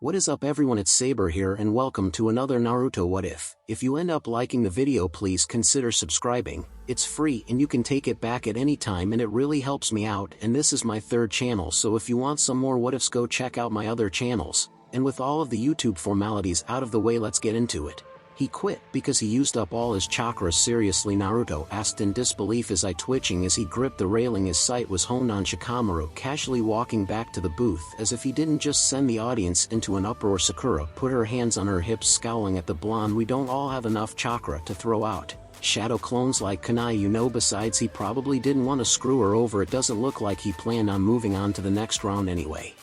What is up everyone, it's Saber here and welcome to another Naruto What If. If you end up liking the video, please consider subscribing. It's free and you can take it back at any time and it really helps me out, and this is my third channel, so if you want some more what ifs, go check out my other channels. And with all of the YouTube formalities out of the way, let's get into it. He quit because he used up all his chakra. Seriously? Naruto asked in disbelief, his eye twitching as he gripped the railing. His sight was honed on Shikamaru casually walking back to the booth as if he didn't just send the audience into an uproar. Sakura put her hands on her hips, scowling at the blonde. We don't all have enough chakra to throw out. Shadow clones like Kunai, you know. Besides, he probably didn't want to screw her over. It doesn't look like he planned on moving on to the next round anyway.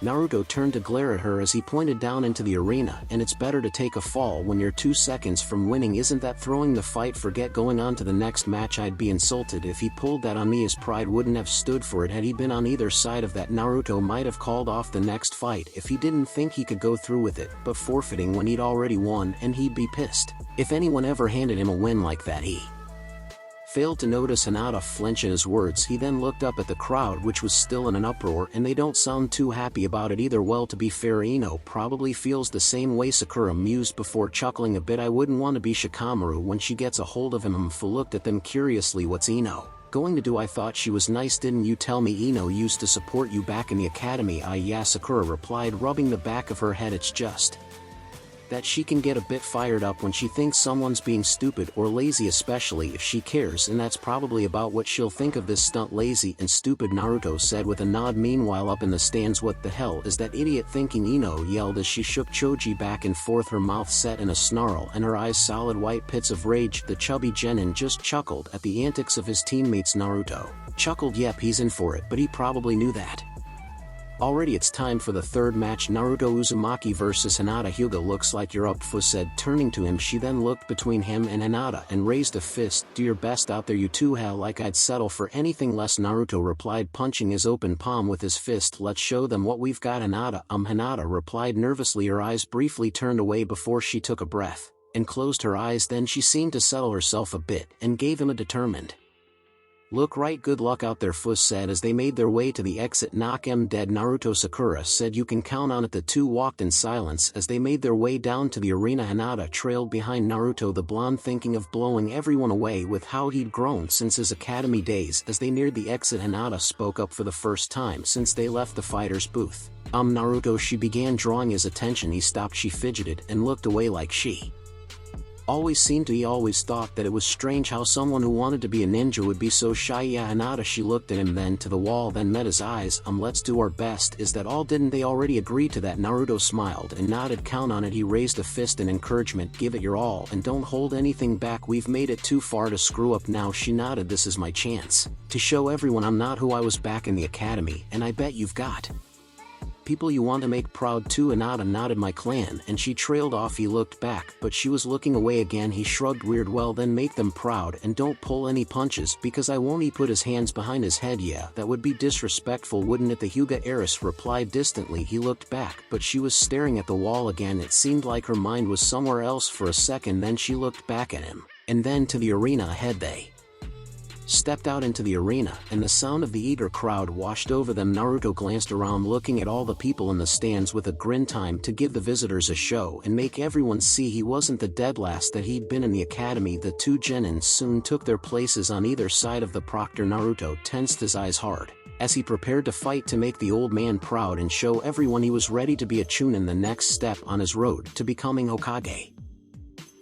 Naruto turned to glare at her as he pointed down into the arena. And it's better to take a fall when you're 2 seconds from winning. Isn't that throwing the fight? Forget going on to the next match. I'd be insulted if he pulled that on me. His pride wouldn't have stood for it had he been on either side of that. Naruto might have called off the next fight if he didn't think he could go through with it, but forfeiting when he'd already won, and he'd be pissed. If anyone ever handed him a win like that, he failed to notice Hinata flinch at his words. He then looked up at the crowd, which was still in an uproar, and they don't sound too happy about it either. Well, to be fair, Ino probably feels the same way. Sakura mused before chuckling a bit. I wouldn't want to be Shikamaru when she gets a hold of him. Fu looked at them curiously. What's Ino going to do? I thought she was nice. Didn't you tell me Ino used to support you back in the academy? Yeah, Sakura replied, rubbing the back of her head. It's just that she can get a bit fired up when she thinks someone's being stupid or lazy, especially if she cares, and that's probably about what she'll think of this stunt. Lazy and stupid, Naruto said with a nod. Meanwhile, up in the stands, what the hell is that idiot thinking? Ino yelled as she shook Choji back and forth, her mouth set in a snarl and her eyes solid white pits of rage. The chubby genin just chuckled at the antics of his teammates. Naruto chuckled. Yep, he's in for it, but he probably knew that already. It's time for the third match. Naruto Uzamaki vs Hinata. Hyuga, looks like you're up, Fu said, turning to him. She then looked between him and Hinata and raised a fist. Do your best out there, you two. Hell, like I'd settle for anything less, Naruto replied, punching his open palm with his fist. Let's show them what we've got. Hinata replied nervously, her eyes briefly turned away before she took a breath and closed her eyes. Then she seemed to settle herself a bit and gave him a determined look. Right, good luck out there, Fu said as they made their way to the exit. Knock 'em dead, Naruto. Sakura said, you can count on it. The two walked in silence as they made their way down to the arena. Hinata trailed behind Naruto, the blonde thinking of blowing everyone away with how he'd grown since his academy days. As they neared the exit, Hinata spoke up for the first time since they left the fighter's booth. Naruto, she began, drawing his attention. He stopped. She fidgeted and looked away like she always seemed to. He always thought that it was strange how someone who wanted to be a ninja would be so shy. Yeah, Hinata. She looked at him, then to the wall, then met his eyes. Let's do our best. Is that all? Didn't they already agree to that? Naruto smiled and nodded. Count on it. He raised a fist in encouragement. Give it your all and don't hold anything back. We've made it too far to screw up now. She nodded. This is my chance to show everyone I'm not who I was back in the academy, and I bet you've got people you want to make proud too. Hinata nodded. My clan. And she trailed off. He looked back, but she was looking away again. He shrugged. Weird. Well then, make them proud and don't pull any punches because I won't. He put his hands behind his head. Yeah, that would be disrespectful, wouldn't it? The Hyuga heiress replied distantly. He looked back, but she was staring at the wall again. It seemed like her mind was somewhere else for a second. Then she looked back at him and then to the arena ahead. They stepped out into the arena, and the sound of the eager crowd washed over them. Naruto glanced around, looking at all the people in the stands with a grin. Time to give the visitors a show and make everyone see he wasn't the dead last that he'd been in the academy. The two genins soon took their places on either side of the proctor. Naruto tensed his eyes hard as he prepared to fight to make the old man proud and show everyone he was ready to be a Chunin, the next step on his road to becoming Hokage.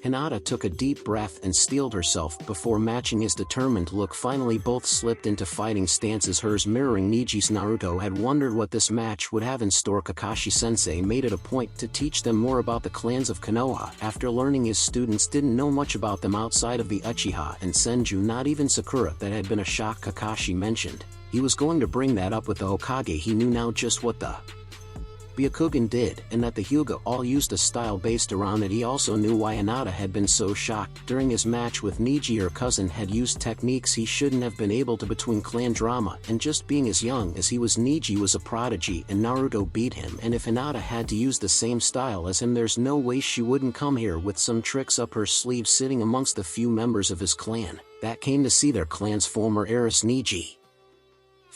Hinata took a deep breath and steeled herself before matching his determined look. Finally, both slipped into fighting stances, hers mirroring Niji's. Naruto had wondered what this match would have in store. Kakashi-sensei made it a point to teach them more about the clans of Konoha after learning his students didn't know much about them outside of the Uchiha and Senju. Not even Sakura. That had been a shock. Kakashi mentioned he was going to bring that up with the Hokage. He knew now just what the Byakugan did, and that the Hyuga all used a style based around it. He also knew why Hinata had been so shocked during his match with Niji. Her cousin had used techniques he shouldn't have been able to. Between clan drama and just being as young as he was, Niji was a prodigy and Naruto beat him, and if Hinata had to use the same style as him, there's no way she wouldn't come here with some tricks up her sleeve. Sitting amongst the few members of his clan that came to see their clan's former heiress Niji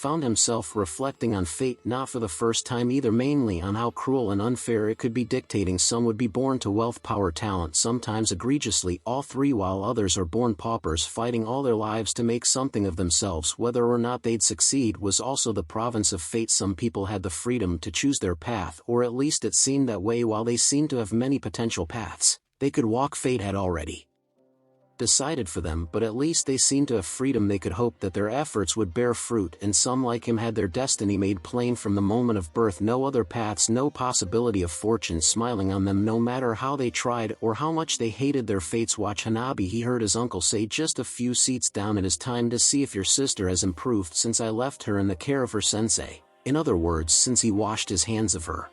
found himself reflecting on fate not for the first time either, mainly on how cruel and unfair it could be, dictating some would be born to wealth, power, talent, sometimes egregiously all three, while others are born paupers fighting all their lives to make something of themselves. Whether or not they'd succeed was also the province of fate. Some people had the freedom to choose their path, or at least it seemed that way. While they seemed to have many potential paths they could walk, fate had already decided for them, but at least they seemed to have freedom. They could hope that their efforts would bear fruit, and some like him had their destiny made plain from the moment of birth. No other paths, no possibility of fortune smiling on them, no matter how they tried or how much they hated their fates. Watch Hanabi, he heard his uncle say just a few seats down. It is time to see if your sister has improved since I left her in the care of her sensei. In other words, since he washed his hands of her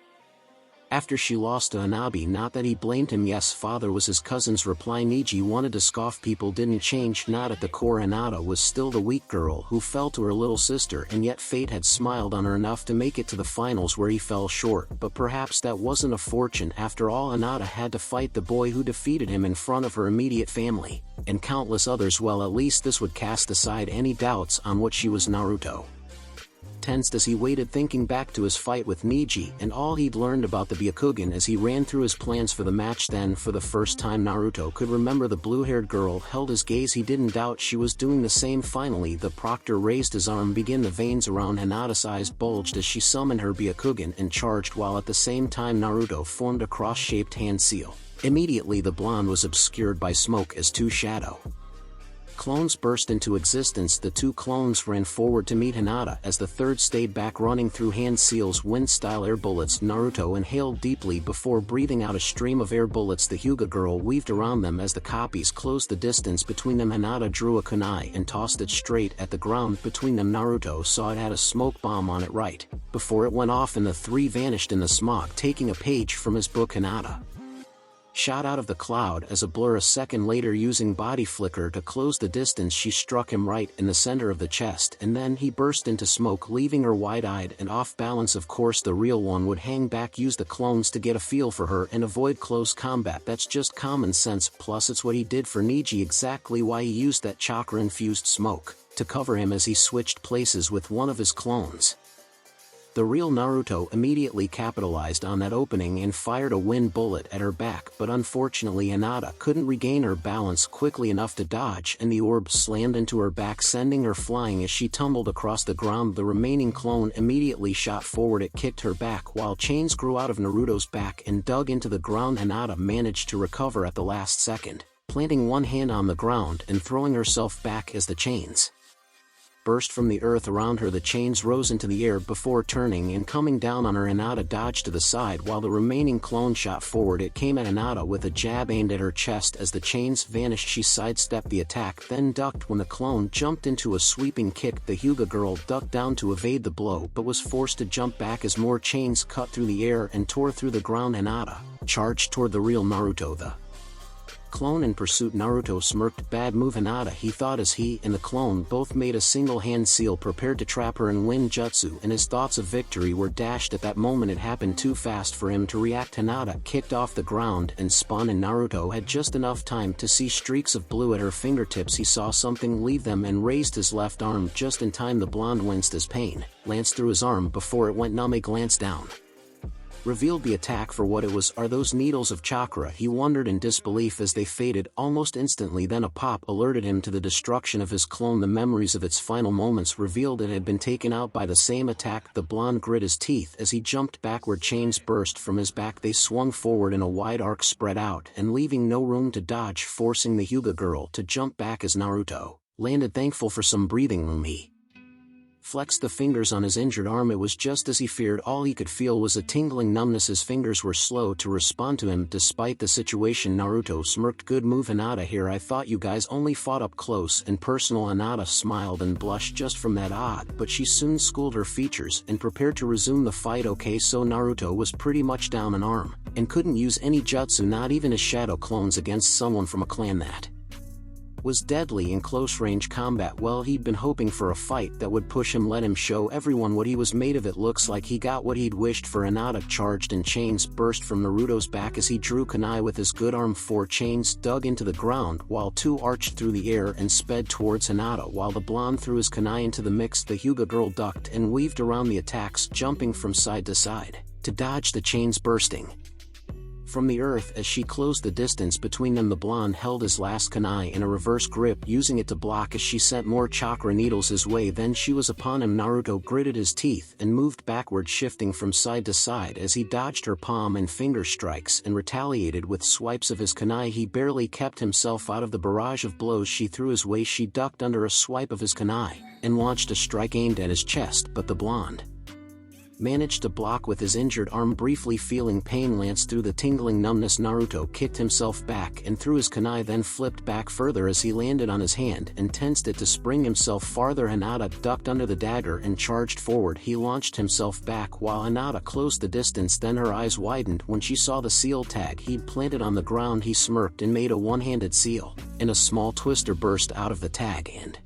after she lost to Hanabi. Not that he blamed him. Yes, father, was his cousin's reply. Niji wanted to scoff. People didn't change, not at the core. Hinata was still the weak girl who fell to her little sister, and yet fate had smiled on her enough to make it to the finals where he fell short. But perhaps that wasn't a fortune after all. Hinata had to fight the boy who defeated him in front of her immediate family and countless others. Well, at least this would cast aside any doubts on what she was. Naruto tensed as he waited, thinking back to his fight with Niji and all he'd learned about the Byakugan as he ran through his plans for the match. Then for the first time Naruto could remember the blue-haired girl held his gaze. He didn't doubt she was doing the same. Finally the proctor raised his arm. The veins around Hinata's eyes bulged as she summoned her Byakugan and charged, while at the same time Naruto formed a cross-shaped hand seal. Immediately the blonde was obscured by smoke as two shadow clones burst into existence. The two clones ran forward to meet Hinata as the third stayed back, running through hand seals, wind-style air bullets. Naruto inhaled deeply before breathing out a stream of air bullets. The Hyuga girl weaved around them as the copies closed the distance between them. Hinata drew a kunai and tossed it straight at the ground between them. Naruto saw it had a smoke bomb on it right before it went off, and the three vanished in the smog. Taking a page from his book, Hinata shot out of the cloud as a blur. A second later, using body flicker to close the distance, she struck him right in the center of the chest, and then he burst into smoke, leaving her wide-eyed and off balance. Of course the real one would hang back, use the clones to get a feel for her, and avoid close combat. That's just common sense, plus it's what he did for Niji, exactly why he used that chakra-infused smoke to cover him as he switched places with one of his clones. The real Naruto immediately capitalized on that opening and fired a wind bullet at her back, but unfortunately Hinata couldn't regain her balance quickly enough to dodge, and the orb slammed into her back, sending her flying as she tumbled across the ground. The remaining clone immediately shot forward. It kicked her back while chains grew out of Naruto's back and dug into the ground. Hinata managed to recover at the last second, planting one hand on the ground and throwing herself back as the chains burst from the earth around her. The chains rose into the air before turning and coming down on her. Hinata dodged to the side while the remaining clone shot forward. It came at Hinata with a jab aimed at her chest. As the chains vanished, she sidestepped the attack, then ducked when the clone jumped into a sweeping kick. The Hyuga girl ducked down to evade the blow but was forced to jump back as more chains cut through the air and tore through the ground. Hinata charged toward the real Naruto, the clone in pursuit. Naruto smirked. Bad move, Hinata, he thought, as he and the clone both made a single hand seal, prepared to trap her in wind jutsu, and his thoughts of victory were dashed at that moment. It happened too fast for him to react. Hinata kicked off the ground and spun, and Naruto had just enough time to see streaks of blue at her fingertips. He saw something leave them and raised his left arm just in time. The blonde winced as pain lanced through his arm before it went numb. A glance down revealed the attack for what it was. Are those needles of chakra? He wondered in disbelief as they faded almost instantly. Then a pop alerted him to the destruction of his clone. The memories of its final moments revealed it had been taken out by the same attack. The blonde grit his teeth as he jumped backward. Chains burst from his back. They swung forward in a wide arc, spread out and leaving no room to dodge, forcing the Hyuga girl to jump back as Naruto landed. Thankful for some breathing room, he flexed the fingers on his injured arm. It was just as he feared. All he could feel was a tingling numbness. His fingers were slow to respond to him despite the situation. Naruto smirked. Good move, Hinata. Here, I thought you guys only fought up close and personal. Hinata smiled and blushed just from that odd, but she soon schooled her features and prepared to resume the fight. Okay, so Naruto was pretty much down an arm and couldn't use any jutsu, not even his shadow clones, against someone from a clan that was deadly in close-range combat. Well, he'd been hoping for a fight that would push him, let him show everyone what he was made of. It looks like he got what he'd wished for. Hinata charged and chains burst from Naruto's back as he drew kunai with his good arm. 4 chains dug into the ground while 2 arched through the air and sped towards Hinata. While the blonde threw his kunai into the mix, the Hyuga girl ducked and weaved around the attacks, jumping from side to side to dodge the chains bursting from the earth. As she closed the distance between them, the blonde held his last kunai in a reverse grip, using it to block as she sent more chakra needles his way. Then she was upon him. Naruto gritted his teeth and moved backward, shifting from side to side as he dodged her palm and finger strikes and retaliated with swipes of his kunai. He barely kept himself out of the barrage of blows she threw his way. She ducked under a swipe of his kunai and launched a strike aimed at his chest, but the blonde managed to block with his injured arm. Briefly feeling pain lance through the tingling numbness, Naruto kicked himself back and threw his kunai, then flipped back further as he landed on his hand and tensed it to spring himself farther. Hinata ducked under the dagger and charged forward. He launched himself back while Hinata closed the distance. Then her eyes widened when she saw the seal tag he'd planted on the ground. He smirked and made a one-handed seal, and a small twister burst out of the tag and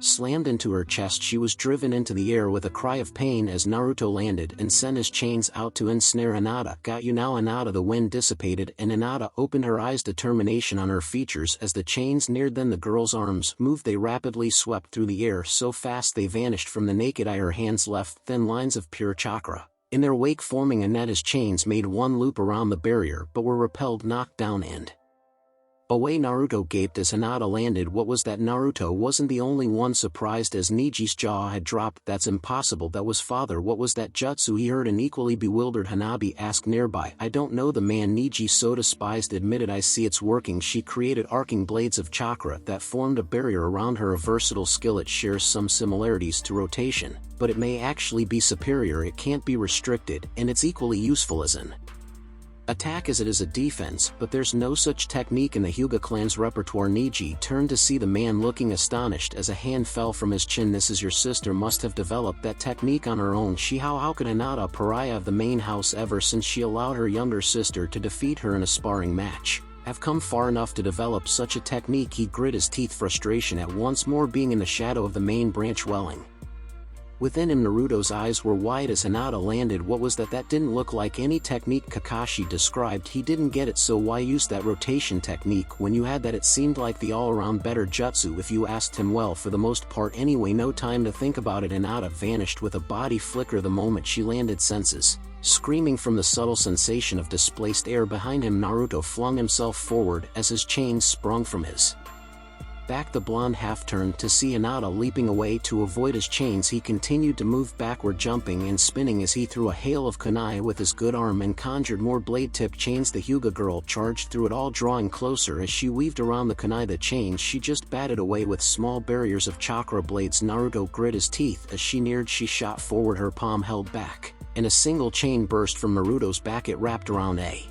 slammed into her chest. She was driven into the air with a cry of pain as Naruto landed and sent his chains out to ensnare Hinata. Got you now, Hinata. The wind dissipated and Hinata opened her eyes, determination on her features as the chains neared. Then the girl's arms moved. They rapidly swept through the air, so fast they vanished from the naked eye. Her hands left thin lines of pure chakra in their wake, forming a net as chains made one loop around the barrier but were repelled, knocked down and away. Naruto gaped as Hinata landed. What was that? Naruto wasn't the only one surprised as Niji's jaw had dropped. That's impossible. That was father. What was that jutsu? He heard an equally bewildered Hanabi ask nearby. I don't know, the man Niji, so despised, admitted. I see it's working. She created arcing blades of chakra that formed a barrier around her. A versatile skill. It shares some similarities to rotation, but it may actually be superior. It can't be restricted, and it's equally useful as an attack as it is a defense, but there's no such technique in the Hyuga clan's repertoire. Niji turned to see the man looking astonished as a hand fell from his chin. This is your sister, must have developed that technique on her own. How could Hinata, pariah of the main house ever since she allowed her younger sister to defeat her in a sparring match, have come far enough to develop such a technique? He grit his teeth, frustration at once more being in the shadow of the main branch welling within him. Naruto's eyes were wide as Hinata landed. What was that? That didn't look like any technique Kakashi described. He didn't get it. So why use that rotation technique when you had that? It seemed like the all-around better jutsu if you asked him. Well, for the most part anyway. No time to think about it. Hinata vanished with a body flicker the moment she landed, senses screaming from the subtle sensation of displaced air behind him. Naruto flung himself forward as his chains sprung from his back. The blonde half turned to see Hinata leaping away. To avoid his chains, he continued to move backward, jumping and spinning as he threw a hail of kunai with his good arm and conjured more blade-tipped chains. The Hyuga girl charged through it all, drawing closer as she weaved around the kunai. The chains she just batted away with small barriers of chakra blades. Naruto grit his teeth as she neared. She shot forward, her palm held back, and a single chain burst from Naruto's back. It wrapped around a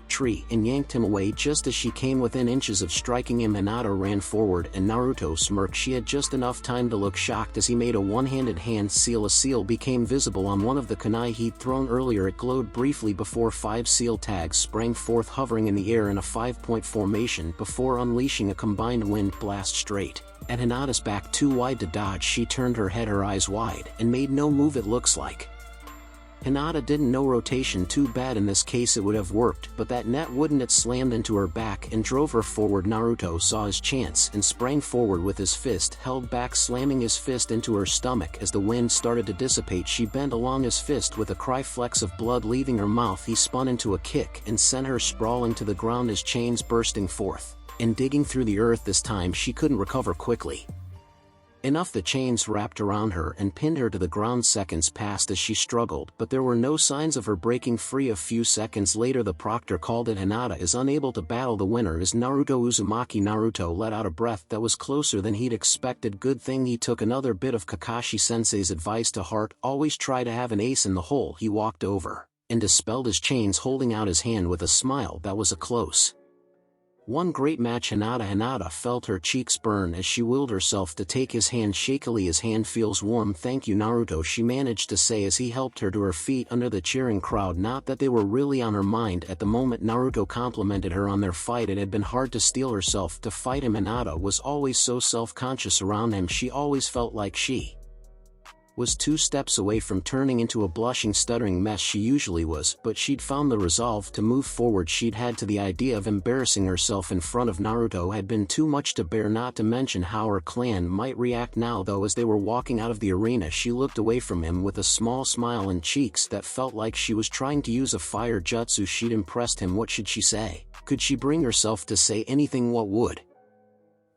tree and yanked him away just as she came within inches of striking him. Hinata ran forward and Naruto smirked. She had just enough time to look shocked as he made a one-handed hand seal. A seal became visible on one of the kunai he'd thrown earlier. It glowed briefly before 5 seal tags sprang forth, hovering in the air in a 5-point formation before unleashing a combined wind blast straight at Hinata's back. Too wide to dodge, she turned her head, her eyes wide, and made no move. It looks like Hinata didn't know rotation. Too bad. In this case it would have worked, but that net wouldn't. It slammed into her back and drove her forward. Naruto saw his chance and sprang forward with his fist held back, slamming his fist into her stomach. As the wind started to dissipate, she bent along his fist with a cry, flecks of blood leaving her mouth. He spun into a kick and sent her sprawling to the ground, his chains bursting forth and digging through the earth. This time she couldn't recover quickly enough. The chains wrapped around her and pinned her to the ground. Seconds passed as she struggled, but there were no signs of her breaking free. A few seconds later the proctor called it. Hinata is unable to battle. The winner is Naruto Uzumaki. Naruto let out a breath that was closer than he'd expected. Good thing he took another bit of Kakashi-sensei's advice to heart. Always try to have an ace in the hole. He walked over and dispelled his chains, holding out his hand with a smile that was a close One great match. Hinata felt her cheeks burn as she willed herself to take his hand shakily. His hand feels warm. Thank you Naruto, she managed to say as he helped her to her feet under the cheering crowd. Not that they were really on her mind at the moment. Naruto complimented her on their fight. It had been hard to steel herself to fight him. Hinata was always so self-conscious around him. She always felt like she was 2 steps away from turning into a blushing, stuttering mess she usually was, but she'd found the resolve to move forward. She'd had to. The idea of embarrassing herself in front of Naruto had been too much to bear, not to mention how her clan might react now. Though as they were walking out of the arena, she looked away from him with a small smile and cheeks that felt like she was trying to use a fire jutsu. She'd impressed him. What should she say? Could she bring herself to say anything? What would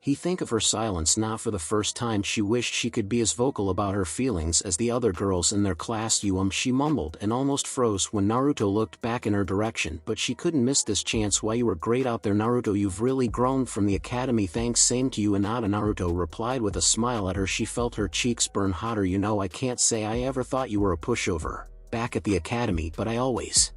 he think of her silence? Not for the first time she wished she could be as vocal about her feelings as the other girls in their class. She mumbled and almost froze when Naruto looked back in her direction, but she couldn't miss this chance. Why, you were great out there Naruto, you've really grown from the academy. Thanks, same to you Hinata, Naruto replied with a smile at her. She felt her cheeks burn hotter. I can't say I ever thought you were a pushover back at the academy, but I always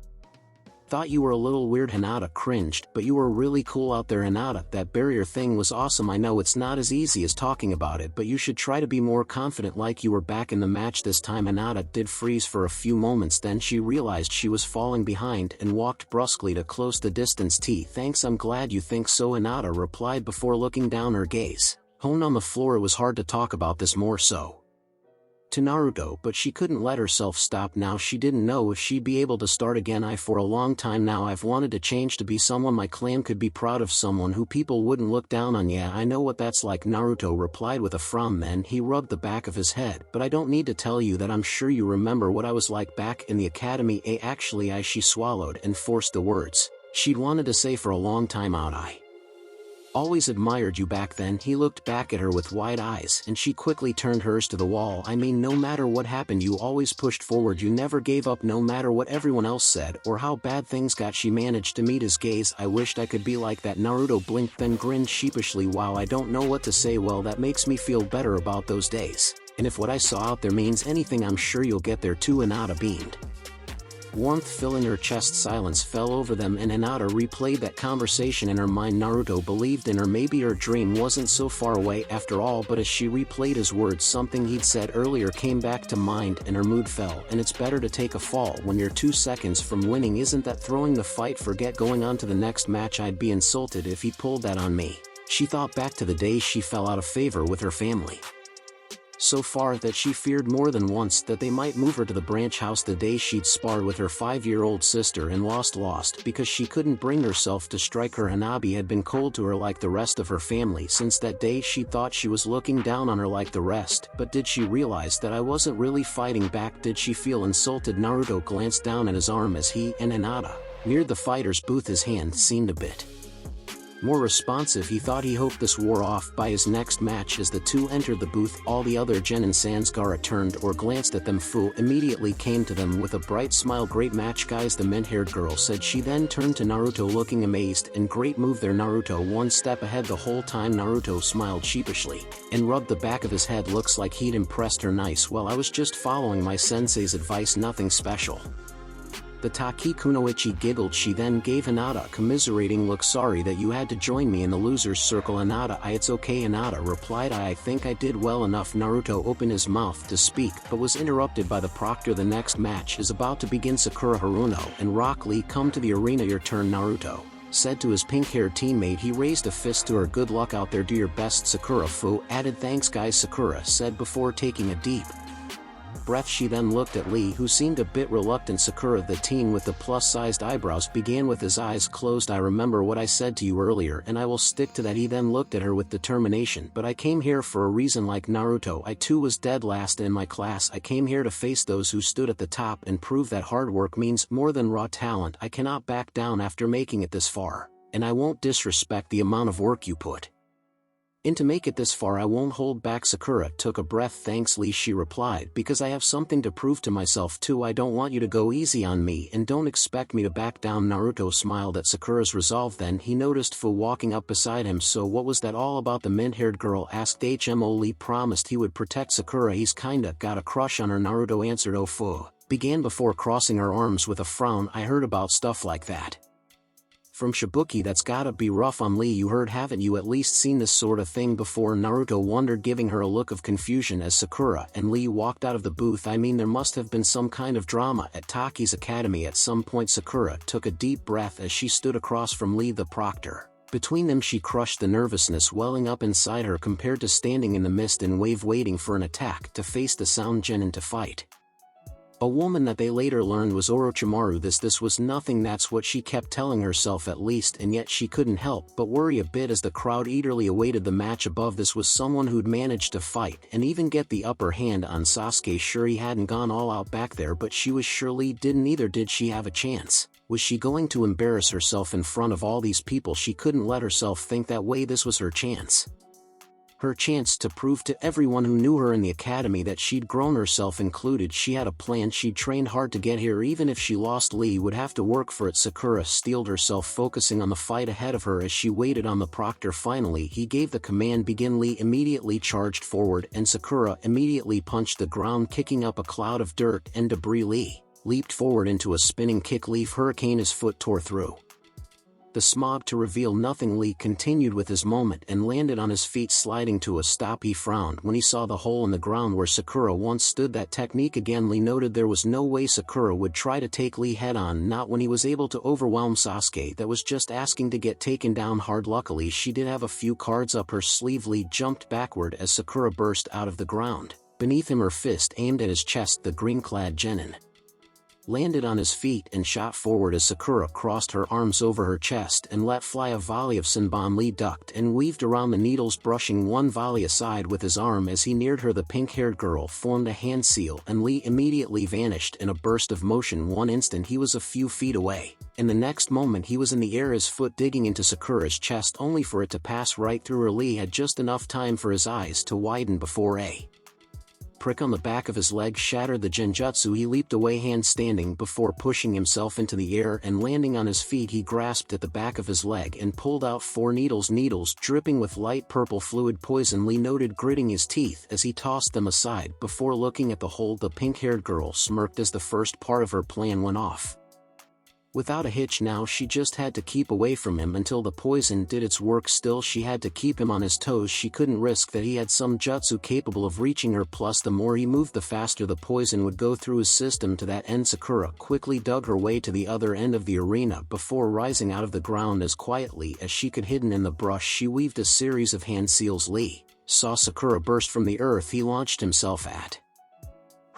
thought you were a little weird. Hinata cringed. But you were really cool out there Hinata, that barrier thing was awesome. I know it's not as easy as talking about it, but you should try to be more confident like you were back in the match this time. Hinata did freeze for a few moments, then she realized she was falling behind and walked brusquely to close the distance. Thanks, I'm glad you think so Hinata replied before looking down, her gaze honed on the floor. It was hard to talk about this more so to Naruto, but she couldn't let herself stop now. She didn't know if she'd be able to start again. For a long time now I've wanted to change, to be someone my clan could be proud of, someone who people wouldn't look down on. Yeah, I know what that's like, Naruto replied with a frown. Then he rubbed the back of his head. But I don't need to tell you that. I'm sure you remember what I was like back in the academy. Actually she swallowed and forced the words she'd wanted to say for a long time out. I always admired you back then. He looked back at her with wide eyes and she quickly turned hers to the wall. I mean, no matter what happened you always pushed forward, you never gave up no matter what everyone else said or how bad things got. She managed to meet his gaze. I wished I could be like that. Naruto blinked then grinned sheepishly. Wow, I don't know what to say. Well, that makes me feel better about those days, and if what I saw out there means anything, I'm sure you'll get there too. Hinata beamed, warmth filling her chest. Silence fell over them and Hinata replayed that conversation in her mind. Naruto believed in her. Maybe her dream wasn't so far away after all. But as she replayed his words, something he'd said earlier came back to mind and her mood fell. And it's better to take a fall when you're 2 seconds from winning. Isn't that throwing the fight? Forget going on to the next match. I'd be insulted if he pulled that on me. She thought back to the day she fell out of favor with her family so far that she feared more than once that they might move her to the branch house. The day she'd sparred with her 5-year-old sister and lost because she couldn't bring herself to strike her. Hanabi had been cold to her like the rest of her family. Since that day she thought she was looking down on her like the rest. But did she realize that I wasn't really fighting back? Did she feel insulted? Naruto glanced down at his arm as he and Hinata neared the fighter's booth. His hand seemed a bit more responsive. He thought. He hoped this wore off by his next match. As the two entered the booth, all the other Genin Sansgara turned or glanced at them. Fu immediately came to them with a bright smile. Great match guys, the mint-haired girl said. She then turned to Naruto looking amazed. And great move there Naruto, one step ahead the whole time. Naruto smiled sheepishly and rubbed the back of his head. Looks like he'd impressed her. Nice. Well, I was just following my sensei's advice, nothing special. The Taki Kunoichi giggled. She then gave Hinata a commiserating look. Sorry that you had to join me in the loser's circle. Hinata, it's okay. Hinata replied, I think I did well enough. Naruto opened his mouth to speak but was interrupted by the proctor. The next match is about to begin. Sakura Haruno and Rock Lee come to the arena. Your turn, Naruto said to his pink-haired teammate. He raised a fist to her. Good luck out there, do your best. Sakura Fu added. Thanks guys, Sakura said before taking a deep breath. She then looked at Lee, who seemed a bit reluctant. Sakura, the teen with the plus-sized eyebrows, began with his eyes closed. I remember what I said to you earlier and I will stick to that. He then looked at her with determination. But I came here for a reason. Like Naruto, I too was dead last in my class. I came here to face those who stood at the top and prove that hard work means more than raw talent. I cannot back down after making it this far, and I won't disrespect the amount of work you put in to make it this far. I won't hold back. Sakura took a breath. Thanks Lee, she replied, because I have something to prove to myself too. I don't want you to go easy on me and don't expect me to back down. Naruto smiled at Sakura's resolve. Then he noticed Fu walking up beside him. So what was that all about? The mint-haired girl asked. HMO Lee promised he would protect Sakura. He's kinda got a crush on her, Naruto answered. Oh, Fu began before crossing her arms with a frown. I heard about stuff like that. From Shibuki, that's gotta be rough on Lee. You heard, haven't you at least seen this sort of thing before? Naruto wondered, giving her a look of confusion as Sakura and Lee walked out of the booth. I mean, there must have been some kind of drama at Taki's academy at some point. Sakura took a deep breath as she stood across from Lee the proctor. Between them she crushed the nervousness welling up inside her compared to standing in the mist and wave waiting for an attack to face the sound genin to fight. A woman that they later learned was Orochimaru. This was nothing, that's what she kept telling herself at least, and yet she couldn't help but worry a bit as the crowd eagerly awaited the match above. This was someone who'd managed to fight and even get the upper hand on Sasuke. Sure, he hadn't gone all out back there, but she was sure Lee didn't either. Did she have a chance? Was she going to embarrass herself in front of all these people? She couldn't let herself think that way. This was her chance. Her chance to prove to everyone who knew her in the academy that she'd grown, herself included. She had a plan. She'd trained hard to get here. Even if she lost, Lee would have to work for it. Sakura steeled herself, focusing on the fight ahead of her as she waited on the proctor. Finally, he gave the command, begin. Lee immediately charged forward, and Sakura immediately punched the ground, kicking up a cloud of dirt and debris. Lee leaped forward into a spinning kick leaf hurricane. His foot tore through the smog to reveal nothing. Lee continued with his moment and landed on his feet, sliding to a stop. He frowned when he saw the hole in the ground where Sakura once stood. That technique again, Lee noted. There was no way Sakura would try to take Lee head on, not when he was able to overwhelm Sasuke. That was just asking to get taken down hard. Luckily, she did have a few cards up her sleeve. Lee jumped backward as Sakura burst out of the ground. Beneath him, her fist aimed at his chest, the green-clad genin landed on his feet and shot forward as Sakura crossed her arms over her chest and let fly a volley of Senbon. Lee ducked and weaved around the needles, brushing one volley aside with his arm. As he neared her, the pink-haired girl formed a hand seal, and Lee immediately vanished in a burst of motion. One instant he was a few feet away, and the next moment he was in the air, his foot digging into Sakura's chest, only for it to pass right through her. Lee had just enough time for his eyes to widen before a prick on the back of his leg shattered the genjutsu. He leaped away, handstanding before pushing himself into the air and landing on his feet. He grasped at the back of his leg and pulled out 4 needles dripping with light purple fluid, poison. Lee noted, gritting his teeth as he tossed them aside before looking at the hole. The pink-haired girl smirked as the first part of her plan went off without a hitch. Now she just had to keep away from him until the poison did its work. Still, she had to keep him on his toes. She couldn't risk that he had some jutsu capable of reaching her. Plus, the more he moved, the faster the poison would go through his system. To that end, Sakura quickly dug her way to the other end of the arena before rising out of the ground as quietly as she could. Hidden in the brush, she weaved a series of hand seals. Lee saw Sakura burst from the earth. He launched himself at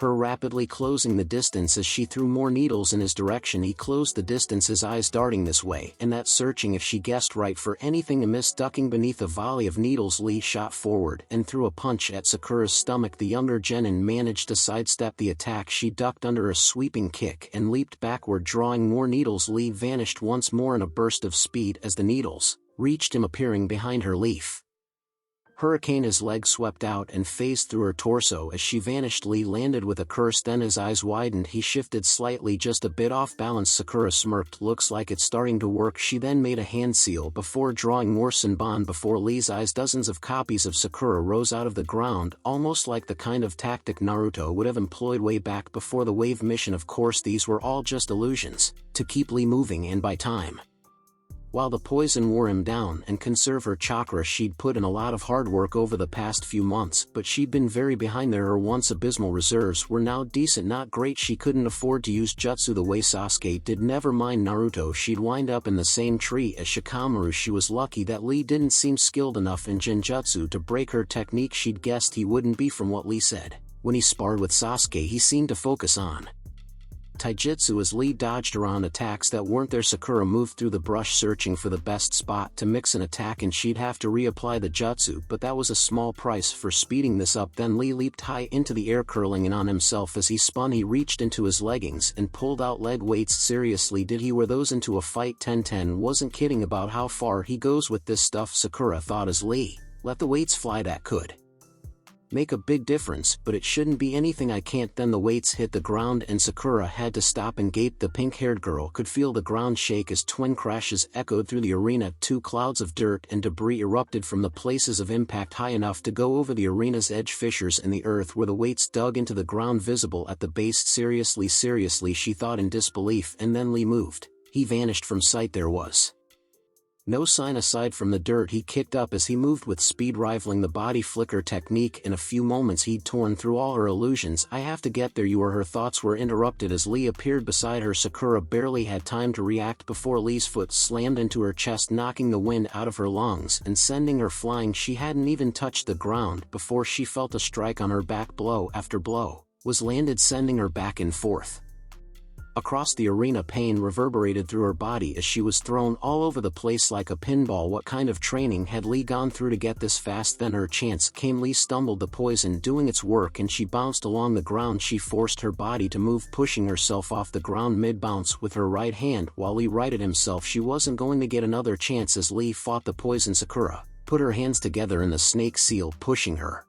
her, rapidly closing the distance as she threw more needles in his direction. He closed the distance, his eyes darting this way and that, searching if she guessed right for anything amiss. Ducking beneath a volley of needles, Lee shot forward and threw a punch at Sakura's stomach. The younger genin managed to sidestep the attack. She ducked under a sweeping kick and leaped backward, drawing more needles. Lee vanished once more in a burst of speed as the needles reached him, appearing behind her leaf hurricane. His leg swept out and phased through her torso as she vanished. Lee landed with a curse, then his eyes widened. He shifted slightly, just a bit off balance. Sakura smirked. Looks like it's starting to work. She then made a hand seal before drawing more Senbon before Lee's eyes. Dozens of copies of Sakura rose out of the ground, almost like the kind of tactic Naruto would have employed way back before the wave mission. Of course, these were all just illusions to keep Lee moving, and by time while the poison wore him down and conserve her chakra. She'd put in a lot of hard work over the past few months, but she'd been very behind there. Her once abysmal reserves were now decent, not great. She couldn't afford to use jutsu the way Sasuke did. Never mind Naruto, she'd wind up in the same tree as Shikamaru. She was lucky that Lee didn't seem skilled enough in genjutsu to break her technique. She'd guessed he wouldn't be, from what Lee said. When he sparred with Sasuke, he seemed to focus on taijutsu as Lee dodged around attacks that weren't there. Sakura moved through the brush, searching for the best spot to mix an attack, and she'd have to reapply the jutsu, but that was a small price for speeding this up. Then Lee leaped high into the air, curling in on himself. As he spun, he reached into his leggings and pulled out lead weights. Seriously, did he wear those into a fight? 10-10 wasn't kidding about how far he goes with this stuff, Sakura thought as Lee let the weights fly. That could make a big difference, but it shouldn't be anything I can't. Then the weights hit the ground and Sakura had to stop and gape. The pink-haired girl could feel the ground shake as twin crashes echoed through the arena. 2 clouds of dirt and debris erupted from the places of impact, high enough to go over the arena's edge. Fissures in the earth where the weights dug into the ground visible at the base. Seriously, she thought in disbelief, and then Lee moved. He vanished from sight. There was No sign aside from the dirt he kicked up as he moved with speed rivaling the body flicker technique. In a few moments he'd torn through all her illusions. I have to get there you are. Her thoughts were interrupted as Lee appeared beside her. Sakura barely had time to react before Lee's foot slammed into her chest, knocking the wind out of her lungs and sending her flying. She hadn't even touched the ground before she felt a strike on her back. Blow after blow was landed, sending her back and forth across the arena. Pain reverberated through her body as she was thrown all over the place like a pinball. What kind of training had Lee gone through to get this fast? Then her chance came. Lee stumbled, the poison doing its work, and she bounced along the ground. She forced her body to move, pushing herself off the ground mid-bounce with her right hand while Lee righted himself. She wasn't going to get another chance as Lee fought the poison. Sakura put her hands together in the snake seal, pushing her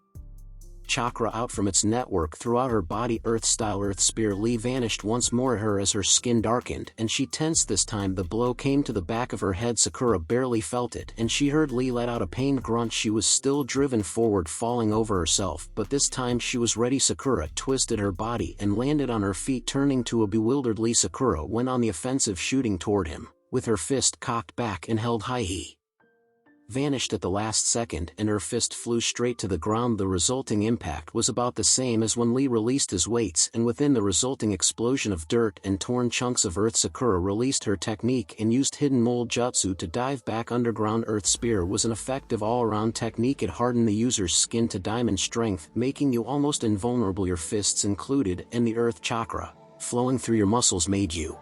chakra out from its network throughout her body. Earth-style earth spear. Lee vanished once more at her as her skin darkened and she tensed. This time the blow came to the back of her head. Sakura barely felt it and she heard Lee let out a pained grunt. She was still driven forward, falling over herself, but this time she was ready. Sakura twisted her body and landed on her feet, turning to a bewildered Lee. Sakura went on the offensive, shooting toward him with her fist cocked back and held high. He vanished at the last second and her fist flew straight to the ground. The resulting impact was about the same as when Lee released his weights, and within the resulting explosion of dirt and torn chunks of earth, Sakura released her technique and used hidden mold jutsu to dive back underground. Earth spear was an effective all-around technique. It hardened the user's skin to diamond strength, making you almost invulnerable, your fists included, and the earth chakra flowing through your muscles made you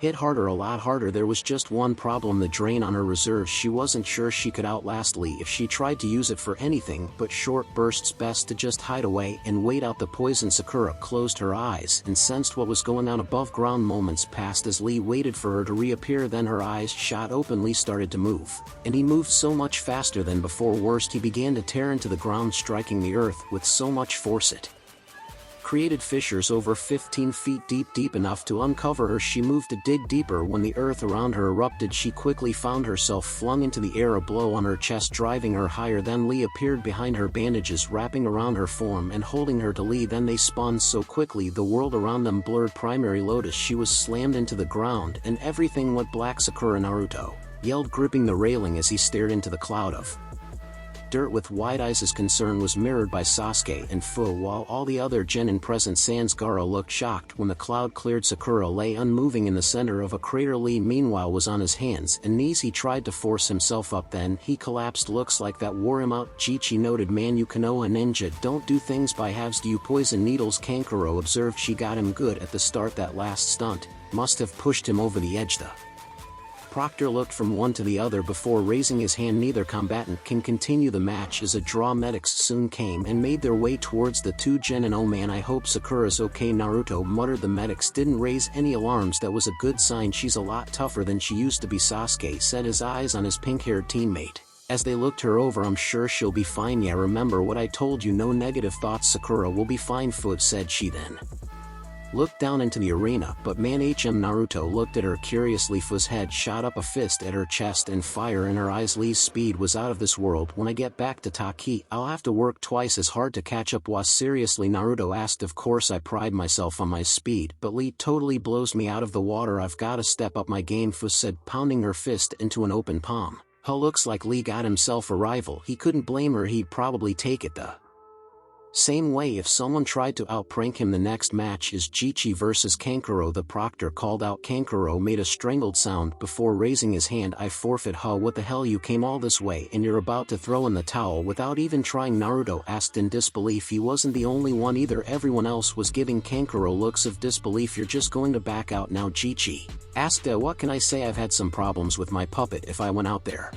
hit harder, a lot harder. There was just one problem: the drain on her reserves. She wasn't sure she could outlast Lee if she tried to use it for anything but short bursts. Best to just hide away and wait out the poison. Sakura closed her eyes and sensed what was going on above ground. Moments passed as Lee waited for her to reappear, then her eyes shot open. Lee started to move, and he moved so much faster than before. Worst, he began to tear into the ground, striking the earth with so much force it created fissures over 15 feet deep enough to uncover her. She moved to dig deeper. When the earth around her erupted, she quickly found herself flung into the air, a blow on her chest driving her higher. Then Lee appeared behind her, bandages wrapping around her form and holding her to Lee. Then they spawned so quickly the world around them blurred. Primary Lotus. She was slammed into the ground and everything went black. Sakura, Naruto yelled, gripping the railing as he stared into the cloud of dirt with wide eyes. His concern was mirrored by Sasuke and Fu, while all the other genin present sans Gaara looked shocked. When the cloud cleared, Sakura lay unmoving in the center of a crater. Lee meanwhile was on his hands and knees. He tried to force himself up, then he collapsed. Looks like that wore him out. Chichi noted, man, you Konoha ninja don't do things by halves, do you? Poison needles, Kankuro observed. She got him good at the start. That last stunt must have pushed him over the edge. The Proctor looked from one to the other before raising his hand. Neither combatant can continue the match as a draw. Medics soon came and made their way towards the two genin. Oh man, I hope Sakura's okay, Naruto muttered. The medics didn't raise any alarms. That was a good sign. She's a lot tougher than she used to be, Sasuke said, his eyes on his pink-haired teammate as they looked her over. I'm sure she'll be fine. Yeah, remember what I told you, no negative thoughts. Sakura will be fine, Fu said. She then looked down into the arena, but man, Naruto looked at her curiously. Fu's head shot up, a fist at her chest and fire in her eyes. Lee's speed was out of this world. When I get back to Taki, I'll have to work twice as hard to catch up. Was seriously? Naruto asked. Of course, I pride myself on my speed, but Lee totally blows me out of the water. I've got to step up my game, Fu said, pounding her fist into an open palm. Huh, looks like Lee got himself a rival. He couldn't blame her. He'd probably take it the same way if someone tried to outprank him. The next match is Jichi versus Kankuro. The Proctor called out. Kankuro made a strangled sound before raising his hand. I forfeit. Huh, what the hell, you came all this way and you're about to throw in the towel without even trying? Naruto asked in disbelief. He wasn't the only one either. Everyone else was giving Kankuro looks of disbelief. You're just going to back out now? Jichi asked. What can I say? I've had some problems with my puppet. If I went out there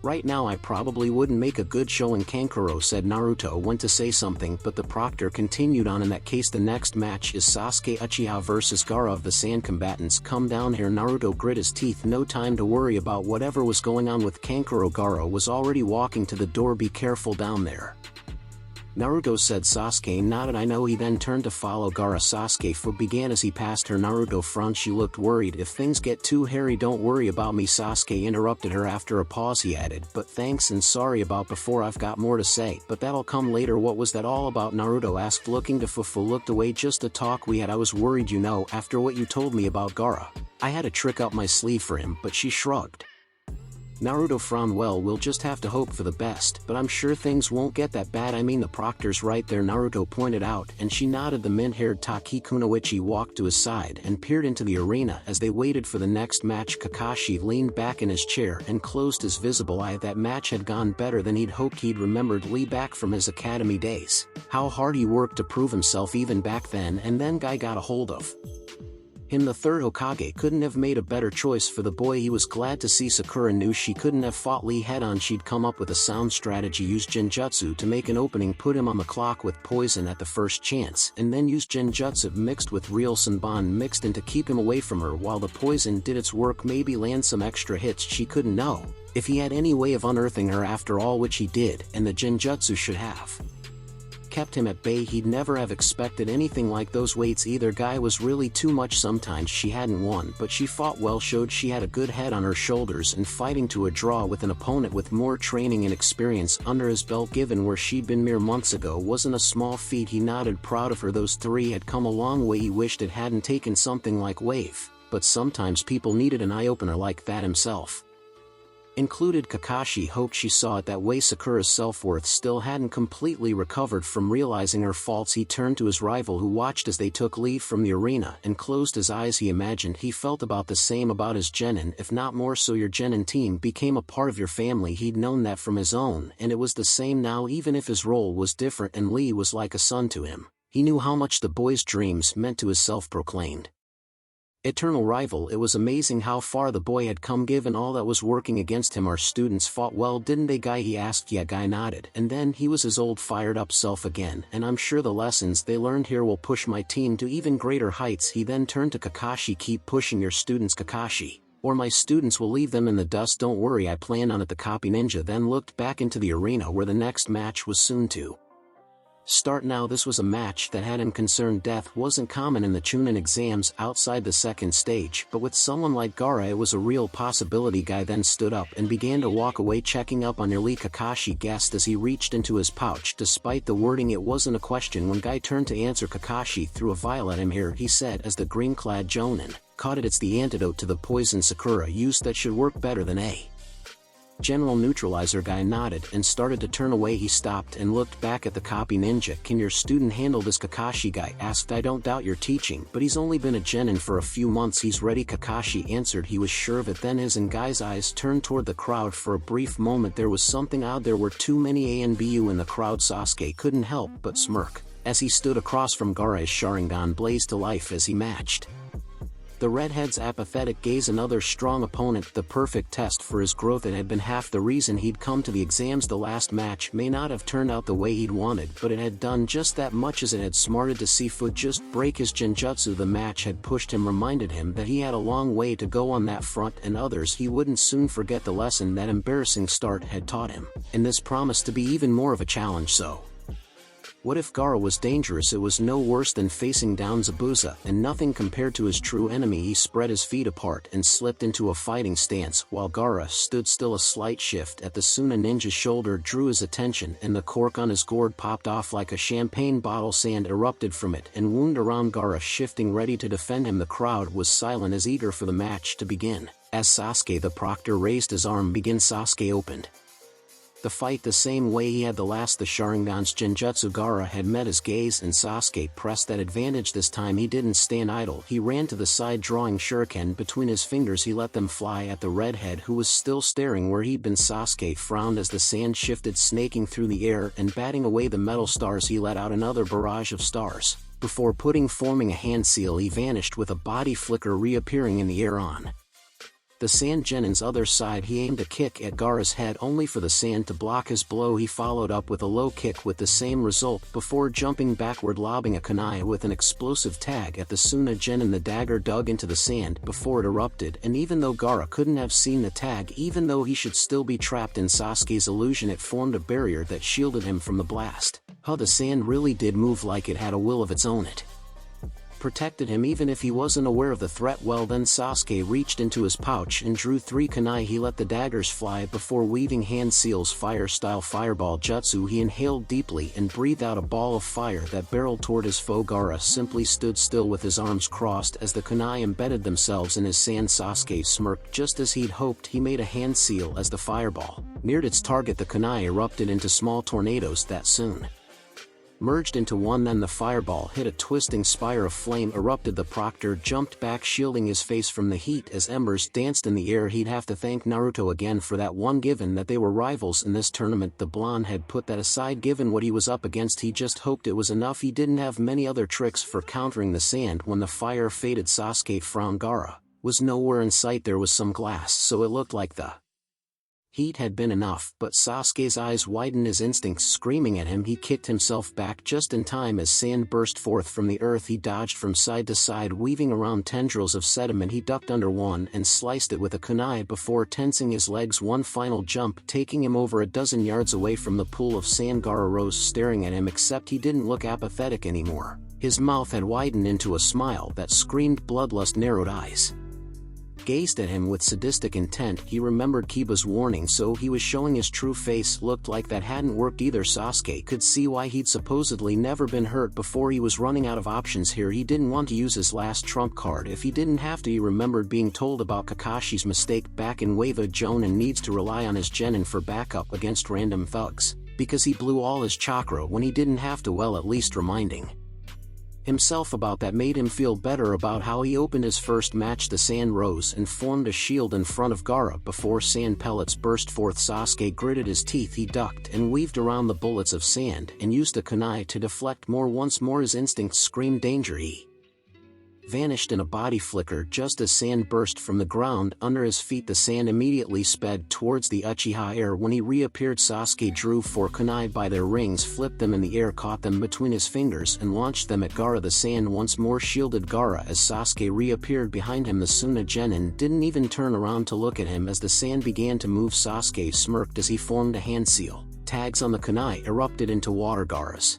right now, I probably wouldn't make a good showing, Kankuro said. Naruto went to say something, but the Proctor continued on. In that case, the next match is Sasuke Uchiha versus Gaara of the Sand. Combatants, come down here. Naruto grit his teeth. No time to worry about whatever was going on with Kankuro. Gaara was already walking to the door. Be careful down there, Naruto said. Sasuke nodded. I know. He then turned to follow Gaara. Sasuke Fu began as he passed her. Naruto frowned. She looked worried. If things get too hairy, don't worry about me, Sasuke interrupted her. After a pause he added, but thanks and sorry about before. I've got more to say, but that'll come later. What was that all about? Naruto asked, looking to Fu. Fu looked away. Just a talk we had. I was worried, you know, after what you told me about Gaara. I had a trick up my sleeve for him, but she shrugged. Naruto frowned. Well, we'll just have to hope for the best, but I'm sure things won't get that bad. I mean, the proctor's right there, Naruto pointed out, and she nodded. The mint-haired Taki Kunoichi walked to his side and peered into the arena. As they waited for the next match, Kakashi leaned back in his chair and closed his visible eye. That match had gone better than he'd hoped. He'd remembered Lee back from his academy days, how hard he worked to prove himself even back then, and then Guy got a hold of him. The third Hokage couldn't have made a better choice for the boy. He was glad to see Sakura knew she couldn't have fought Lee head-on. She'd come up with a sound strategy, used Genjutsu to make an opening, put him on the clock with poison at the first chance, and then used Genjutsu mixed with real Senbon mixed in to keep him away from her while the poison did its work, maybe land some extra hits. She couldn't know if he had any way of unearthing her after all, which he did, and the Genjutsu should have kept him at bay. He'd never have expected anything like those weights either. Guy was really too much. Sometimes she hadn't won, but she fought well, showed she had a good head on her shoulders, and fighting to a draw with an opponent with more training and experience under his belt, given where she'd been mere months ago, wasn't a small feat. He nodded, proud of her. Those three had come a long way. He wished it hadn't taken something like Wave, but sometimes people needed an eye-opener like that. Himself included. Kakashi hoped she saw it that way. Sakura's self-worth still hadn't completely recovered from realizing her faults. He turned to his rival, who watched as they took leave from the arena, and closed his eyes. He imagined he felt about the same about his genin, if not more so. Your genin team became a part of your family. He'd known that from his own, and it was the same now, even if his role was different and Lee was like a son to him. He knew how much the boy's dreams meant to his self-proclaimed eternal rival. It was amazing how far the boy had come given all that was working against him. Our students fought well, didn't they, Guy? He asked. Yeah, Guy nodded, and then he was his old fired up self again, and I'm sure the lessons they learned here will push my team to even greater heights. He then turned to Kakashi. Keep pushing your students, Kakashi, or my students will leave them in the dust. Don't worry, I plan on it. The copy ninja then looked back into the arena where the next match was soon to start. Now this was a match that had him concerned. Death wasn't common in the Chunin exams outside the second stage, but with someone like Gaara it was a real possibility. Guy then stood up and began to walk away, checking up on Lee. Kakashi guessed as he reached into his pouch. Despite the wording, it wasn't a question. When Guy turned to answer, Kakashi threw a vial at him. Here, he said as the green-clad Jonin caught it. It's the antidote to the poison Sakura used that should work better than a general neutralizer. Guy nodded and started to turn away. He stopped and looked back at the copy ninja. Can your student handle this, Kakashi? Guy asked. I don't doubt your teaching, but he's only been a genin for a few months. He's ready, Kakashi answered. He was sure of it. Then his and Guy's eyes turned toward the crowd. For a brief moment there was something odd. There were too many ANBU in the crowd. Sasuke couldn't help but smirk as he stood across from Gaara. His Sharingan blazed to life as he matched the redhead's apathetic gaze. Another strong opponent, the perfect test for his growth. It had been half the reason he'd come to the exams. The last match may not have turned out the way he'd wanted, but it had done just that much as it had smarted to see Foot just break his Genjutsu. The match had pushed him, reminded him that he had a long way to go on that front, and others. He wouldn't soon forget the lesson that embarrassing start had taught him, and this promised to be even more of a challenge. So what if Gaara was dangerous? It was no worse than facing down Zabuza, and nothing compared to his true enemy. He spread his feet apart and slipped into a fighting stance, while Gaara stood still. A slight shift at the Suna ninja's shoulder drew his attention, and the cork on his gourd popped off like a champagne bottle. Sand erupted from it and wound around Gaara, shifting ready to defend him. The crowd was silent, as eager for the match to begin. As Sasuke the proctor raised his arm, begin. Sasuke opened the fight the same way he had the last. The Sharingan's Genjutsu. Gaara had met his gaze, and Sasuke pressed that advantage. This time he didn't stand idle. He ran to the side, drawing shuriken between his fingers. He let them fly at the redhead, who was still staring where he'd been. Sasuke frowned as the sand shifted, snaking through the air and batting away the metal stars. He let out another barrage of stars before forming a hand seal. He vanished with a body flicker, reappearing in the air on the Sand Genin's other side. He aimed a kick at Gaara's head, only for the sand to block his blow. He followed up with a low kick with the same result, before jumping backward, lobbing a kunai with an explosive tag at the Suna Genin. The dagger dug into the sand before it erupted, and even though Gaara couldn't have seen the tag, even though he should still be trapped in Sasuke's illusion, it formed a barrier that shielded him from the blast. The sand really did move like it had a will of its own. It protected him even if he wasn't aware of the threat. Well then Sasuke reached into his pouch and drew 3 kunai. He let the daggers fly before weaving hand seals fire-style fireball jutsu. He inhaled deeply and breathed out a ball of fire that barreled toward his foe. Gaara simply stood still with his arms crossed as the kunai embedded themselves in his sand. Sasuke smirked just as he'd hoped. He made a hand seal as the fireball neared its target. The kunai erupted into small tornadoes that soon merged into one. Then the fireball hit a twisting spire of flame erupted. The proctor jumped back, shielding his face from the heat as embers danced in the air. He'd have to thank Naruto again for that one, given that they were rivals in this tournament. The blonde had put that aside given what he was up against. He just hoped it was enough. He didn't have many other tricks for countering the sand. When the fire faded, Sasuke frowned. Gaara was nowhere in sight. There was some glass, so it looked like the heat had been enough, but Sasuke's eyes widened, his instincts screaming at him. He kicked himself back just in time as sand burst forth from the earth. He dodged from side to side, weaving around tendrils of sediment. He ducked under one and sliced it with a kunai before tensing his legs. One final jump taking him over a dozen yards away from the pool of sand. Gaara rose, staring at him, except he didn't look apathetic anymore. His mouth had widened into a smile that screamed bloodlust. Narrowed eyes gazed at him with sadistic intent. He remembered Kiba's warning, so he was showing his true face. Looked like that hadn't worked either. Sasuke could see why he'd supposedly never been hurt before. He was running out of options here. He didn't want to use his last trump card if he didn't have to. He remembered being told about Kakashi's mistake back in Wave of Jonin, needs to rely on his genin for backup against random thugs, because he blew all his chakra when he didn't have to. Well, at least reminding himself about that made him feel better about how he opened his first match. The sand rose and formed a shield in front of Gaara before sand pellets burst forth. Sasuke gritted his teeth. He ducked and weaved around the bullets of sand and used a kunai to deflect more. Once more his instincts screamed danger. He vanished in a body flicker just as sand burst from the ground under his feet. The sand immediately sped towards the Uchiha air. When he reappeared, Sasuke drew 4 kunai by their rings, flipped them in the air, caught them between his fingers and launched them at Gaara. The sand once more shielded Gaara as Sasuke reappeared behind him. The Suna genin didn't even turn around to look at him as the sand began to move. Sasuke smirked as he formed a hand seal. Tags on the kunai erupted into water. Gaara's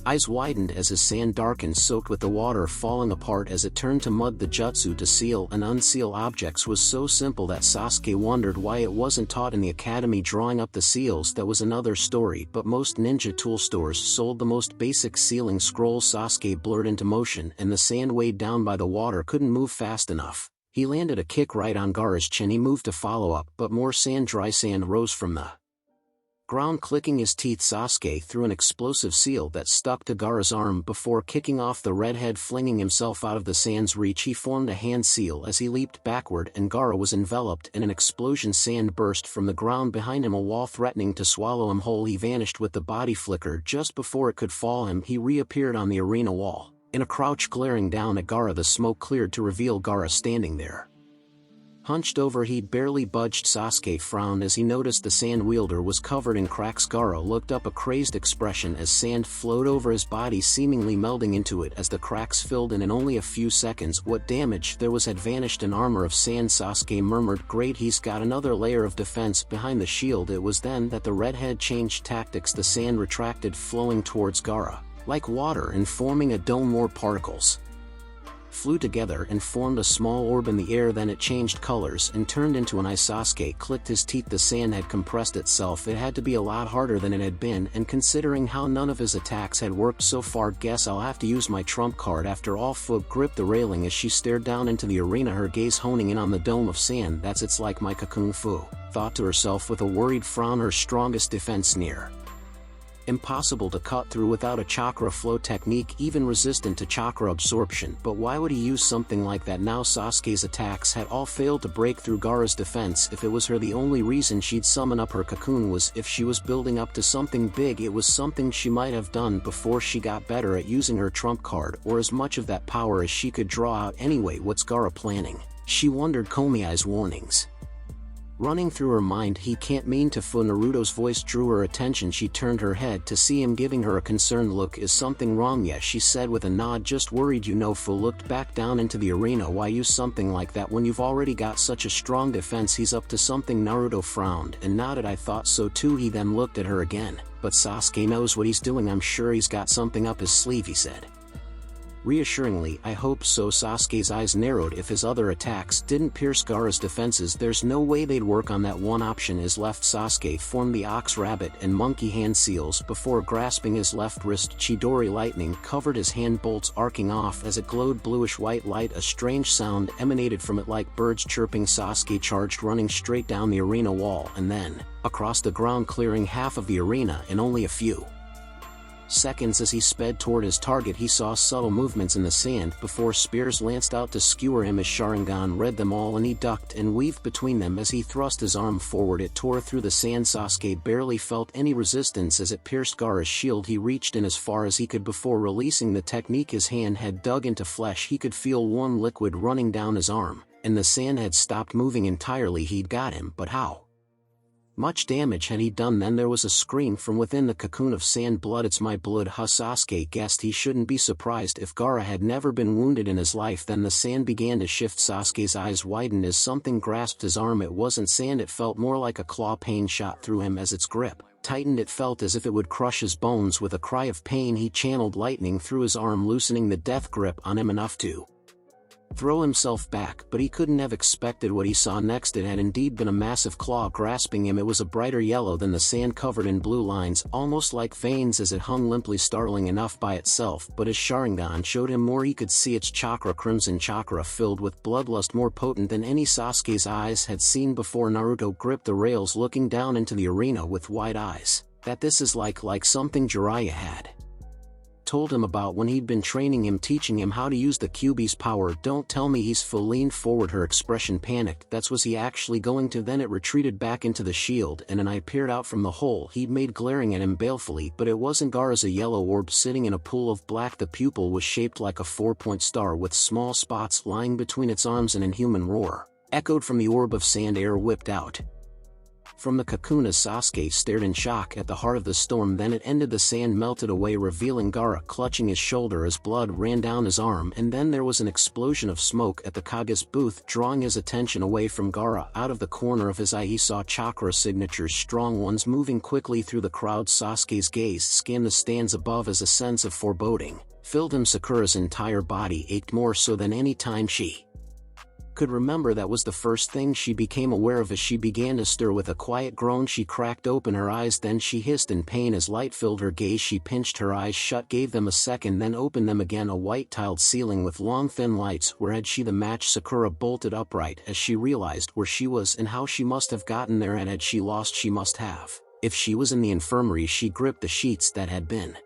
eyes widened as his sand darkened, soaked with the water falling apart as it turned to mud. The jutsu to seal and unseal objects was so simple that Sasuke wondered why it wasn't taught in the academy. Drawing up the seals, that was another story, but most ninja tool stores sold the most basic sealing scrolls. Sasuke blurred into motion and the sand, weighed down by the water, couldn't move fast enough. He landed a kick right on Gaara's chin. He moved to follow up, but more sand, dry sand, rose from the ground. Clicking his teeth, Sasuke threw an explosive seal that stuck to Gaara's arm before kicking off the redhead. Flinging himself out of the sand's reach, he formed a hand seal as he leaped backward and Gaara was enveloped in an explosion. Sand burst from the ground behind him, a wall threatening to swallow him whole. He vanished with the body flicker just before it could fall him. He reappeared on the arena wall in a crouch, glaring down at Gaara. The smoke cleared to reveal Gaara standing there, hunched over. He barely budged. Sasuke frowned as he noticed the sand wielder was covered in cracks. Gaara looked up, a crazed expression as sand flowed over his body, seemingly melding into it as the cracks filled in only a few seconds. What damage there was had vanished. An armor of sand. Sasuke murmured, great, he's got another layer of defense behind the shield. It was then that the redhead changed tactics. The sand retracted, flowing towards Gaara like water and forming a dome. More particles flew together and formed a small orb in the air. Then it changed colors and turned into an eye. Sasuke clicked his teeth. The sand had compressed itself. It had to be a lot harder than it had been, and considering how none of his attacks had worked so far, guess I'll have to use my trump card after all. Fu gripped the railing as she stared down into the arena, her gaze honing in on the dome of sand. That's it's like my cocoon, Fu thought to herself with a worried frown. Her strongest defense near impossible to cut through without a chakra flow technique, even resistant to chakra absorption. But why would he use something like that now? Sasuke's attacks had all failed to break through Gaara's defense. If it was her, the only reason she'd summon up her cocoon was if she was building up to something big. It was something she might have done before she got better at using her trump card, or as much of that power as she could draw out. Anyway, what's Gaara planning? She wondered. Komiai's warnings running through her mind. He can't mean to. Fu. Naruto's voice drew her attention. She turned her head to see him, giving her a concerned look. Is something wrong? Yes, she said with a nod. Just worried, you know. Fu looked back down into the arena. Why use something like that when you've already got such a strong defense? He's up to something. Naruto frowned and nodded. I thought so too. He then looked at her again. But Sasuke knows what he's doing. I'm sure he's got something up his sleeve, he said. Reassuringly, I hope so. Sasuke's eyes narrowed. If his other attacks didn't pierce Gaara's defenses, there's no way they'd work on that one option is left. Sasuke formed the ox rabbit and monkey hand seals before grasping his left wrist. Chidori lightning covered his hand, bolts arcing off as it glowed bluish-white light. A strange sound emanated from it like birds chirping. Sasuke charged, running straight down the arena wall and then across the ground, clearing half of the arena in only a few seconds. As he sped toward his target, he saw subtle movements in the sand before spears lanced out to skewer him. His Sharingan read them all and he ducked and weaved between them. As he thrust his arm forward, it tore through the sand. Sasuke barely felt any resistance as it pierced Gaara's shield. He reached in as far as he could before releasing the technique. His hand had dug into flesh. He could feel warm liquid running down his arm, and the sand had stopped moving entirely. He'd got him, but how much damage had he done? Then there was a scream from within the cocoon of sand. Blood, it's my blood. Sasuke guessed he shouldn't be surprised if Gaara had never been wounded in his life. Then the sand began to shift. Sasuke's eyes widened as something grasped his arm. It wasn't sand, it felt more like a claw. Pain shot through him as its grip tightened. It felt as if it would crush his bones. With a cry of pain, he channeled lightning through his arm, loosening the death grip on him enough to throw himself back, but he couldn't have expected what he saw next. It had indeed been a massive claw grasping him. It was a brighter yellow than the sand, covered in blue lines, almost like veins, as it hung limply, startling enough by itself. But his Sharingan showed him more. He could see its chakra, crimson chakra filled with bloodlust, more potent than any Sasuke's eyes had seen before. Naruto gripped the rails, looking down into the arena with wide eyes. That this is like something Jiraiya had told him about when he'd been training him, teaching him how to use the Kyuubi's power. Don't tell me he's full. Leaned forward, her expression panicked. That's was he actually going to? Then it retreated back into the shield and an eye peered out from the hole he'd made, glaring at him balefully. But it wasn't Gaara's. A yellow orb sitting in a pool of black. The pupil was shaped like a 4-point star with small spots lying between its arms. An inhuman roar echoed from the orb of sand. Air whipped out from the cocoon as Sasuke stared in shock at the heart of the storm. Then it ended. The sand melted away, revealing Gaara clutching his shoulder as blood ran down his arm. And then there was an explosion of smoke at the Kage's booth, drawing his attention away from Gaara. Out of the corner of his eye he saw chakra signatures, strong ones, moving quickly through the crowd. Sasuke's gaze scanned the stands above as a sense of foreboding filled him. Sakura's entire body ached, more so than any time she could remember. That was the first thing she became aware of as she began to stir. With a quiet groan she cracked open her eyes, then she hissed in pain as light filled her gaze. She pinched her eyes shut, gave them a second, then opened them again. A white tiled ceiling with long thin lights. Where had she the match? Sakura bolted upright as she realized where she was and how she must have gotten there. And had she lost? She must have. If she was in the infirmary, she gripped the sheets that had been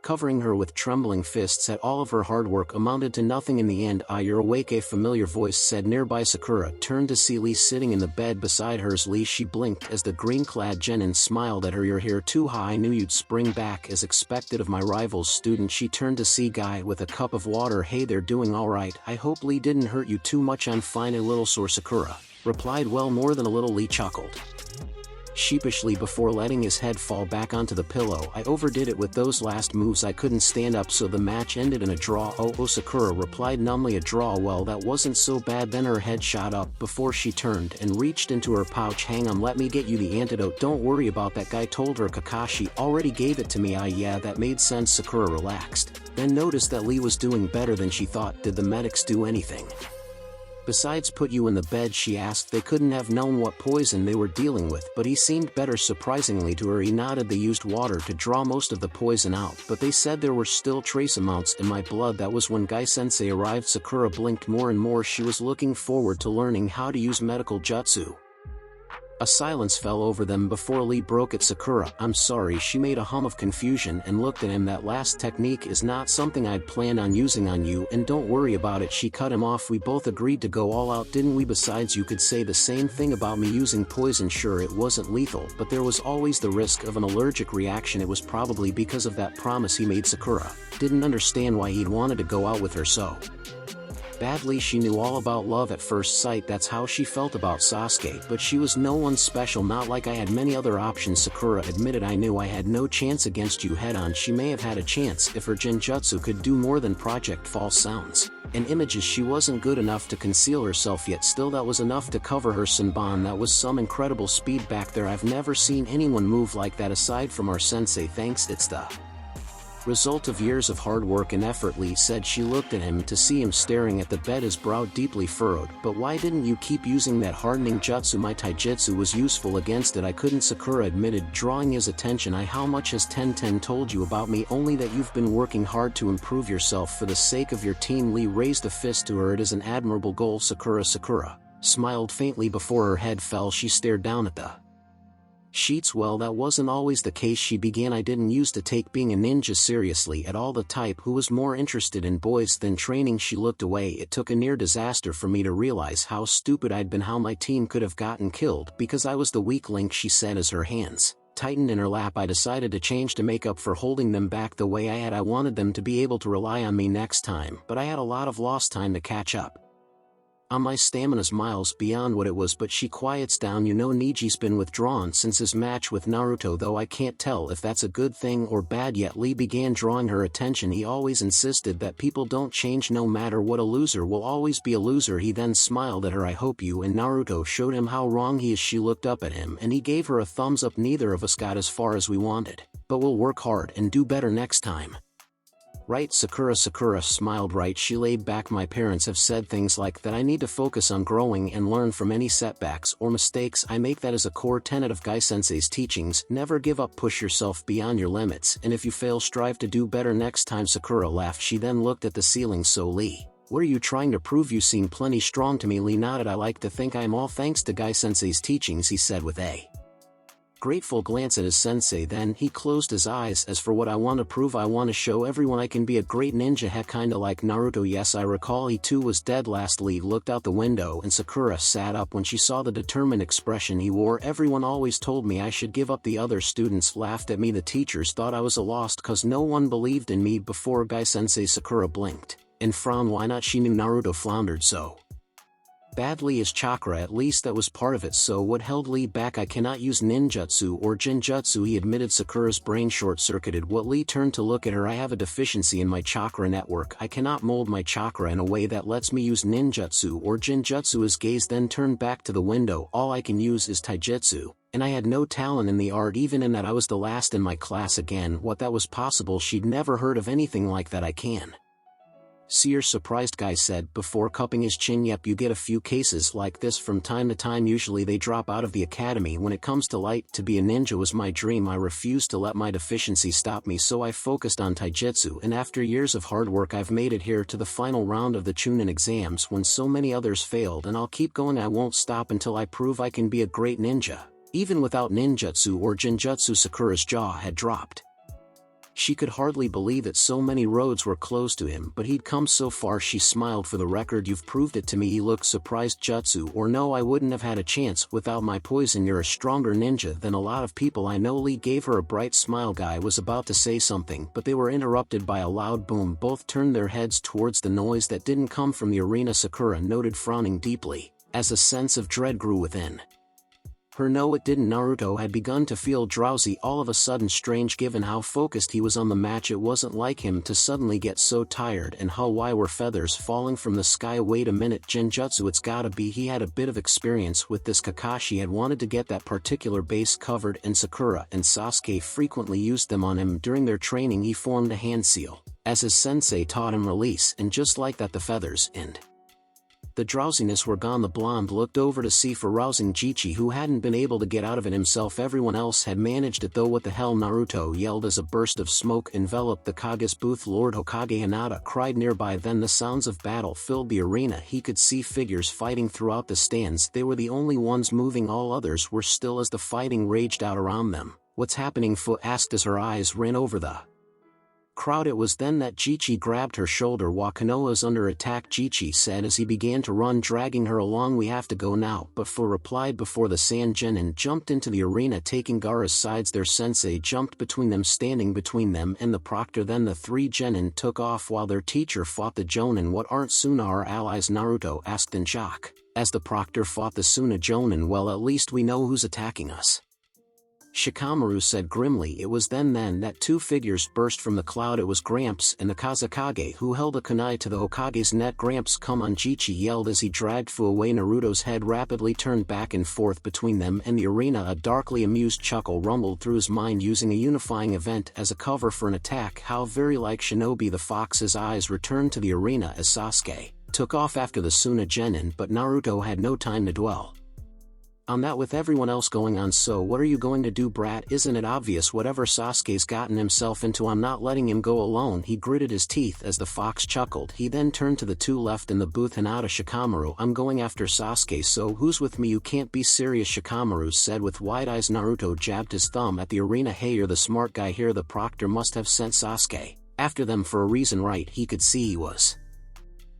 covering her with trembling fists. At all of her hard work amounted to nothing in the end. "Ah, you're awake," a familiar voice said nearby. Sakura turned to see Lee sitting in the bed beside hers. Lee, she blinked as the green-clad genin smiled at her. "You're here too, huh? I knew you'd spring back as expected of my rival's student." She turned to see Guy with a cup of water. "Hey, they're doing all right. I hope Lee didn't hurt you too much." "I'm fine, a little sore," Sakura replied. "Well, more than a little," Lee chuckled sheepishly before letting his head fall back onto the pillow. "I overdid it with those last moves. I couldn't stand up, so the match ended in a draw." Oh, Sakura replied numbly. "A draw? Well, that wasn't so bad." Then her head shot up before she turned and reached into her pouch. "Hang on, let me get you the antidote." "Don't worry about that," Guy told her. "Kakashi already gave it to me." "Ah, yeah, that made sense." Sakura relaxed, then noticed that Lee was doing better than she thought. "Did the medics do anything besides put you in the bed?" she asked. "They couldn't have known what poison they were dealing with, but he seemed better." Surprisingly to her, he nodded. "They used water to draw most of the poison out, but they said there were still trace amounts in my blood." That was when Guy-sensei arrived. Sakura blinked more and more. She was looking forward to learning how to use medical jutsu. A silence fell over them before Lee broke it. "Sakura, I'm sorry." She made a hum of confusion and looked at him. "That last technique is not something I'd planned on using on you, and don't worry about it." She cut him off. "We both agreed to go all out, didn't we? Besides, you could say the same thing about me using poison. Sure, it wasn't lethal, but there was always the risk of an allergic reaction. It was probably because of that promise he made." Sakura didn't understand why he'd wanted to go out with her so badly. She knew all about love at first sight. That's how she felt about Sasuke, but she was no one special. "Not like I had many other options," Sakura admitted. "I knew I had no chance against you head on." She may have had a chance if her genjutsu could do more than project false sounds and images. She wasn't good enough to conceal herself yet. Still, that was enough to cover her Senbon. That was some incredible speed back there. I've never seen anyone move like that aside from our sensei. Thanks, it's the Result of years of hard work and effort, Lee said. She looked at him to see him staring at the bed, his brow deeply furrowed. But why didn't you keep using that hardening jutsu? My taijutsu was useful against it. I couldn't, Sakura admitted, drawing his attention. How much has Ten told you about me? Only that you've been working hard to improve yourself for the sake of your team. Lee raised a fist to her. It is an admirable goal, Sakura. Sakura smiled faintly before her head fell. She stared down at the sheets. Well, that wasn't always the case, she began. I didn't used to take being a ninja seriously at all, the type who was more interested in boys than training. She looked away. It took a near disaster for me to realize how stupid I'd been, how my team could have gotten killed because I was the weak link, she said as her hands tightened in her lap. I decided to change to make up for holding them back the way I had. I wanted them to be able to rely on me next time, but I had a lot of lost time to catch up on. My stamina's miles beyond what it was. But she quiets down. You know, Niji's been withdrawn since his match with Naruto, though I can't tell if that's a good thing or bad yet. Lee began drawing her attention. He always insisted that people don't change no matter what. A loser will always be a loser. He then smiled at her. I hope you and Naruto showed him how wrong he is. She looked up at him and he gave her a thumbs up. Neither of us got as far as we wanted, but we'll work hard and do better next time. Right, Sakura? Sakura smiled. Right, she laid back. My parents have said things like that. I need to focus on growing and learn from any setbacks or mistakes I make. That is a core tenet of Gai-sensei's teachings. Never give up, push yourself beyond your limits, and if you fail, strive to do better next time. Sakura laughed. She then looked at the ceiling. So Lee, what are you trying to prove? You seem plenty strong to me. Lee nodded. I like to think I am, all thanks to Gai-sensei's teachings, he said with a grateful glance at his sensei. Then he closed his eyes. As for what I want to prove, I want to show everyone I can be a great ninja. Heck, kinda like Naruto. Yes, I recall he too was dead last. Lee looked out the window and Sakura sat up when she saw the determined expression he wore. Everyone always told me I should give up. The other students laughed at me. The teachers thought I was a lost cause. No one believed in me before Gai-sensei. Sakura blinked and frowned. Why not? She knew Naruto floundered so badly as Chakra. At least that was part of it. So what held Lee back? I cannot use ninjutsu or jinjutsu, he admitted. Sakura's brain short-circuited. What? Lee turned to look at her. I have a deficiency in my chakra network. I cannot mold my chakra in a way that lets me use ninjutsu or jinjutsu. His gaze then turned back to the window. All I can use is taijutsu, and I had no talent in the art. Even in that, I was the last in my class. Again, what? That was possible? She'd never heard of anything like that. I can see you're surprised, Guy said before cupping his chin. Yep, you get a few cases like this from time to time. Usually they drop out of the academy. When it comes to light, to be a ninja was my dream. I refused to let my deficiency stop me, so I focused on taijutsu, and after years of hard work I've made it here to the final round of the Chunin exams when so many others failed, and I'll keep going. I won't stop until I prove I can be a great ninja, even without ninjutsu or jinjutsu. Sakura's jaw had dropped. She could hardly believe that so many roads were closed to him, but he'd come so far. She smiled. For the record, you've proved it to me. He looked surprised. Jutsu or no, I wouldn't have had a chance without my poison. You're a stronger ninja than a lot of people I know. Lee gave her a bright smile. Guy was about to say something, but they were interrupted by a loud boom. Both turned their heads towards the noise that didn't come from the arena. Sakura noted, frowning deeply, as a sense of dread grew within her. No, it didn't. Naruto had begun to feel drowsy all of a sudden. Strange, given how focused he was on the match. It wasn't like him to suddenly get so tired. And why were feathers falling from the sky? Wait a minute, jinjutsu, it's gotta be. He had a bit of experience with this. Kakashi had wanted to get that particular base covered, and Sakura and Sasuke frequently used them on him during their training. He formed a hand seal, as his sensei taught him release, and just like that the feathers and the drowsiness were gone. The blonde looked over to see for rousing Jichi, who hadn't been able to get out of it himself. Everyone else had managed it though. What the hell? Naruto yelled as a burst of smoke enveloped the Kage's booth. Lord Hokage Hinata cried nearby. Then the sounds of battle filled the arena. He could see figures fighting throughout the stands. They were the only ones moving. All others were still as the fighting raged out around them. What's happening? Fu asked as her eyes ran over the crowd. It was then that Jichi grabbed her shoulder. Wakanoa's under attack, Jichi said as he began to run, dragging her along. We have to go now. But Fu replied before the Sand Genin jumped into the arena, taking Gaara's sides. Their sensei jumped between them, standing between them and the proctor. Then the three Genin took off while their teacher fought the Jonin. What, aren't Suna our allies? Naruto asked in shock as the proctor fought the Suna Jonin. Well, at least we know who's attacking us. Shikamaru said grimly. It was then that two figures burst from the cloud. It was Gramps and the Kazekage who held a kunai to the Hokage's neck. Gramps, come on, Jichi yelled as he dragged Fu away. Naruto's head rapidly turned back and forth between them and the arena. A darkly amused chuckle rumbled through his mind. Using a unifying event as a cover for an attack, how very like Shinobi the Fox's eyes returned to the arena as Sasuke took off after the Suna Genin, but Naruto had no time to dwell on that with everyone else going on. So what are you going to do, brat? Isn't it obvious whatever Sasuke's gotten himself into? I'm not letting him go alone. He gritted his teeth as the fox chuckled. He then turned to the two left in the booth. Hinata, Shikamaru, I'm going after Sasuke, so who's with me? You can't be serious, Shikamaru said with wide eyes. Naruto jabbed his thumb at the arena. Hey, you're the smart guy here. The proctor must have sent Sasuke after them for a reason, right? He could see he was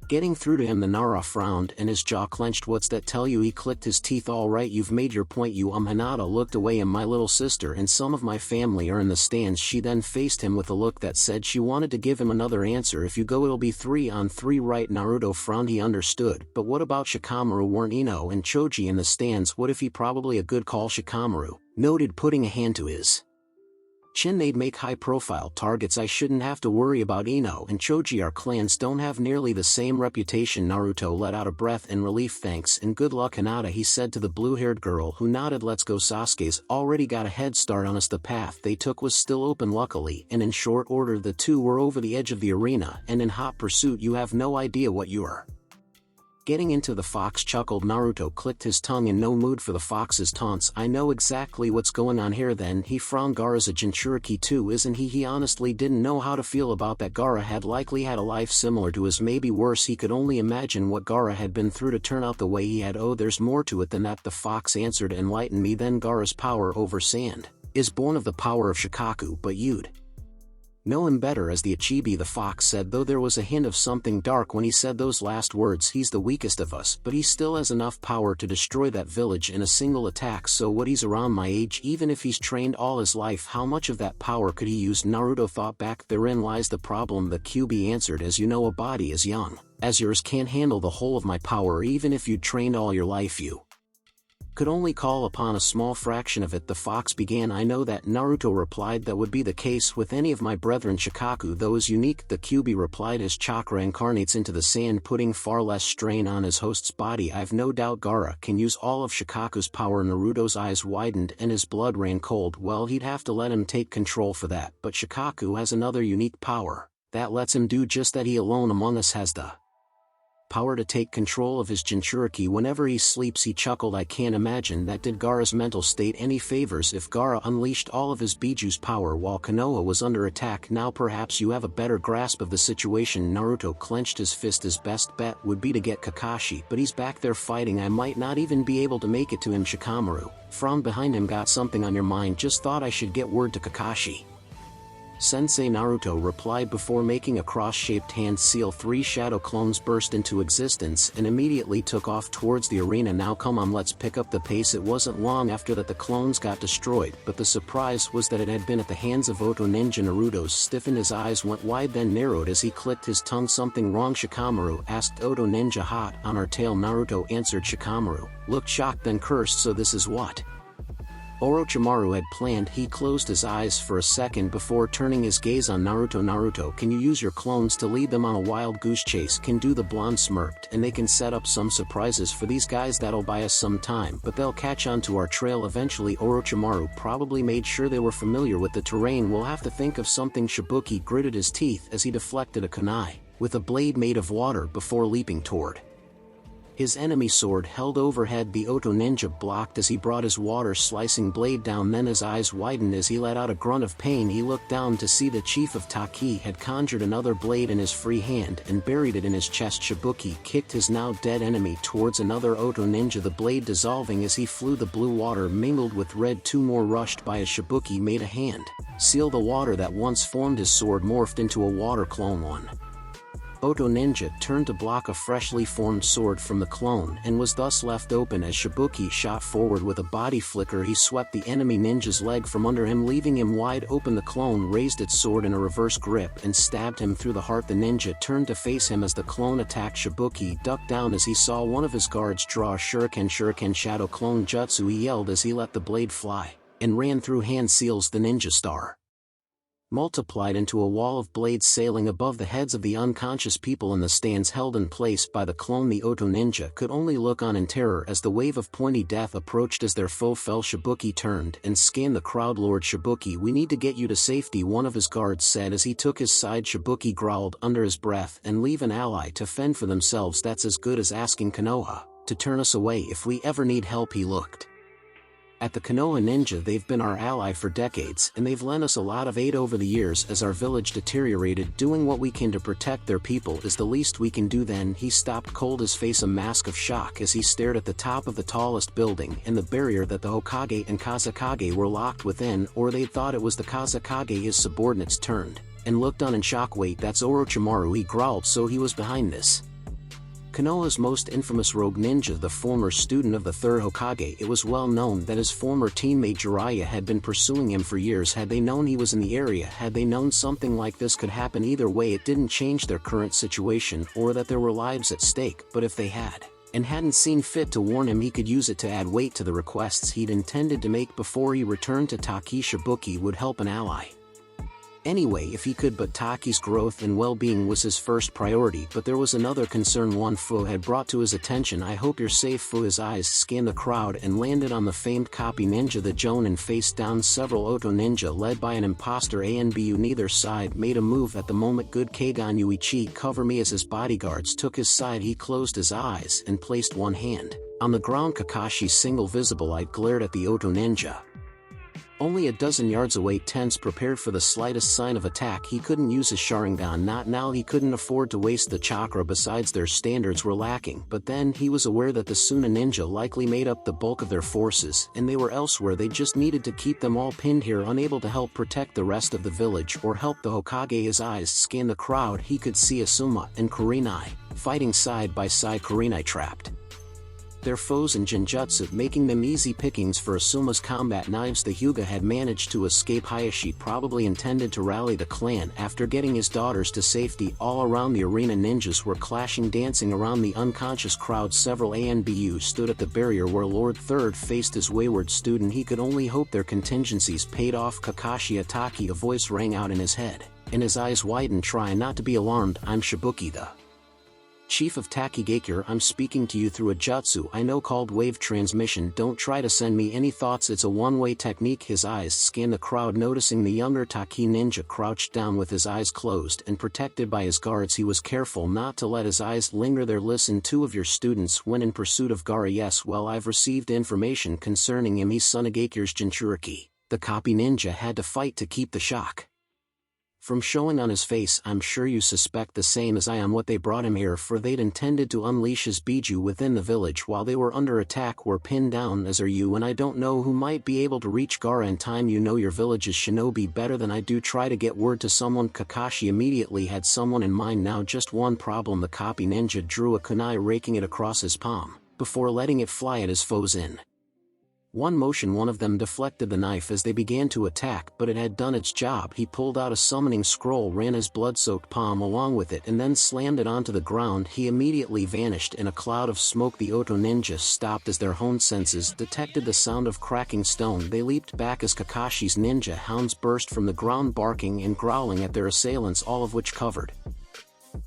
getting through to him. The Nara frowned and his jaw clenched. What's that tell you? He clicked his teeth. All right, you've made your point. Hinata looked away. And my little sister and some of my family are in the stands. She then faced him with a look that said she wanted to give him another answer. If you go it'll be 3-on-3, right? Naruto frowned. He understood, but what about Shikamaru? Weren't Ino and Choji in the stands? What if he? Probably a good call, Shikamaru noted, putting a hand to his chin. They'd make high-profile targets. I shouldn't have to worry about Ino and Choji. Our clans don't have nearly the same reputation. Naruto let out a breath in relief. Thanks and good luck, Hinata, he said to the blue-haired girl who nodded. Let's go. Sasuke's already got a head start on us. The path they took was still open luckily, and in short order the two were over the edge of the arena and in hot pursuit. You have no idea what you're getting into, the fox chuckled. Naruto clicked his tongue, in no mood for the fox's taunts. I know exactly what's going on here. Then he frowned. Gaara's a Jinchuriki too, isn't he? He honestly didn't know how to feel about that. Gaara had likely had a life similar to his, maybe worse. He could only imagine what Gaara had been through to turn out the way he had. Oh, there's more to it than that, the fox answered. Enlighten me then. Gaara's power over sand is born of the power of Shikaku, but you'd know him better as the Ichibi, the fox said, though there was a hint of something dark when he said those last words. He's the weakest of us, but he still has enough power to destroy that village in a single attack. So what, he's around my age? Even if he's trained all his life, how much of that power could he use? Naruto thought back. Therein lies the problem, the Kyuubi answered. As you know, a body as young as yours can't handle the whole of my power. Even if you trained all your life, you could only call upon a small fraction of it, the fox began. I know that, Naruto replied. That would be the case with any of my brethren. Shikaku though is unique, the Kyuubi replied. His chakra incarnates into the sand, putting far less strain on his host's body. I've no doubt Gaara can use all of Shikaku's power. Naruto's eyes widened and his blood ran cold. Well, he'd have to let him take control for that, but Shikaku has another unique power that lets him do just that. He alone among us has the power to take control of his Jinchuriki whenever he sleeps. He chuckled. I can't imagine that did Gaara's mental state any favors if Gaara unleashed all of his Biju's power while Konoha was under attack. Now perhaps you have a better grasp of the situation. Naruto clenched his fist. His best bet would be to get Kakashi, but he's back there fighting. I might not even be able to make it to him. Shikamaru frowned behind him. Got something on your mind? Just thought I should get word to Kakashi Sensei, Naruto replied before making a cross-shaped hand seal. 3 shadow clones burst into existence and immediately took off towards the arena. Now come on, let's pick up the pace. It wasn't long after that the clones got destroyed, but the surprise was that it had been at the hands of Oto Ninja. Naruto stiffened, his eyes went wide then narrowed as he clicked his tongue. Something wrong? Shikamaru asked. Oto Ninja hot on our tail, Naruto answered. Shikamaru looked shocked then cursed. So this is what Orochimaru had planned. He closed his eyes for a second before turning his gaze on Naruto. Naruto, can you use your clones to lead them on a wild goose chase? Can do. The blonde smirked. And they can set up some surprises for these guys. That'll buy us some time, but they'll catch on to our trail eventually. Orochimaru probably made sure they were familiar with the terrain. We'll have to think of something. Shibuki gritted his teeth as he deflected a kunai with a blade made of water before leaping toward his enemy. Sword held overhead, the Oto Ninja blocked as he brought his water-slicing blade down. Then his eyes widened as he let out a grunt of pain. He looked down to see the chief of Taki had conjured another blade in his free hand and buried it in his chest. Shibuki kicked his now dead enemy towards another Oto Ninja, the blade dissolving as he flew. The blue water mingled with red. 2 more rushed by as Shibuki made a hand seal. The water that once formed his sword morphed into a water clone. 1 Oto Ninja turned to block a freshly formed sword from the clone and was thus left open as Shibuki shot forward with a body flicker. He swept the enemy ninja's leg from under him, leaving him wide open. The clone raised its sword in a reverse grip and stabbed him through the heart. The ninja turned to face him as the clone attacked. Shibuki ducked down as he saw one of his guards draw a shuriken shadow clone jutsu. He yelled as he let the blade fly and ran through hand seals the ninja star. Multiplied into a wall of blades sailing above the heads of the unconscious people in the stands held in place by the clone. The Oto ninja could only look on in terror as the wave of pointy death approached. As their foe fell, Shibuki turned and scanned the crowd. Lord Shibuki, we need to get you to safety, one of his guards said as he took his side. Shibuki growled under his breath, and leave an ally to fend for themselves? That's as good as asking Konoha to turn us away if we ever need help. He looked at the Konoha ninja. They've been our ally for decades, and they've lent us a lot of aid over the years as our village deteriorated. Doing what we can to protect their people is the least we can do. Then he stopped cold, his face a mask of shock as he stared at the top of the tallest building and the barrier that the Hokage and Kazekage were locked within, or they'd thought it was the Kazekage. His subordinates turned and looked on in shock. Wait, that's Orochimaru, he growled. So he was behind this. Konoha's most infamous rogue ninja, the former student of the third Hokage. It was well known that his former teammate Jiraiya had been pursuing him for years. Had they known he was in the area, had they known something like this could happen, either way it didn't change their current situation or that there were lives at stake. But if they had, and hadn't seen fit to warn him, he could use it to add weight to the requests he'd intended to make before he returned to Taki. Shibuki would help an ally anyway if he could, but Taki's growth and well-being was his first priority. But there was another concern one Fu had brought to his attention. I hope you're safe, Fu. His eyes scanned the crowd and landed on the famed copy ninja, the Jonin. Face down, several Oto ninja led by an imposter Anbu. Neither side made a move at the moment. Good Keigan Yuichi, cover me. As his bodyguards took his side, he closed his eyes and placed one hand on the ground. Kakashi's single visible eye glared at the Oto ninja, only a dozen yards away, tense, prepared for the slightest sign of attack. He couldn't use his Sharingan, not now. He couldn't afford to waste the chakra. Besides, their standards were lacking. But then he was aware that the Suna ninja likely made up the bulk of their forces, and they were elsewhere. They just needed to keep them all pinned here, unable to help protect the rest of the village or help the Hokage. His eyes scanned the crowd. He could see Asuma and Kurenai fighting side by side. Kurenai trapped their foes in Genjutsu, making them easy pickings for Asuma's combat knives. The Hyuga had managed to escape. Hayashi probably intended to rally the clan after getting his daughters to safety. All around the arena, ninjas were clashing, dancing around the unconscious crowd. Several Anbu stood at the barrier where Lord Third faced his wayward student. He could only hope their contingencies paid off. Kakashi Ataki, a voice rang out in his head, and his eyes widened. Try not to be alarmed, I'm Shibuki, the Chief of Takigakure. I'm speaking to you through a jutsu I know called wave transmission. Don't try to send me any thoughts, it's a one-way technique. His eyes scanned the crowd, noticing the younger Taki ninja crouched down with his eyes closed and protected by his guards. He was careful not to let his eyes linger there. Listen, two of your students went in pursuit of Gaara. Yes, well, I've received information concerning him. He's Sunagakure's Jinchuriki. The copy ninja had to fight to keep the shock from showing on his face. I'm sure you suspect the same as I am what they brought him here for. They'd intended to unleash his Biju within the village while they were under attack. Were pinned down, as are you, and I don't know who might be able to reach Gaara in time. You know your village's shinobi better than I do. Try to get word to someone. Kakashi immediately had someone in mind. Now just one problem. The copy ninja drew a kunai, raking it across his palm before letting it fly at his foes. In one motion, one of them deflected the knife as they began to attack, but it had done its job. He pulled out a summoning scroll, ran his blood-soaked palm along with it, and then slammed it onto the ground. He immediately vanished in a cloud of smoke. The Oto ninja stopped as their honed senses detected the sound of cracking stone. They leaped back as Kakashi's ninja hounds burst from the ground, barking and growling at their assailants, all of which covered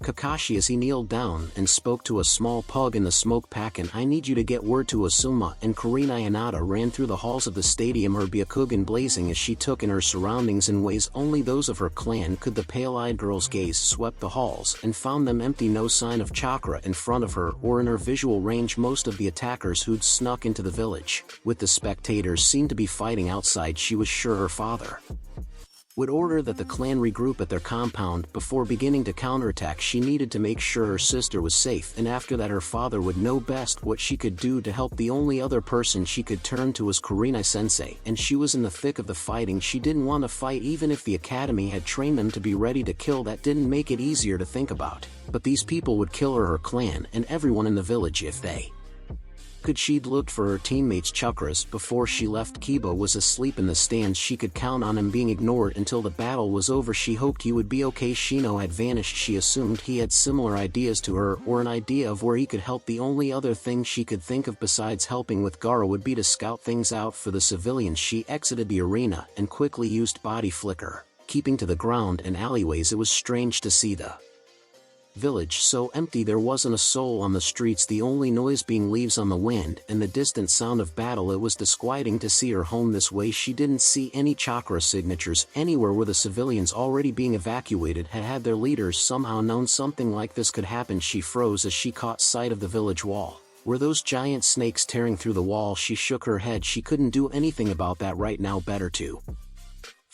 Kakashi as he kneeled down and spoke to a small pug in the smoke pack. I need you to get word to Asuma and Kurenai. Hinata ran through the halls of the stadium, her Byakugan blazing as she took in her surroundings in ways only those of her clan could. The pale-eyed girl's gaze swept the halls and found them empty, no sign of Chakra in front of her or in her visual range. Most of the attackers who'd snuck into the village with the spectators seemed to be fighting outside. She was sure her father would order that the clan regroup at their compound before beginning to counterattack. She needed to make sure her sister was safe, and after that her father would know best what she could do to help. The only other person she could turn to was Kurenai-sensei, and she was in the thick of the fighting. She didn't want to fight even if the academy had trained them to be ready to kill. That didn't make it easier to think about, but these people would kill her clan, and everyone in the village if they could she'd looked for her teammates' chakras before she left. Kiba was asleep in the stands. She could count on him being ignored until the battle was over. She hoped he would be okay. Shino had vanished. She assumed he had similar ideas to her, or an idea of where he could help. The only other thing she could think of besides helping with Gaara would be to scout things out for the civilians. She exited the arena and quickly used body flicker, keeping to the ground and alleyways. It was strange to see the village so empty. There wasn't a soul on the streets, the only noise being leaves on the wind and the distant sound of battle. It was disquieting to see her home this way. She didn't see any chakra signatures anywhere where the civilians already being evacuated had their leaders somehow known something like this could happen. She froze as she caught sight of the village wall. Were those giant snakes tearing through the wall? She shook her head. She couldn't do anything about that right now. Better to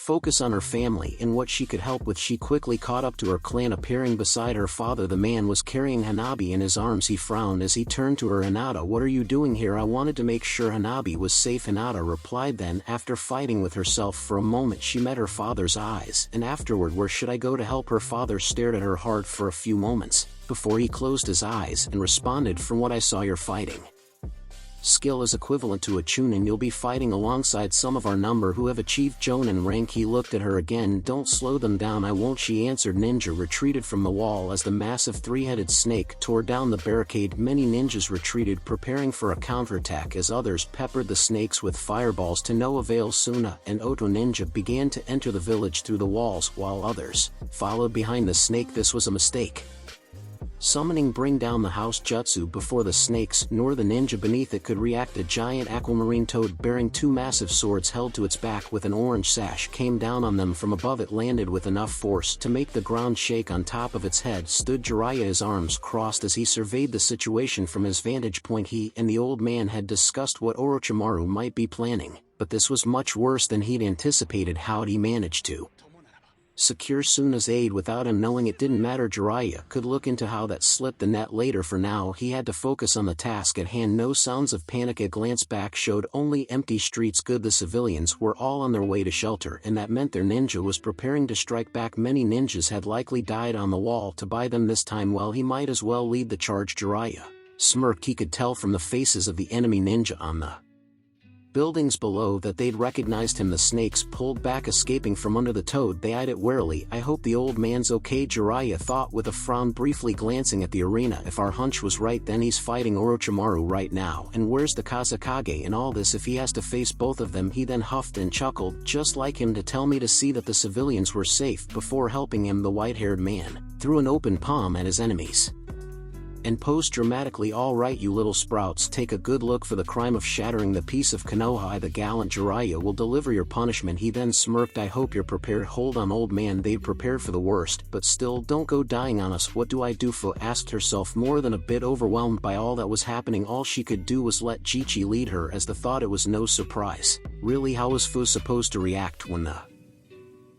focus on her family and what she could help with. She quickly caught up to her clan, appearing beside her father. The man was carrying Hanabi in his arms. He frowned as he turned to her. Hinata, what are you doing here? I wanted to make sure Hanabi was safe, Hinata replied. Then, after fighting with herself for a moment, she met her father's eyes, and afterward, where should I go to help? Her father stared at her hard for a few moments before he closed his eyes and responded, from what I saw, you're fighting skill is equivalent to a chunin. You'll be fighting alongside some of our number who have achieved jonin rank. He looked at her again. Don't slow them down. I won't, she answered. Ninja retreated from the wall as the massive three-headed snake tore down the barricade. Many ninjas retreated, preparing for a counterattack as others peppered the snakes with fireballs to no avail. Suna and Oto ninja began to enter the village through the walls while others followed behind the snake. This was a mistake. Summoning bring down the house jutsu before the snakes nor the ninja beneath it could react. A giant aquamarine toad bearing two massive swords held to its back with an orange sash came down on them from above. It landed with enough force to make the ground shake. On top of its head stood Jiraiya, his arms crossed as he surveyed the situation from his vantage point. He and the old man had discussed what Orochimaru might be planning, but this was much worse than he'd anticipated. How'd he manage to secure Suna's aid without him knowing? It didn't matter. Jiraiya could look into how that slipped the net later. For now he had to focus on the task at hand. No sounds of panic. A glance back showed only empty streets. Good, the civilians were all on their way to shelter, and that meant their ninja was preparing to strike back. Many ninjas had likely died on the wall to buy them this time. Well, he might as well lead the charge. Jiraiya smirked. He could tell from the faces of the enemy ninja on the buildings below that they'd recognized him. The snakes pulled back, escaping from under the toad. They eyed it warily. I hope the old man's okay, Jiraiya thought with a frown, briefly glancing at the arena. If our hunch was right, then he's fighting Orochimaru right now. And where's the Kazekage in all this if he has to face both of them? He then huffed and chuckled. Just like him to tell me to see that the civilians were safe before helping him. The white-haired man threw an open palm at his enemies and posed dramatically. All right, you little sprouts, take a good look. For the crime of shattering the piece of Konoha, the gallant Jiraiya will deliver your punishment. He then smirked. I hope you're prepared. Hold on, old man, they'd prepared for the worst, but still, don't go dying on us. What do I do? Fu asked herself, more than a bit overwhelmed by all that was happening. All she could do was let Chi-Chi lead her as the thought. It was no surprise. Really, how was Fu supposed to react when the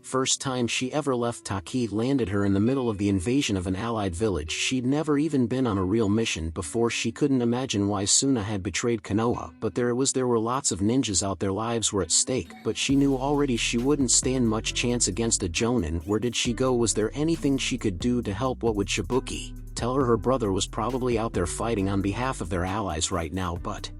first time she ever left Taki landed her in the middle of the invasion of an allied village? She'd never even been on a real mission before. She couldn't imagine why Suna had betrayed Konoha, but there were lots of ninjas out there. Lives were at stake, but she knew already she wouldn't stand much chance against a jonin. Where did she go? Was there anything she could do to help? What would Shibuki tell her? Her brother was probably out there fighting on behalf of their allies right now, but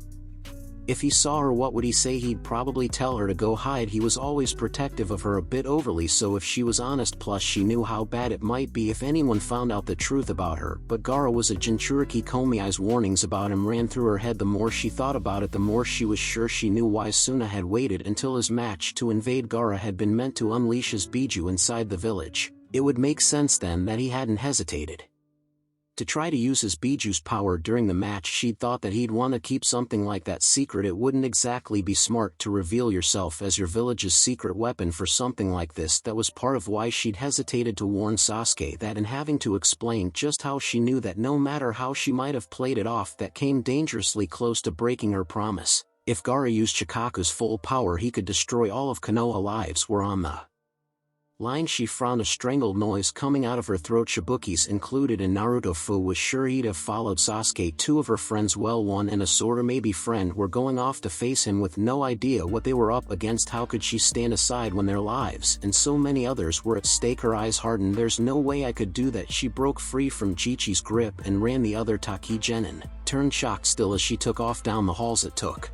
if he saw her, what would he say? He'd probably tell her to go hide. He was always protective of her, a bit overly so if she was honest. Plus she knew how bad it might be if anyone found out the truth about her. But Gaara was a Jinchuriki. Komiai's warnings about him ran through her head. The more she thought about it, the more she was sure she knew why Suna had waited until his match to invade. Gaara had been meant to unleash his Biju inside the village. It would make sense then that he hadn't hesitated to try to use his Biju's power during the match. She'd thought that he'd want to keep something like that secret. It wouldn't exactly be smart to reveal yourself as your village's secret weapon for something like this. That was part of why she'd hesitated to warn Sasuke that, and having to explain just how she knew that no matter how she might have played it off, that came dangerously close to breaking her promise. If Gaara used Shikaku's full power, he could destroy all of Konoha. Lives were on the Line she frowned, a strangled noise coming out of her throat. Shibuki's included in Naruto. Fu was sure he'd have followed Sasuke. Two of her friends, well, one and a sorta maybe friend, were going off to face him with no idea what they were up against. How could she stand aside when their lives and so many others were at stake? Her eyes hardened. There's no way I could do that. She broke free from Jichi's grip and ran. The other Taki Genin turned shocked still as she took off down the halls. It took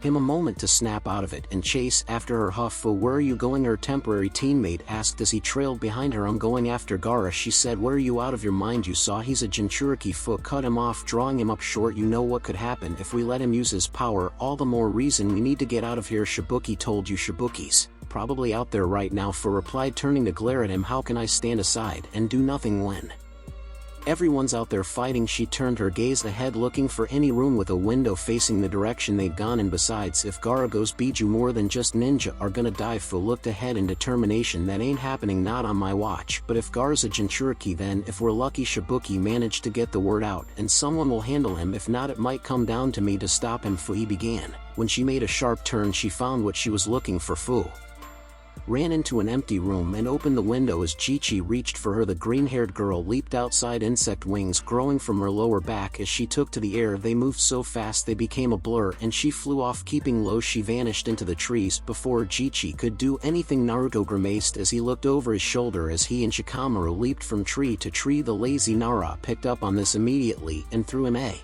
him a moment to snap out of it and chase after her. Fu, where are you going? Her temporary teammate asked as he trailed behind her. I'm going after Gaara, she said. What are you, out of your mind? You saw he's a Jinchuriki. Fu cut him off, drawing him up short. You know what could happen if we let him use his power. All the more reason we need to get out of here. Shibuki told you. Shibuki's probably out there right now, Fu replied, turning to glare at him. How can I stand aside and do nothing when everyone's out there fighting? She turned her gaze ahead, looking for any room with a window facing the direction they'd gone. And besides, if Gaara goes, Biju more than just ninja are gonna die. Fu looked ahead in determination. That ain't happening, not on my watch. But if Gaara's a Jinchuriki, then if we're lucky, Shibuki managed to get the word out and someone will handle him. If not, it might come down to me to stop him. Fu, he began. When she made a sharp turn, she found what she was looking for. Fu ran into an empty room and opened the window as Jichi reached for her. The green-haired girl leaped outside, insect wings growing from her lower back as she took to the air. They moved so fast they became a blur and she flew off. Keeping low, she vanished into the trees before Jichi could do anything. Naruto grimaced as he looked over his shoulder as he and Shikamaru leaped from tree to tree. The lazy Nara picked up on this immediately and threw him a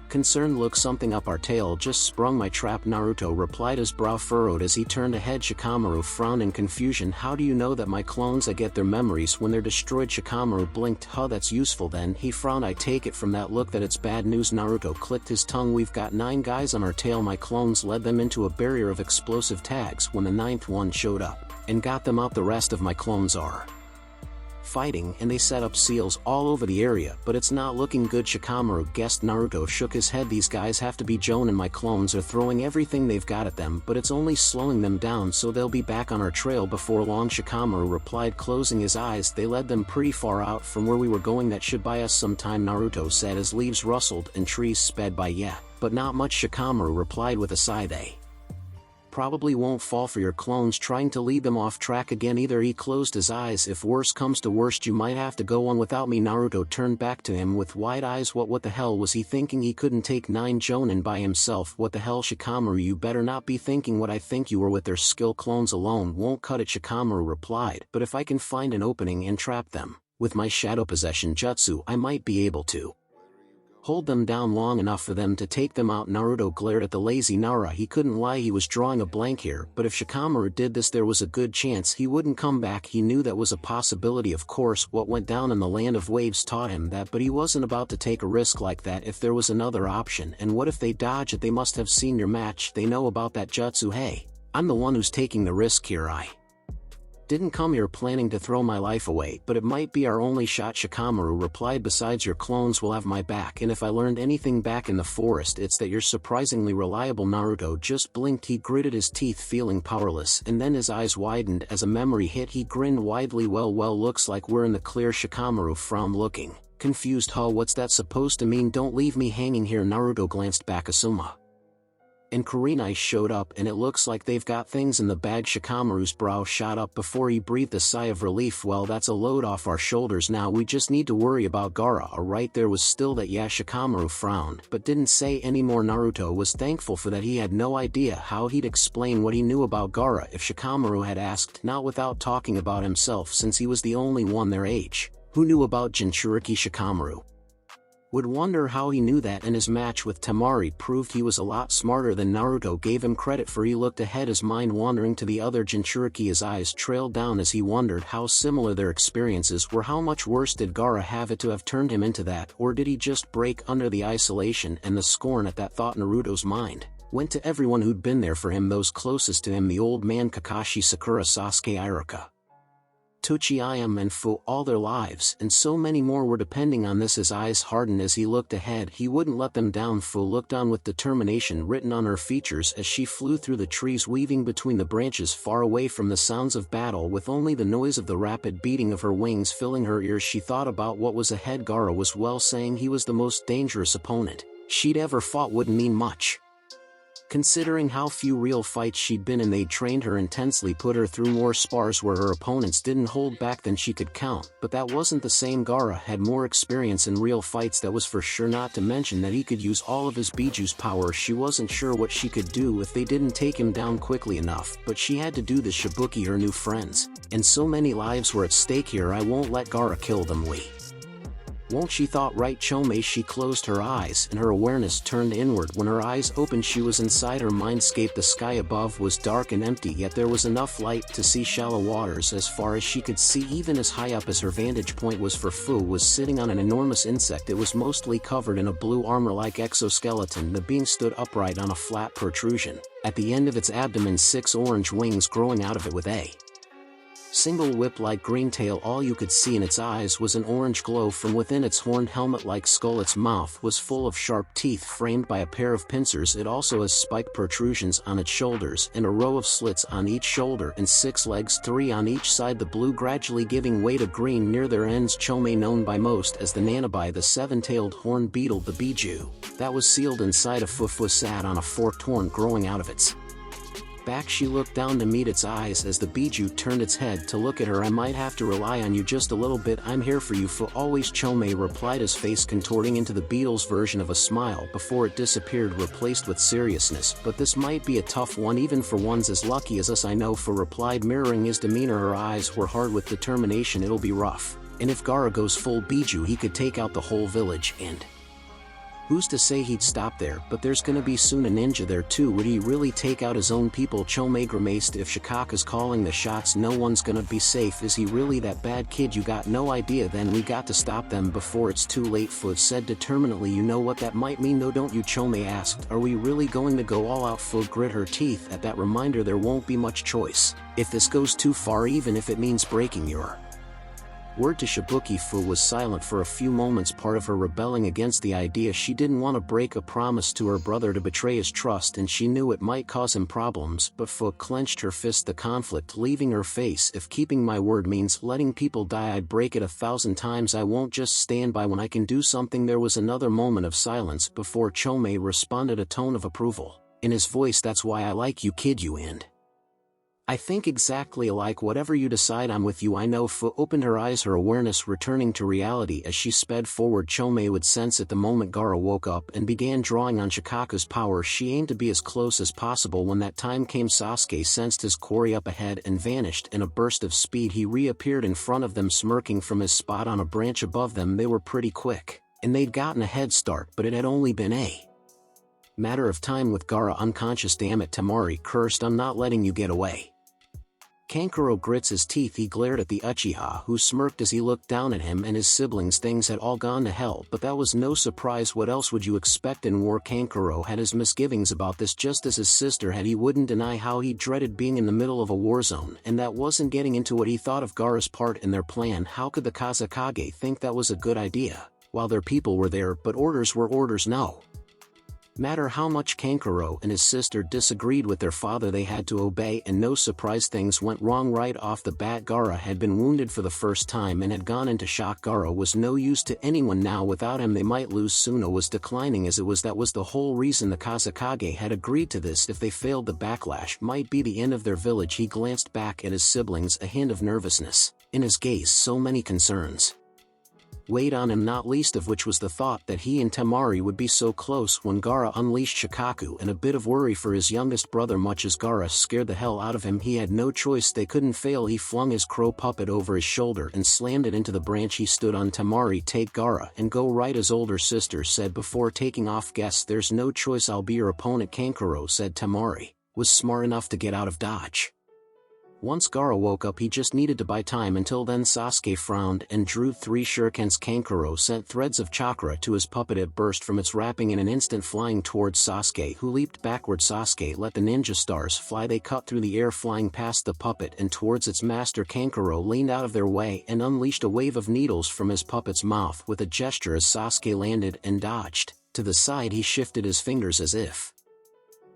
concerned look. Something up our tail just sprung my trap, Naruto replied, his brow furrowed as he turned ahead. Shikamaru frowned in confusion. How do you know that my clones? I get their memories when they're destroyed. Shikamaru blinked. Huh, that's useful then. He frowned. I take it from that look that it's bad news. Naruto clicked his tongue. We've got 9 guys on our tail. My clones led them into a barrier of explosive tags when the 9th one showed up and got them out. The rest of my clones are fighting and they set up seals all over the area, but it's not looking good. Shikamaru guessed. Naruto shook his head. These guys have to be Joan, and my clones are throwing everything they've got at them, but it's only slowing them down, so they'll be back on our trail before long. Shikamaru replied, closing his eyes. They led them pretty far out from where we were going. That should buy us some time, Naruto said as leaves rustled and trees sped by. Yeah, but not much, Shikamaru replied with a sigh. They probably won't fall for your clones trying to lead them off track again either. He closed his eyes. If worse comes to worst, you might have to go on without me. Naruto turned back to him with wide eyes. What the hell was he thinking? He couldn't take 9 Jonin by himself. What the hell, Shikamaru? You better not be thinking what I think you were. With their skill, clones alone won't cut it, Shikamaru replied, but if I can find an opening and trap them with my shadow possession jutsu, I might be able to hold them down long enough for them to take them out. Naruto glared at the lazy Nara. He couldn't lie, he was drawing a blank here, but if Shikamaru did this, there was a good chance he wouldn't come back. He knew that was a possibility. Of course, what went down in the land of waves taught him that, but he wasn't about to take a risk like that if there was another option. And what if they dodge it? They must have seen your match. They know about that jutsu. Hey, I'm the one who's taking the risk here. I didn't come here planning to throw my life away, but it might be our only shot, Shikamaru replied. Besides, your clones will have my back, and if I learned anything back in the forest, it's that you're surprisingly reliable. Naruto just blinked. He gritted his teeth, feeling powerless, and then his eyes widened as a memory hit. He grinned widely. Well, looks like we're in the clear. Shikamaru frowned, looking confused. Huh, what's that supposed to mean? Don't leave me hanging here. Naruto glanced back. Asuma and Kurenai showed up, and it looks like they've got things in the bag. Shikamaru's brow shot up before he breathed a sigh of relief. Well, that's a load off our shoulders now. We just need to worry about Gaara. Alright, there was still that. Yeah, Shikamaru frowned, but didn't say any more. Naruto was thankful for that. He had no idea how he'd explain what he knew about Gaara if Shikamaru had asked, not without talking about himself, since he was the only one their age who knew about Jinchuriki. Shikamaru would wonder how he knew that, and his match with Temari proved he was a lot smarter than Naruto gave him credit for. He looked ahead, his mind wandering to the other Jinchuriki. His eyes trailed down as he wondered how similar their experiences were. How much worse did Gaara have it to have turned him into that, or did he just break under the isolation and the scorn at that thought? Naruto's mind went to everyone who'd been there for him, those closest to him, the old man, Kakashi, Sakura, Sasuke, Iruka, Tsuchiyama, and Fu. All their lives, and so many more, were depending on this. His eyes hardened as he looked ahead. He wouldn't let them down. Fu looked on with determination written on her features as she flew through the trees, weaving between the branches, far away from the sounds of battle, with only the noise of the rapid beating of her wings filling her ears. She thought about what was ahead. Gaara was well, saying he was the most dangerous opponent she'd ever fought wouldn't mean much Considering how few real fights she'd been in, they'd trained her intensely, put her through more spars where her opponents didn't hold back than she could count, but that wasn't the same. Gaara had more experience in real fights, that was for sure, not to mention that he could use all of his Bijuu's power. She wasn't sure what she could do if they didn't take him down quickly enough, but she had to do this. Shibuki, her new friends, and so many lives were at stake here. I won't let Gaara kill them, we won't, she thought. Right, Chome. She closed her eyes and her awareness turned inward. When her eyes opened, she was inside her mindscape. The sky above was dark and empty, yet there was enough light to see shallow waters as far as she could see. Even as high up as her vantage point was, for Fu was sitting on an enormous insect. It was mostly covered in a blue armor-like exoskeleton. The being stood upright on a flat protrusion. At the end of its abdomen, 6 orange wings growing out of it with a single whip-like green tail. All you could see in its eyes was an orange glow from within its horned helmet-like skull. Its mouth was full of sharp teeth framed by a pair of pincers. It also has spiked protrusions on its shoulders and a row of slits on each shoulder, and 6 legs, 3 on each side, the blue gradually giving way to green near their ends. Chome, known by most as the Nanabai, the 7-tailed horned beetle, the Biju that was sealed inside a Fufu, sat on a forked horn growing out of its back. She looked down to meet its eyes as the Biju turned its head to look at her. I might have to rely on you just a little bit. I'm here for you for always, Chome replied, his face contorting into the beetle's version of a smile before it disappeared, replaced with seriousness. But this might be a tough one, even for ones as lucky as us. I know, Fu replied, mirroring his demeanor. Her eyes were hard with determination. It'll be rough, and if Gaara goes full Biju, he could take out the whole village, and who's to say he'd stop there? But there's gonna be soon a ninja there too. Would he really take out his own people? Chome grimaced. If Shikaka's calling the shots, no one's gonna be safe. Is he really that bad, kid? You got no idea. Then we got to stop them before it's too late, Fu said determinedly. You know what that might mean though, don't you? Chome asked. Are we really going to go all out? Fu grit her teeth at that reminder. There won't be much choice if this goes too far, even if it means breaking your word to Shibuki. Fu was silent for a few moments, part of her rebelling against the idea. She didn't want to break a promise to her brother, to betray his trust, and she knew it might cause him problems. But Fu clenched her fist, the conflict leaving her face. If keeping my word means letting people die, I'd break it 1,000 times. I won't just stand by when I can do something. There was another moment of silence before Chome responded, a tone of approval in his voice. That's why I like you, kid. You and I think exactly alike. Whatever you decide, I'm with you. I know. Fu opened her eyes, her awareness returning to reality as she sped forward. Chome would sense it the moment Gaara woke up and began drawing on Shikaka's power. She aimed to be as close as possible. When that time came, Sasuke sensed his quarry up ahead and vanished. In a burst of speed, he reappeared in front of them, smirking from his spot on a branch above them. They were pretty quick, and they'd gotten a head start, but it had only been a matter of time with Gaara unconscious. Damn it, Temari cursed. I'm not letting you get away. Kankuro grits his teeth. He glared at the Uchiha, who smirked as he looked down at him and his siblings. Things had all gone to hell, but that was no surprise. What else would you expect in war? Kankuro had his misgivings about this, just as his sister had. He wouldn't deny how he dreaded being in the middle of a war zone, and that wasn't getting into what he thought of Gaara's part in their plan. How could the Kazekage think that was a good idea while their people were there? But orders were orders. No matter how much Kankuro and his sister disagreed with their father, they had to obey, and no surprise, things went wrong right off the bat. Gaara had been wounded for the first time and had gone into shock. Gaara was no use to anyone now. Without him they might lose. Suna was declining as it was. That was the whole reason the Kazekage had agreed to this. If they failed, the backlash might be the end of their village. He glanced back at his siblings, a hint of nervousness in his gaze. So many concerns weighed on him, not least of which was the thought that he and Temari would be so close when Gaara unleashed Shikaku, and a bit of worry for his youngest brother. Much as Gaara scared the hell out of him, he had no choice. They couldn't fail. He flung his crow puppet over his shoulder and slammed it into the branch he stood on. Temari, take Gaara and go right, his older sister said before taking off. Guess there's no choice. I'll be your opponent. Kankuro said. Temari was smart enough to get out of dodge. Once Gaara woke up, he just needed to buy time. Until then, Sasuke frowned and drew 3 shurikens. Kankuro sent threads of chakra to his puppet. It burst from its wrapping in an instant, flying towards Sasuke, who leaped backward. Sasuke let the ninja stars fly. They cut through the air, flying past the puppet and towards its master. Kankuro leaned out of their way and unleashed a wave of needles from his puppet's mouth with a gesture as Sasuke landed and dodged to the side. He shifted his fingers as if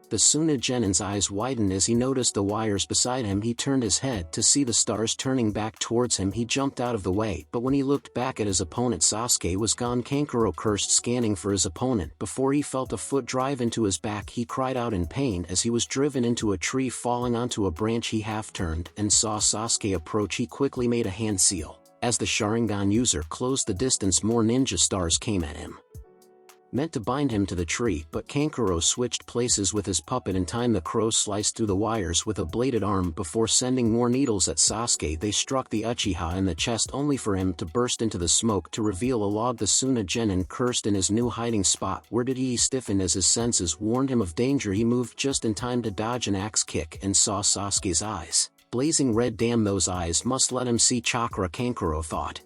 The Tsunagenin's eyes widened as he noticed the wires beside him. He turned his head to see the stars turning back towards him. He jumped out of the way, but when he looked back at his opponent, Sasuke was gone. Kankuro cursed, scanning for his opponent. Before he felt a foot drive into his back, he cried out in pain as he was driven into a tree. Falling onto a branch, he half-turned and saw Sasuke approach. He quickly made a hand seal. As the Sharingan user closed the distance, more ninja stars came at him, meant to bind him to the tree, but Kankuro switched places with his puppet. In time, the crow sliced through the wires with a bladed arm before sending more needles at Sasuke. They struck the Uchiha in the chest, only for him to burst into the smoke to reveal a log. The Tsunagenin cursed in his new hiding spot. Where did he stiffen as his senses warned him of danger? He moved just in time to dodge an axe kick and saw Sasuke's eyes blazing red. Damn, those eyes must let him see chakra, Kankuro thought.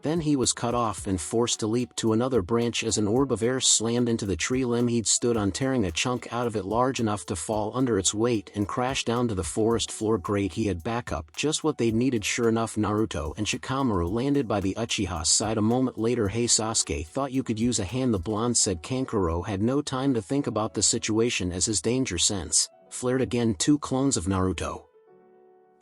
Then he was cut off and forced to leap to another branch as an orb of air slammed into the tree limb he'd stood on, tearing a chunk out of it large enough to fall under its weight and crash down to the forest floor. Great, he had backup, just what they needed. Sure enough, Naruto and Shikamaru landed by the Uchiha's side a moment later. Hey Sasuke, thought you could use a hand, the blonde said. Kankuro had no time to think about the situation as his danger sense flared again. Two clones of Naruto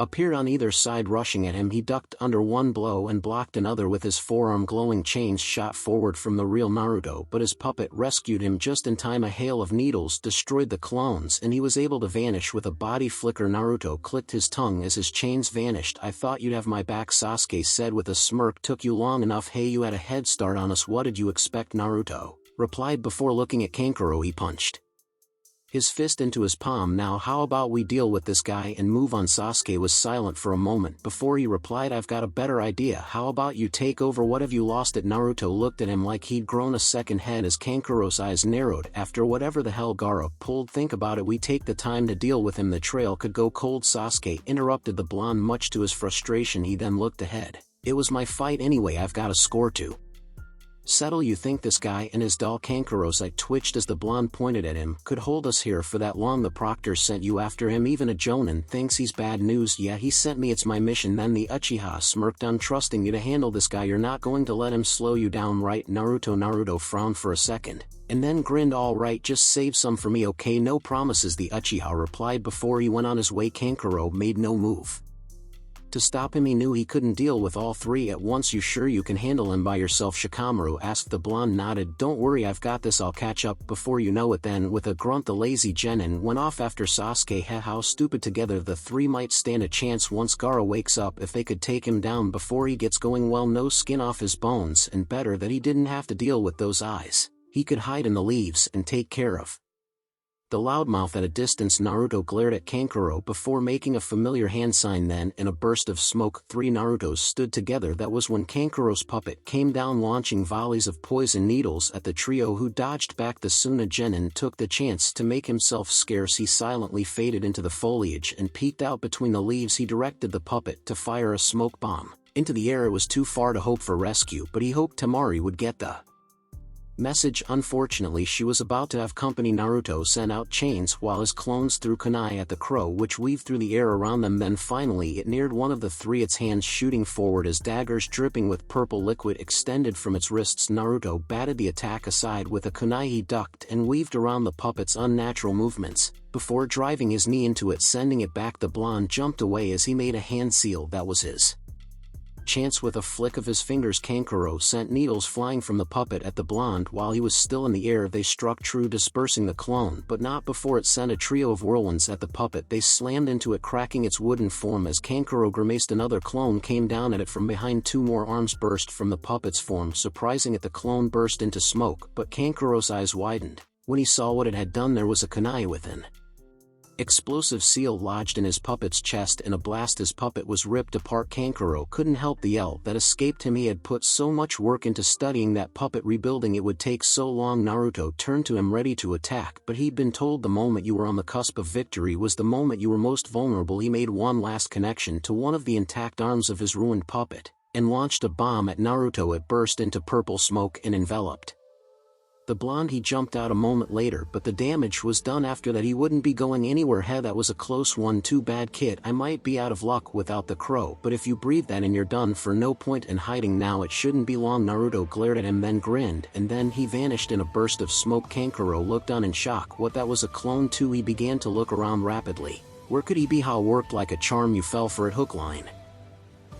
appeared on either side, rushing at him. He ducked under one blow and blocked another with his forearm. Glowing chains shot forward from the real Naruto, but his puppet rescued him just in time. A hail of needles destroyed the clones and he was able to vanish with a body flicker. Naruto clicked his tongue as his chains vanished. I thought you'd have my back, Sasuke said with a smirk. Took you long enough. Hey, you had a head start on us. What did you expect? Naruto replied. Before looking at Kankuro, he punched his fist into his palm. Now how about we deal with this guy and move on? Sasuke was silent for a moment before he replied, I've got a better idea. How about you take over? What have you lost it? Naruto looked at him like he'd grown a second head as Kankuro's eyes narrowed. After whatever the hell Gaara pulled, think about it, we take the time to deal with him. The trail could go cold. Sasuke interrupted the blonde, much to his frustration. He then looked ahead. It was my fight anyway, I've got a score to settle. You think this guy and his doll? Kankuro's eye twitched as the blonde pointed at him. Could hold us here for that long? The proctor sent you after him? Even a Jonin thinks he's bad news. Yeah, he sent me, it's my mission. Then the Uchiha smirked. I'm trusting you to handle this guy. You're not going to let him slow you down, right? Naruto frowned for a second and then grinned. All right, just save some for me, okay? No promises, the Uchiha replied before he went on his way. Kankuro made no move to stop him. He knew he couldn't deal with all three at once. You sure you can handle him by yourself? Shikamaru asked. The blonde nodded. Don't worry, I've got this, I'll catch up before you know it. Then with a grunt, the lazy Genin went off after Sasuke. How stupid. Together the three might stand a chance once Gaara wakes up. If they could take him down before he gets going, well, no skin off his bones, and better that he didn't have to deal with those eyes. He could hide in the leaves and take care of the loudmouth at a distance. Naruto glared at Kankuro before making a familiar hand sign. Then, in a burst of smoke, three Narutos stood together. That was when Kankuro's puppet came down, launching volleys of poison needles at the trio, who dodged back. The Tsunagenin took the chance to make himself scarce. He silently faded into the foliage and peeked out between the leaves. He directed the puppet to fire a smoke bomb into the air. It was too far to hope for rescue, but he hoped Temari would get the message. Unfortunately, she was about to have company. Naruto sent out chains while his clones threw kunai at the crow, which weaved through the air around them. Then finally it neared one of the three, its hands shooting forward as daggers dripping with purple liquid extended from its wrists. Naruto batted the attack aside with a kunai. He ducked and weaved around the puppet's unnatural movements before driving his knee into it, sending it back. The blonde jumped away as he made a hand seal. That was his chance. With a flick of his fingers, Kankuro sent needles flying from the puppet at the blonde. While he was still in the air, they struck true, dispersing the clone, but not before it sent a trio of whirlwinds at the puppet. They slammed into it, cracking its wooden form. As Kankuro grimaced, another clone came down at it from behind. Two more arms burst from the puppet's form, surprising it. The clone burst into smoke, but Kankuro's eyes widened when he saw what it had done. There was a kunai within. Explosive seal lodged in his puppet's chest. In a blast, his puppet was ripped apart. Kankuro couldn't help the yell that escaped him. He had put so much work into studying that puppet, rebuilding it would take so long. Naruto turned to him, ready to attack, but he'd been told the moment you were on the cusp of victory was the moment you were most vulnerable. He made one last connection to one of the intact arms of his ruined puppet and launched a bomb at Naruto. It burst into purple smoke and enveloped The blonde he jumped out a moment later, but the damage was done after that. He wouldn't be going anywhere. Hey, that was a close one. Too bad, kid. I might be out of luck without the crow, but if you breathe that in you're done for. No point in hiding now, it shouldn't be long. Naruto glared at him, then grinned, and then he vanished in a burst of smoke. Kankuro looked on in shock. What, that was a clone too? He began to look around rapidly. Where could he be? How worked like a charm. You fell for it, hook, line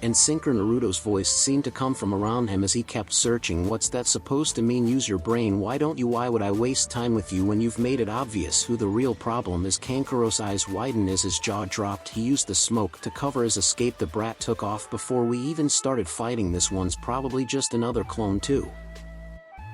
and sinker. Naruto's voice seemed to come from around him as he kept searching. What's that supposed to mean? Use your brain. Why don't you? Why would I waste time with you when you've made it obvious who the real problem is? Kankuro's eyes widened as his jaw dropped. He used the smoke to cover his escape. The brat took off before we even started fighting. This one's probably just another clone too.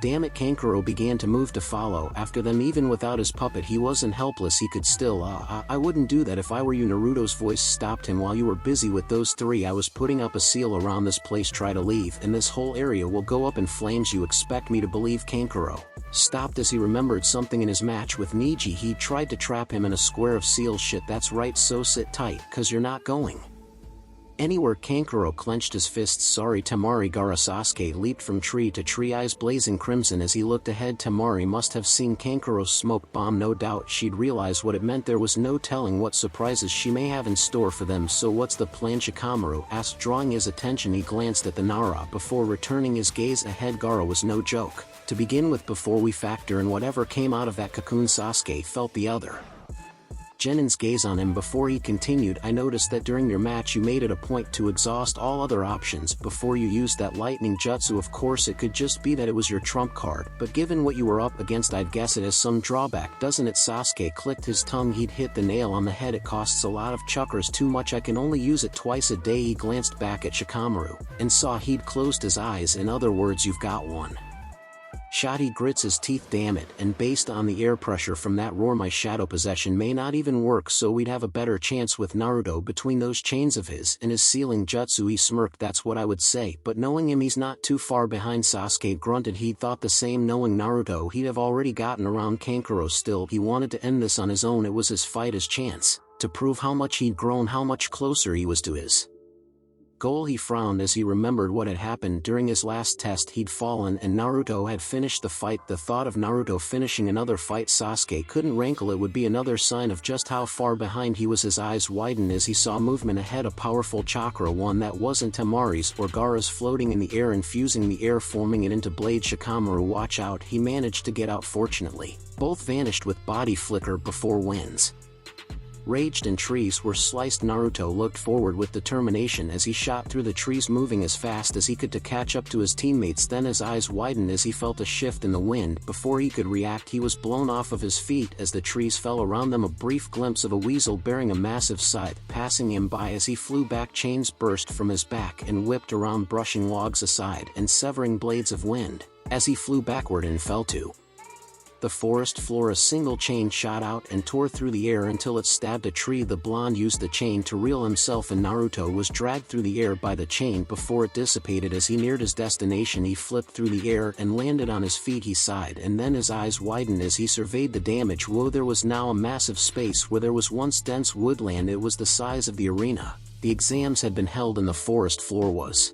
Damn it. Kankuro began to move to follow after them. Even without his puppet he wasn't helpless. He could still I wouldn't do that if I were you. Naruto's voice stopped him. While you were busy with those three I was putting up a seal around this place. Try to leave and this whole area will go up in flames. You expect me to believe? Kankuro stopped as he remembered something in his match with Niji. He tried to trap him in a square of seal. Shit, that's right, so sit tight, cause you're not going anywhere. Kankuro clenched his fists. Sorry Temari. Gaara. Sasuke leaped from tree to tree, eyes blazing crimson as he looked ahead. Temari must have seen Kankuro's smoke bomb. No doubt she'd realize what it meant. There was no telling what surprises she may have in store for them. So what's the plan? Shikamaru asked, drawing his attention. He glanced at the Nara before returning his gaze ahead. Gaara was no joke to begin with. Before we factor in whatever came out of that cocoon, Sasuke felt the other Genin's gaze on him before he continued. I noticed that during your match you made it a point to exhaust all other options before you used that lightning jutsu. Of course it could just be that it was your trump card, but given what you were up against I'd guess it has some drawback, doesn't it? Sasuke clicked his tongue. He'd hit the nail on the head. It costs a lot of chakras. Too much. I can only use it twice a day. He glanced back at Shikamaru and saw he'd closed his eyes. In other words, you've got one shot. He grits his teeth. Damn it, and based on the air pressure from that roar my shadow possession may not even work, so we'd have a better chance with Naruto between those chains of his and his sealing jutsu. He smirked. That's what I would say, but knowing him he's not too far behind. Sasuke grunted. He'd thought the same. Knowing Naruto he'd have already gotten around Kankuro. Still he wanted to end this on his own. It was his fight, his chance to prove how much he'd grown, how much closer he was to his goal. He frowned as he remembered what had happened during his last test. He'd fallen and Naruto had finished the fight. The thought of Naruto finishing another fight Sasuke couldn't rankle. It would be another sign of just how far behind he was. His eyes widened as he saw movement ahead. A powerful chakra, one that wasn't Temari's or Gaara's, floating in the air, infusing the air, forming it into blade. Shikamaru, watch out. He managed to get out. Fortunately both vanished with body flicker before winds raged and trees were sliced. Naruto looked forward with determination as he shot through the trees, moving as fast as he could to catch up to his teammates. Then his eyes widened as he felt a shift in the wind. Before he could react he was blown off of his feet as the trees fell around them. A brief glimpse of a weasel bearing a massive scythe passing him by as he flew back. Chains burst from his back and whipped around, brushing logs aside and severing blades of wind as he flew backward and fell to the forest floor. A single chain shot out and tore through the air until it stabbed a tree. The blonde used the chain to reel himself, and Naruto was dragged through the air by the chain before it dissipated. As he neared his destination he flipped through the air and landed on his feet. He sighed and then his eyes widened as he surveyed the damage. Whoa, there was now a massive space where there was once dense woodland. It was the size of the arena the exams had been held in. The forest floor was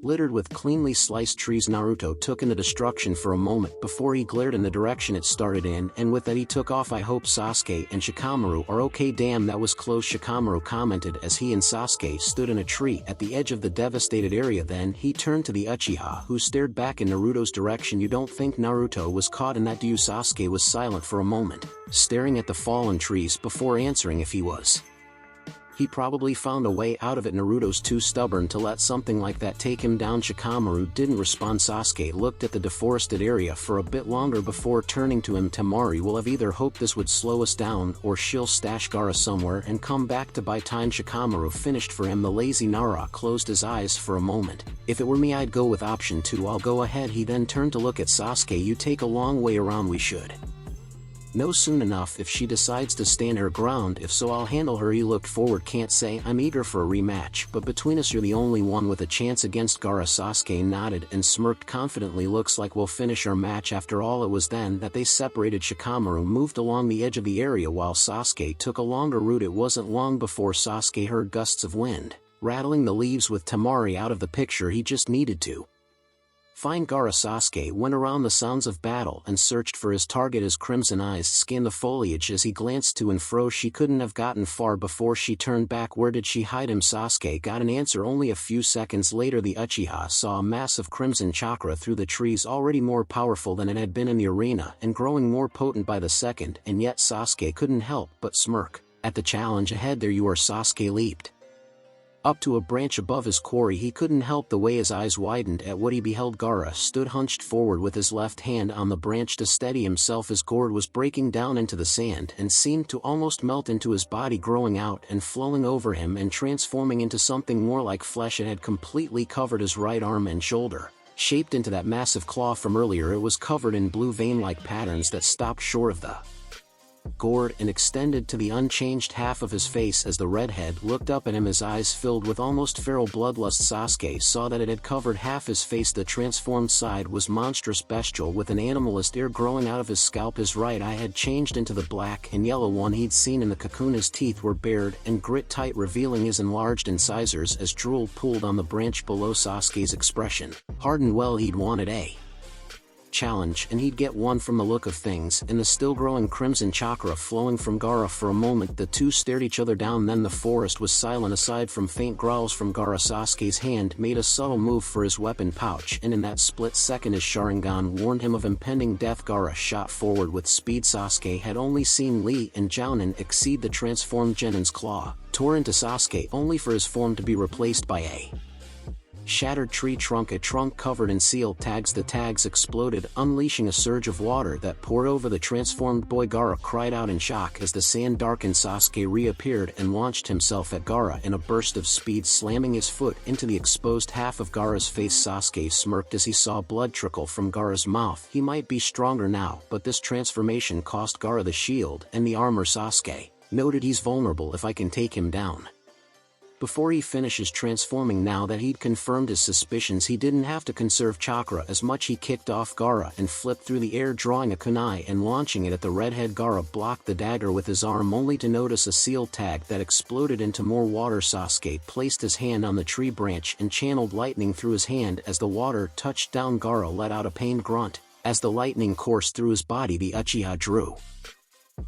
littered with cleanly sliced trees. Naruto took in the destruction for a moment before he glared in the direction it started in, and with that he took off. I hope Sasuke and Shikamaru are okay. Damn, that was close, Shikamaru commented as he and Sasuke stood in a tree at the edge of the devastated area. Then he turned to the Uchiha, who stared back in Naruto's direction. You don't think Naruto was caught in that, do you? Sasuke was silent for a moment, staring at the fallen trees before answering. If he was, he probably found a way out of it. Naruto's too stubborn to let something like that take him down. Shikamaru didn't respond. Sasuke looked at the deforested area for a bit longer before turning to him. Temari will have either hoped this would slow us down or she'll stash Gaara somewhere and come back to buy time. Shikamaru finished for him. The lazy Nara closed his eyes for a moment. If it were me I'd go with option 2. I'll go ahead. He then turned to look at Sasuke. You take a long way around. We should know soon enough if she decides to stand her ground. If so, I'll handle her. He looked forward. Can't say I'm eager for a rematch, but between us you're the only one with a chance against Gaara. Sasuke nodded and smirked confidently. Looks like we'll finish our match after all. It was then that they separated. Shikamaru moved along the edge of the area while Sasuke took a longer route. It wasn't long before Sasuke heard gusts of wind rattling the leaves. With Temari out of the picture he just needed to Fine Gaara. Sasuke went around the sounds of battle and searched for his target. His crimson eyes scanned the foliage as he glanced to and fro. She couldn't have gotten far before she turned back. Where did she hide him? Sasuke got an answer only a few seconds later. The Uchiha saw a mass of crimson chakra through the trees, already more powerful than it had been in the arena and growing more potent by the second, and yet Sasuke couldn't help but smirk at the challenge ahead. There you are. Sasuke leaped up to a branch above his quarry. He couldn't help the way his eyes widened at what he beheld. Gaara stood hunched forward with his left hand on the branch to steady himself. His gourd was breaking down into the sand and seemed to almost melt into his body, growing out and flowing over him and transforming into something more like flesh. It had completely covered his right arm and shoulder. Shaped into that massive claw from earlier, it was covered in blue vein-like patterns that stopped short of the gourd and extended to the unchanged half of his face. As the redhead looked up at him, his eyes filled with almost feral bloodlust. Sasuke saw that it had covered half his face. The transformed side was monstrous, bestial, with an animalist ear growing out of his scalp. His right eye had changed into the black and yellow one he'd seen in the cocoon. His teeth were bared and grit tight, revealing his enlarged incisors as drool pooled on the branch below. Sasuke's expression hardened. Well, he'd wanted a challenge, and he'd get one from the look of things. In the still-growing crimson chakra flowing from Gaara. For a moment the two stared each other down, then the forest was silent aside from faint growls from Gaara. Sasuke's hand made a subtle move for his weapon pouch, and in that split second his Sharingan warned him of impending death. Gaara shot forward with speed. Sasuke had only seen Lee and Jounin exceed the transformed Genin's claw, tore into Sasuke only for his form to be replaced by a shattered tree trunk, a trunk covered in seal tags. The tags exploded, unleashing a surge of water that poured over the transformed boy. Gaara cried out in shock as the sand darkened. Sasuke reappeared and launched himself at Gaara in a burst of speed, slamming his foot into the exposed half of Gaara's face. Sasuke smirked as he saw blood trickle from Gaara's mouth. He might be stronger now, but this transformation cost Gaara the shield and the armor. Sasuke noted, he's vulnerable if I can take him down. Before he finishes transforming, now that he'd confirmed his suspicions, he didn't have to conserve chakra as much. He kicked off Gaara and flipped through the air, drawing a kunai and launching it at the redhead. Gaara blocked the dagger with his arm only to notice a seal tag that exploded into more water. Sasuke placed his hand on the tree branch and channeled lightning through his hand. As the water touched down, Gaara let out a pained grunt. As the lightning coursed through his body, the Uchiha drew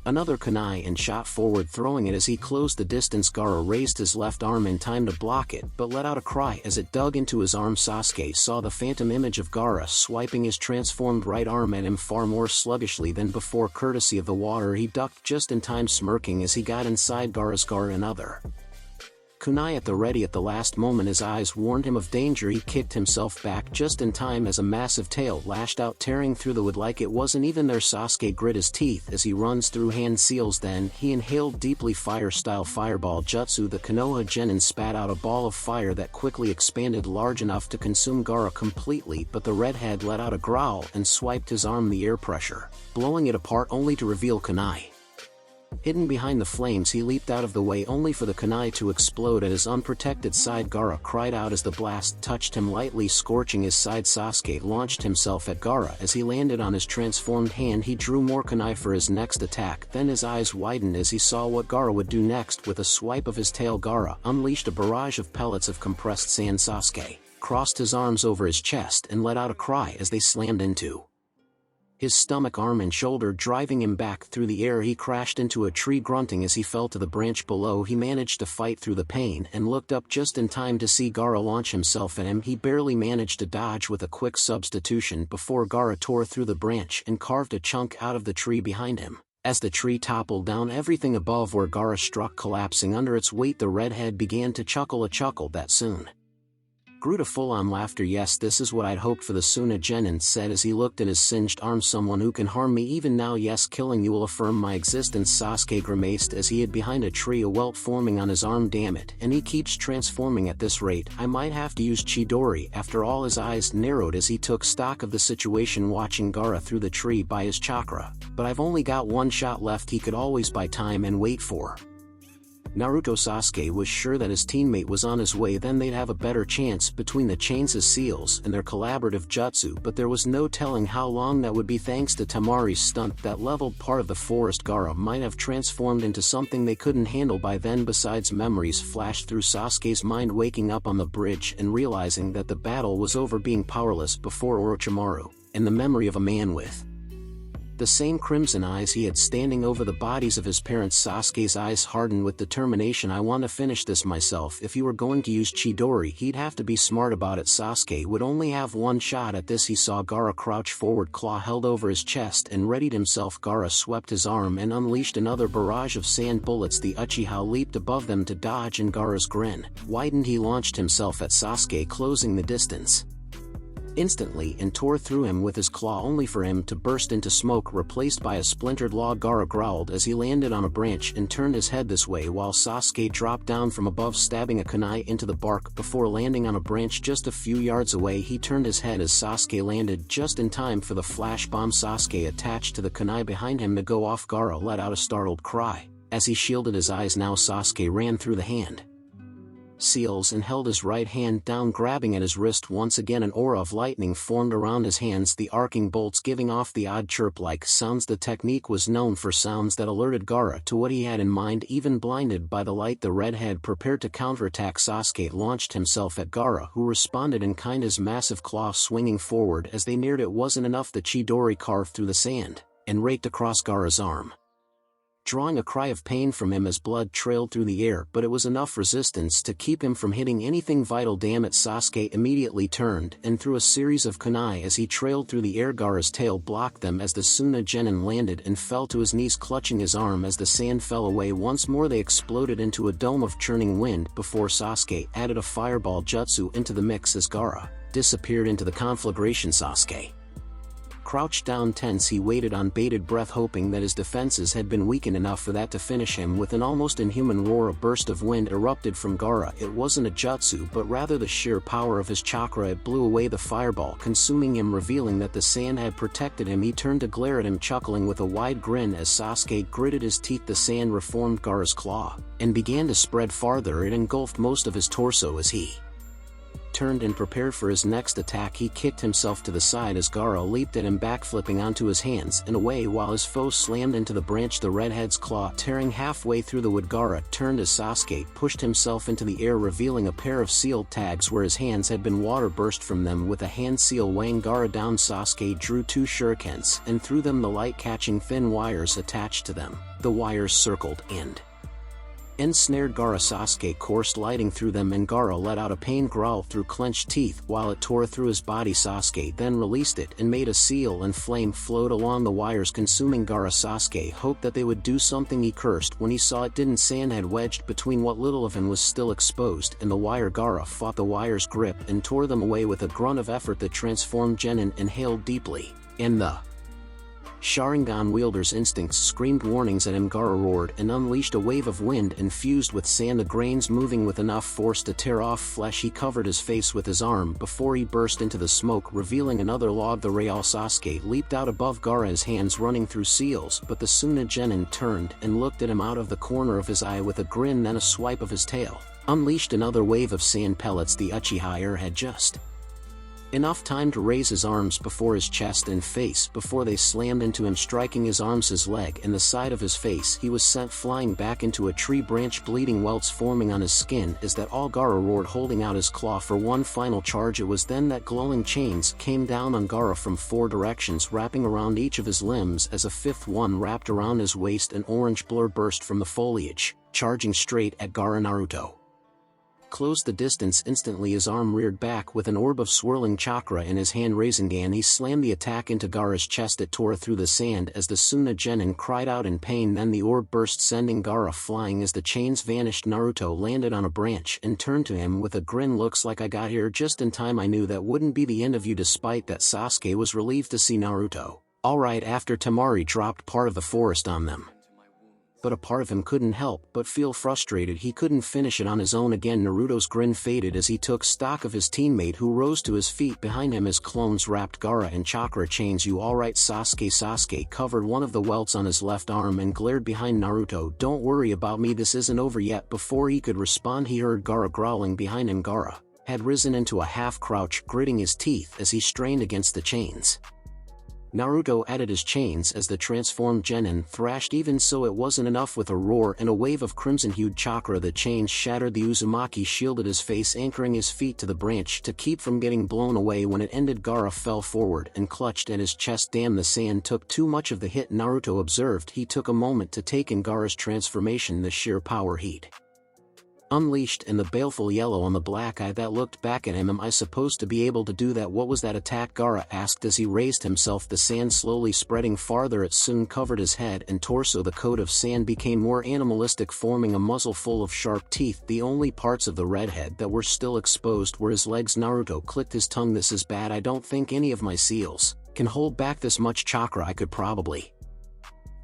another kunai and shot forward, throwing it as he closed the distance. Gaara raised his left arm in time to block it, but let out a cry as it dug into his arm. Sasuke saw the phantom image of Gaara swiping his transformed right arm at him far more sluggishly than before. Courtesy of the water, he ducked just in time, smirking as he got inside Gaara's guard. Another kunai at the ready at the last moment. His eyes warned him of danger. He kicked himself back just in time as a massive tail lashed out, tearing through the wood like it wasn't even there. Sasuke grit his teeth as he runs through hand seals. Then he inhaled deeply. Fire-style fireball jutsu. The Konoha Genin spat out a ball of fire that quickly expanded, large enough to consume Gaara completely, but the redhead let out a growl and swiped his arm, the air pressure blowing it apart, only to reveal kunai hidden behind the flames. He leaped out of the way only for the kunai to explode at his unprotected side. Gaara cried out as the blast touched him lightly, scorching his side. Sasuke launched himself at Gaara. As he landed on his transformed hand, he drew more kunai for his next attack. Then his eyes widened as he saw what Gaara would do next. With a swipe of his tail, Gaara unleashed a barrage of pellets of compressed sand. Sasuke crossed his arms over his chest and let out a cry as they slammed into his stomach, arm and shoulder, driving him back through the air. He crashed into a tree, grunting as he fell to the branch below. He managed to fight through the pain and looked up just in time to see Gaara launch himself at him. He barely managed to dodge with a quick substitution before Gaara tore through the branch and carved a chunk out of the tree behind him. As the tree toppled down, everything above where Gaara struck collapsing under its weight. The redhead began to chuckle, a chuckle that soon grew to full-on laughter. Yes, this is what I'd hoped for, the Suna Genin said as he looked at his singed arm. Someone who can harm me even now. Yes, killing you will affirm my existence. Sasuke grimaced as he hid behind a tree, a welt forming on his arm. Damn it, and he keeps transforming at this rate. I might have to use Chidori. After all, his eyes narrowed as he took stock of the situation, watching Gaara through the tree by his chakra. But I've only got one shot left. He could always buy time and wait for Naruto Sasuke was sure that his teammate was on his way, then they'd have a better chance between the chains of seals and their collaborative jutsu, but there was no telling how long that would be thanks to Temari's stunt. That leveled part of the forest Gaara might have transformed into something they couldn't handle by then. Besides, memories flashed through Sasuke's mind, waking up on the bridge and realizing that the battle was over, being powerless before Orochimaru, and the memory of a man with the same crimson eyes he had standing over the bodies of his parents. Sasuke's eyes hardened with determination. I want to finish this myself. If he were going to use Chidori, he'd have to be smart about it. Sasuke would only have one shot at this. He saw Gaara crouch forward, claw held over his chest, and readied himself. Gaara swept his arm and unleashed another barrage of sand bullets. The Uchiha leaped above them to dodge, and Gaara's grin widened. He launched himself at Sasuke, closing the distance instantly, and tore through him with his claw, only for him to burst into smoke, replaced by a splintered log. Gaara growled as he landed on a branch and turned his head this way, while Sasuke dropped down from above, stabbing a kunai into the bark before landing on a branch just a few yards away. He turned his head as Sasuke landed, just in time for the flash bomb Sasuke attached to the kunai behind him to go off. Gaara let out a startled cry as he shielded his eyes. Now Sasuke ran through the hand seals and held his right hand down, grabbing at his wrist. Once again an aura of lightning formed around his hands, the arcing bolts giving off the odd chirp-like sounds. The technique was known for sounds that alerted Gaara to what he had in mind. Even blinded by the light, the redhead prepared to counterattack. Sasuke launched himself at Gaara, who responded in kind, his massive claw swinging forward. As they neared, it wasn't enough. The Chidori carved through the sand and raked across Gaara's arm, drawing a cry of pain from him as blood trailed through the air, but it was enough resistance to keep him from hitting anything vital. Damn it! Sasuke immediately turned and threw a series of kunai as he trailed through the air. Gaara's tail blocked them as the Suna Genin landed and fell to his knees, clutching his arm. As the sand fell away once more, they exploded into a dome of churning wind before Sasuke added a fireball jutsu into the mix. As Gaara disappeared into the conflagration, Sasuke crouched down tense. He waited on bated breath, hoping that his defenses had been weakened enough for that to finish him. With an almost inhuman roar, a burst of wind erupted from Gaara. It wasn't a jutsu, but rather the sheer power of his chakra. It blew away the fireball, consuming him, revealing that the sand had protected him. He turned to glare at him, chuckling with a wide grin as Sasuke gritted his teeth. The sand reformed Gaara's claw and began to spread farther. It engulfed most of his torso. As he turned and prepared for his next attack, he kicked himself to the side as Gaara leaped at him, backflipping onto his hands and away while his foe slammed into the branch, the redhead's claw tearing halfway through the wood. Gaara turned as Sasuke pushed himself into the air, revealing a pair of sealed tags where his hands had been. Water burst from them with a hand seal weighing Gaara down. Sasuke drew two shurikens and threw them, the light catching thin wires attached to them. The wires circled and ensnared Gaara. Sasuke coursed lighting through them, and Gaara let out a pain growl through clenched teeth while it tore through his body. Sasuke then released it and made a seal, and flame flowed along the wires, consuming Gaara. Sasuke hoped that they would do something. He cursed when he saw it didn't. Sand had wedged between what little of him was still exposed and the wire. Gaara fought the wire's grip and tore them away with a grunt of effort. The transformed Genin inhaled deeply, and the Sharingan wielder's instincts screamed warnings at him. Gaara roared and unleashed a wave of wind infused with sand, the grains moving with enough force to tear off flesh. He covered his face with his arm before he burst into the smoke, revealing another log. The Real Sasuke leaped out above Gaara, his hands running through seals, but the Suna Genin turned and looked at him out of the corner of his eye with a grin, then a swipe of his tail unleashed another wave of sand pellets. The Uchiha had just enough time to raise his arms before his chest and face before they slammed into him, striking his arms, his leg, and the side of his face. He was sent flying back into a tree branch, bleeding welts forming on his skin. Is that all? Gaara roared, holding out his claw for one final charge. It was then that glowing chains came down on Gaara from four directions, wrapping around each of his limbs as a fifth one wrapped around his waist. An orange blur burst from the foliage, charging straight at Gaara. Naruto closed the distance instantly. His arm reared back with an orb of swirling chakra in his hand. Rasengan, he slammed the attack into Gaara's chest. It tore through the sand as the Suna Genin cried out in pain. Then the orb burst, sending Gaara flying as the chains vanished. Naruto landed on a branch and turned to him with a grin. Looks like I got here just in time. I knew that wouldn't be the end of you. Despite that, Sasuke was relieved to see Naruto alright after Temari dropped part of the forest on them. but a part of him couldn't help but feel frustrated he couldn't finish it on his own again. Naruto's grin faded as he took stock of his teammate who rose to his feet behind him as clones wrapped Gaara in chakra chains. You alright Sasuke? Sasuke covered one of the welts on his left arm and glared behind Naruto. Don't worry about me, this isn't over yet. Before he could respond he heard Gaara growling behind him. Gaara had risen into a half crouch, gritting his teeth as he strained against the chains. Naruto added his chains as the transformed genin thrashed. Even so, it wasn't enough. With a roar and a wave of crimson-hued chakra, the chains shattered. The Uzumaki shielded his face, anchoring his feet to the branch to keep from getting blown away. When it ended, Gaara fell forward and clutched at his chest. Damn, the sand took too much of the hit, Naruto observed. He took a moment to take in Gaara's transformation, the sheer power he'd unleashed, and the baleful yellow on the black eye that looked back at him. Am I supposed to be able to do that? What was that attack? Gaara asked as he raised himself, the sand slowly spreading farther. It soon covered his head and torso. The coat of sand became more animalistic, forming a muzzle full of sharp teeth. The only parts of the redhead that were still exposed were his legs. Naruto clicked his tongue. This is bad. I don't think any of my seals can hold back this much chakra. I could probably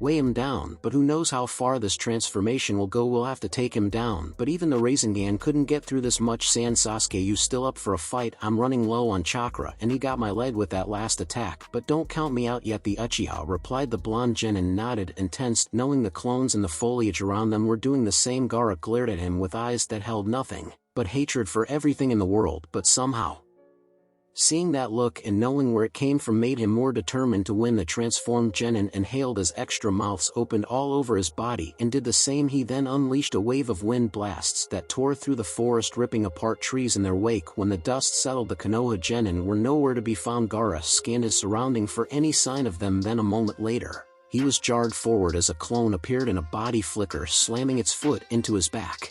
weigh him down, but who knows how far this transformation will go. We'll have to take him down. But even the Rasengan couldn't get through this much sand. Sasuke, you still up for a fight? I'm running low on chakra, and he got my leg with that last attack, but don't count me out yet. The Uchiha replied. The blonde genin nodded and tensed, knowing the clones and the foliage around them were doing the same. Gaara glared at him with eyes that held nothing but hatred for everything in the world, but somehow seeing that look and knowing where it came from made him more determined to win. The transformed genin inhaled as extra mouths opened all over his body and did the same. He then unleashed a wave of wind blasts that tore through the forest, ripping apart trees in their wake. When the dust settled, the Konoha genin were nowhere to be found. Gaara scanned his surrounding for any sign of them, then a moment later, he was jarred forward as a clone appeared in a body flicker, slamming its foot into his back.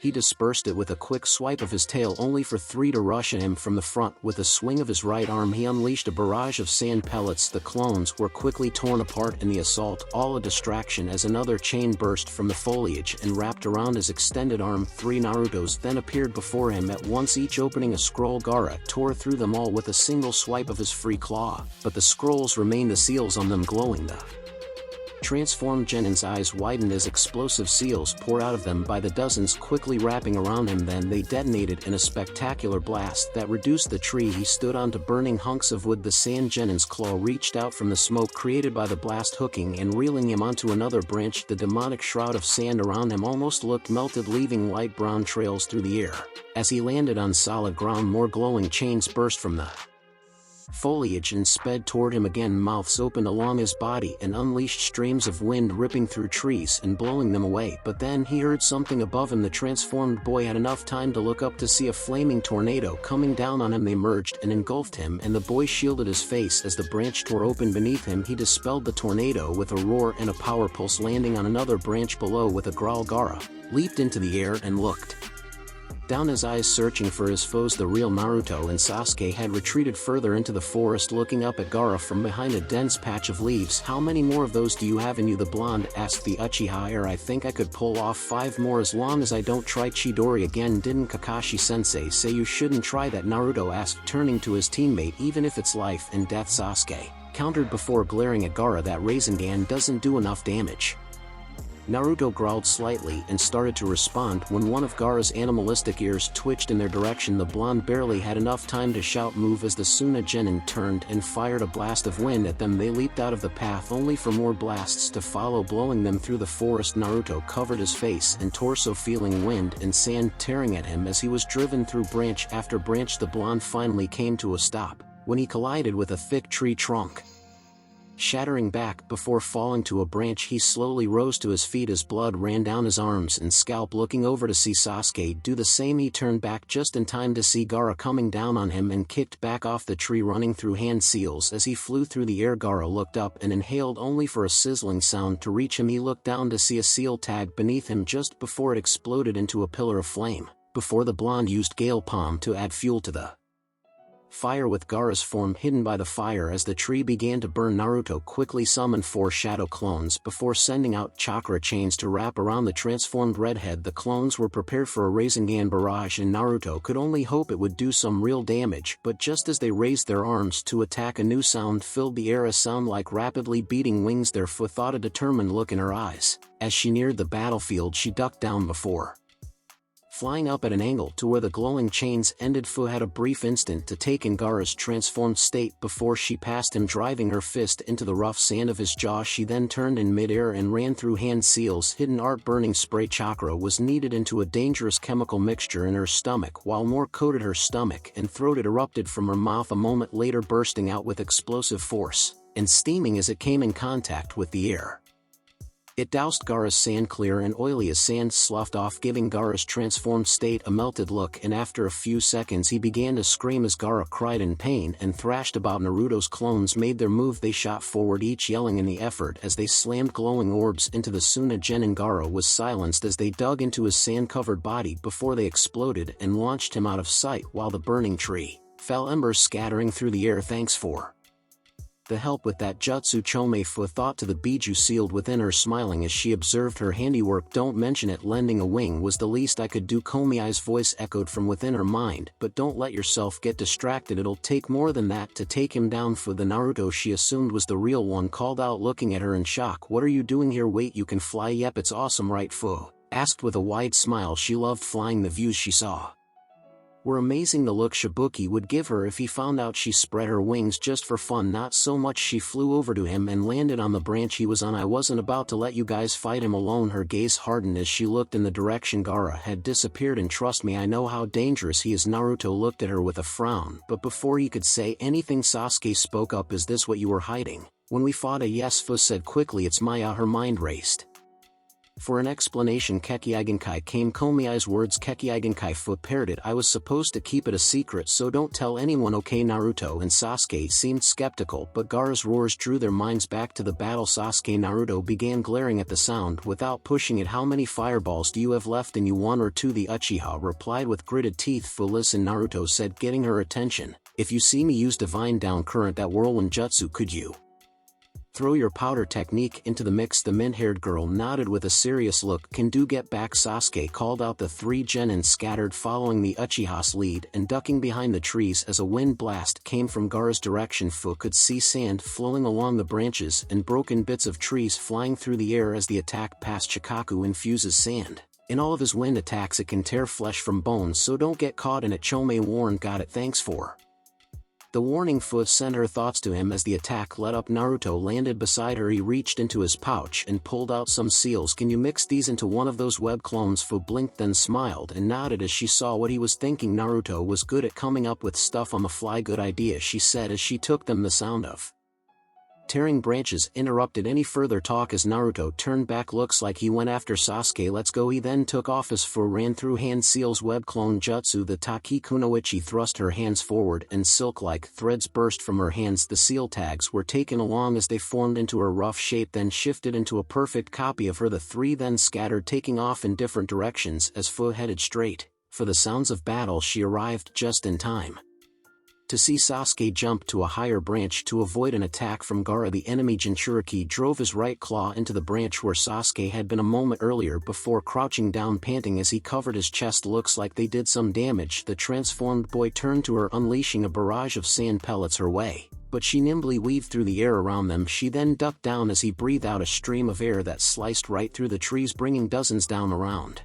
He dispersed it with a quick swipe of his tail, only for three to rush at him from the front. With a swing of his right arm, he unleashed a barrage of sand pellets. The clones were quickly torn apart in the assault, all a distraction as another chain burst from the foliage and wrapped around his extended arm. Three Narutos then appeared before him at once, each opening a scroll. Gaara tore through them all with a single swipe of his free claw, but the scrolls remained, the seals on them glowing. The transformed genin's eyes widened as explosive seals poured out of them by the dozens, quickly wrapping around him. Then they detonated in a spectacular blast that reduced the tree he stood on to burning hunks of wood. The sand genin's claw reached out from the smoke created by the blast, hooking and reeling him onto another branch. The demonic shroud of sand around him almost looked melted, leaving light brown trails through the air. As he landed on solid ground, more glowing chains burst from the foliage and sped toward him again. Mouths opened along his body and unleashed streams of wind, ripping through trees and blowing them away. But then he heard something above him. The transformed boy had enough time to look up to see a flaming tornado coming down on him. They merged and engulfed him, and the boy shielded his face as the branch tore open beneath him. He dispelled the tornado with a roar and a power pulse, landing on another branch below. With a growl, Gaara leaped into the air and looked down, his eyes searching for his foes. The real Naruto and Sasuke had retreated further into the forest, looking up at Gaara from behind a dense patch of leaves. How many more of those do you have in you? The blonde asked the Uchiha. I think I could pull off 5 more as long as I don't try Chidori again. Didn't Kakashi-sensei say you shouldn't try that? Naruto asked, turning to his teammate. Even if it's life and death, Sasuke countered before glaring at Gaara. That Rasengan doesn't do enough damage. Naruto growled slightly and started to respond when one of Gaara's animalistic ears twitched in their direction. The blonde barely had enough time to shout move as the Suna genin turned and fired a blast of wind at them. They leaped out of the path only for more blasts to follow, blowing them through the forest. Naruto covered his face and torso, feeling wind and sand tearing at him as he was driven through branch after branch. The blonde finally came to a stop when he collided with a thick tree trunk, shattering back before falling to a branch. He slowly rose to his feet as blood ran down his arms and scalp. Looking over to see Sasuke do the same, he turned back just in time to see Gaara coming down on him and kicked back off the tree, running through hand seals as he flew through the air. Gaara looked up and inhaled only for a sizzling sound to reach him. He looked down to see a seal tag beneath him just before it exploded into a pillar of flame, before the blonde used Gale Palm to add fuel to the Fire with Gaara's form hidden by the fire. As the tree began to burn, Naruto quickly summoned 4 shadow clones before sending out chakra chains to wrap around the transformed redhead. The clones were prepared for a Rasengan barrage, and Naruto could only hope it would do some real damage, but just as they raised their arms to attack, a new sound filled the air, a sound like rapidly beating wings. There thought, a determined look in her eyes. As she neared the battlefield, she ducked down before flying up at an angle to where the glowing chains ended. Fu had a brief instant to take in Gaara's transformed state before she passed him, driving her fist into the rough sand of his jaw. She then turned in midair and ran through hand seals. Hidden art burning spray chakra was kneaded into a dangerous chemical mixture in her stomach, while more coated her stomach and throat. It erupted from her mouth a moment later, bursting out with explosive force and steaming as it came in contact with the air. It doused Gaara's sand, clear and oily as sand, sloughed off, giving Gaara's transformed state a melted look, and after a few seconds he began to scream as Gaara cried in pain and thrashed about. Naruto's clones made their move. They shot forward, each yelling in the effort as they slammed glowing orbs into the Sunagen, and Gaara was silenced as they dug into his sand-covered body before they exploded and launched him out of sight, while the burning tree fell, embers scattering through the air. Thanks for the help with that jutsu, Chome Fu thought to the Biju sealed within her, smiling as she observed her handiwork. Don't mention it, lending a wing was the least I could do. Komiai's voice echoed from within her mind, but don't let yourself get distracted, it'll take more than that to take him down. For the Naruto she assumed was the real one called out, looking at her in shock. What are you doing here? Wait, you can fly? Yep, it's awesome, right? Fu asked with a wide smile. She loved flying. The views she saw were amazing. The look Shibuki would give her if he found out she spread her wings just for fun. Not so much. She flew over to him and landed on the branch he was on. I wasn't about to let you guys fight him alone. Her gaze hardened as she looked in the direction Gaara had disappeared. And trust me, I know how dangerous he is. Naruto looked at her with a frown, but before he could say anything, Sasuke spoke up. Is this what you were hiding when we fought? Yes, Fu said quickly. It's Maya. Her mind raced for an explanation. Kekiigenkai came Komiai's words. Kekiigenkai. Fu parried it. I was supposed to keep it a secret, so don't tell anyone, okay? Naruto and Sasuke seemed skeptical, but Gaara's roars drew their minds back to the battle. Sasuke, Naruto began glaring at the sound without pushing it. How many fireballs do you have left in you? 1 or 2, the Uchiha replied with gritted teeth. Fu, listen, Naruto said, getting her attention. If you see me use divine down current, that whirlwind jutsu, could you throw your powder technique into the mix? The mint-haired girl nodded with a serious look. Can do. Get back, Sasuke called out. The 3 genin scattered, following the Uchiha's lead and ducking behind the trees as a wind blast came from Gaara's direction. Fu could see sand flowing along the branches and broken bits of trees flying through the air as the attack passed. Chikaku infuses sand in all of his wind attacks. It can tear flesh from bones, so don't get caught in it, Chome warned. Got it, thanks for the warning. Fu sent her thoughts to him as the attack let up. Naruto landed beside her. He reached into his pouch and pulled out some seals. Can you mix these into one of those web clones? Fu blinked, then smiled and nodded as she saw what he was thinking. Naruto was good at coming up with stuff on the fly. Good idea, she said as she took them. The sound of tearing branches interrupted any further talk as Naruto turned back. Looks like he went after Sasuke. Let's go. He then took off as Fu ran through hand seals web clone jutsu. The Taki Kunoichi thrust her hands forward and silk-like threads burst from her hands. The seal tags were taken along as they formed into a rough shape, then shifted into a perfect copy of her. The 3 then scattered, taking off in different directions as Fu headed straight for the sounds of battle. She arrived just in time to see Sasuke jump to a higher branch to avoid an attack from Gaara. The enemy Jinchuriki drove his right claw into the branch where Sasuke had been a moment earlier before crouching down panting as he covered his chest. Looks like they did some damage. The transformed boy turned to her, unleashing a barrage of sand pellets her way, but she nimbly weaved through the air around them. She then ducked down as he breathed out a stream of air that sliced right through the trees, bringing dozens down around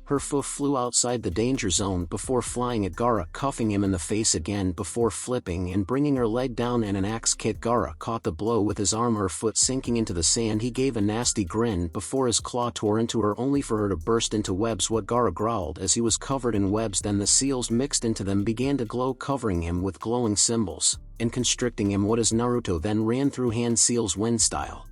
her. Fu flew outside the danger zone before flying at Gaara, cuffing him in the face again before flipping and bringing her leg down in an axe kick. Gaara caught the blow with his arm, her foot sinking into the sand. He gave a nasty grin before his claw tore into her, only for her to burst into webs. What? Gaara growled as he was covered in webs. Then the seals mixed into them, began to glow, covering him with glowing symbols and constricting him. What is? Naruto then ran through hand seals wind style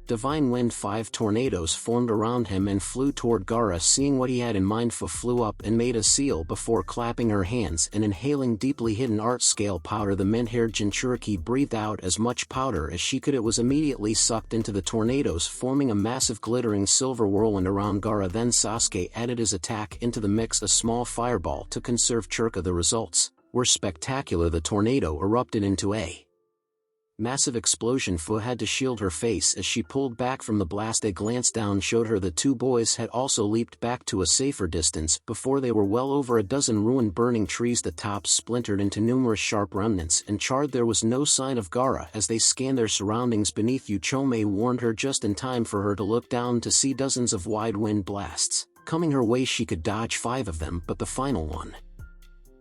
divine wind. 5 tornadoes formed around him and flew toward Gaara. Seeing what he had in mind, Fu flew up and made a seal before clapping her hands and inhaling deeply hidden art scale powder. The mint-haired Jinchuriki breathed out as much powder as she could. It was immediately sucked into the tornadoes, forming a massive glittering silver whirlwind around Gaara. Then Sasuke added his attack into the mix, a small fireball to conserve Chakra. The results were spectacular. The tornado erupted into a massive explosion. Fu had to shield her face as she pulled back from the blast. A glance down showed her the two boys had also leaped back to a safer distance. Before they were well over a dozen ruined burning trees. The tops splintered into numerous sharp remnants and charred. There was no sign of Gaara. As they scanned their surroundings beneath, Uchome warned her just in time for her to look down to see dozens of wide wind blasts coming her way. She could dodge 5 of them, but the final one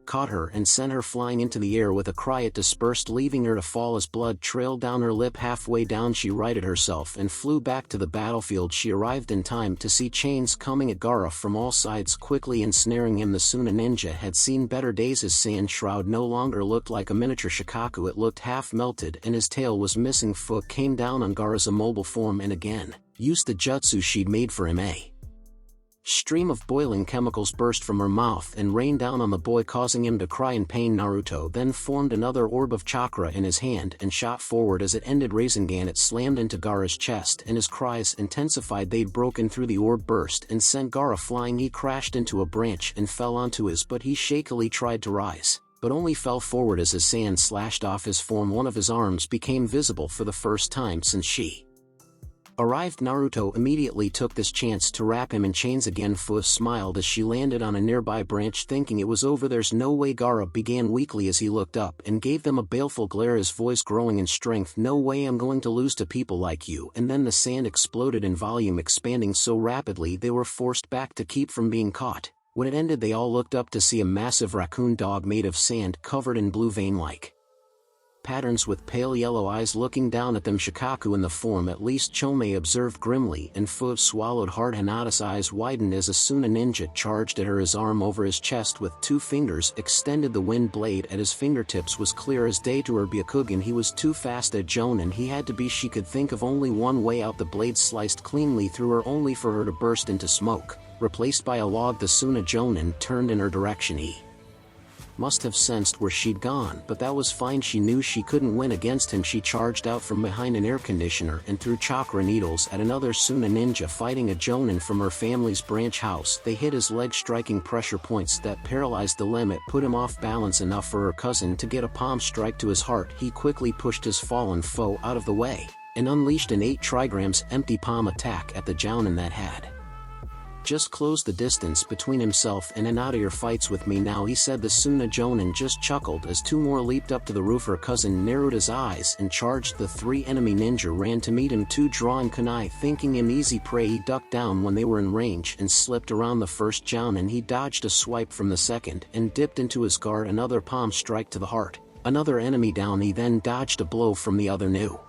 caught her and sent her flying into the air. With a cry it dispersed, leaving her to fall as blood trailed down her lip. Halfway down she righted herself and flew back to the battlefield. She arrived in time to see chains coming at Gaara from all sides, quickly ensnaring him. The Suna ninja had seen better days. His sand shroud no longer looked like a miniature shikaku, it looked half melted and his tail was missing. Fu came down on Gaara's immobile form and again used the jutsu she'd made for him. A stream of boiling chemicals burst from her mouth and rained down on the boy, causing him to cry in pain. Naruto then formed another orb of chakra in his hand and shot forward. As it ended, Rasengan, it slammed into Gaara's chest and his cries intensified. They'd broken through. The orb burst and sent Gaara flying. He crashed into a branch and fell onto his butt. He shakily tried to rise, but only fell forward as his sand slashed off his form. One of his arms became visible for the first time since she arrived. Naruto immediately took this chance to wrap him in chains again. Fu smiled as she landed on a nearby branch, thinking it was over. There's no way. Gaara began weakly as he looked up and gave them a baleful glare, his voice growing in strength. No way, I'm going to lose to people like you. And then the sand exploded in volume, expanding so rapidly they were forced back to keep from being caught. When it ended, they all looked up to see a massive raccoon dog made of sand covered in blue vein-like patterns with pale yellow eyes looking down at them. Shikaku in the form, at least, Chome observed grimly, and Fu swallowed hard. Hinata's eyes widened as a Suna ninja charged at her, his arm over his chest with 2 fingers extended. The wind blade at his fingertips was clear as day to her Byakugan. He was too fast at Jonin. He had to be. She could think of only one way out. The blade sliced cleanly through her, only for her to burst into smoke, replaced by a log. The Suna Jonin turned in her direction. He must have sensed where she'd gone, but that was fine. She knew she couldn't win against him. She charged out from behind an air conditioner and threw chakra needles at another Suna ninja fighting a Jonin from her family's branch house. They hit his leg, striking pressure points that paralyzed the limb. It put him off balance enough for her cousin to get a palm strike to his heart. He quickly pushed his fallen foe out of the way and unleashed an 8 trigrams empty palm attack at the Jonin that had just closed the distance between himself and Hinata. Your fights with me now, he said. The Suna Jonin just chuckled as 2 more leaped up to the roof. Her cousin narrowed his eyes and charged. The 3 enemy ninja ran to meet him, 2 drawing kunai, thinking him easy prey. He ducked down when they were in range and slipped around the first Jonin. He dodged a swipe from the second and dipped into his guard. Another palm strike to the heart, another enemy down. He then dodged a blow from the other new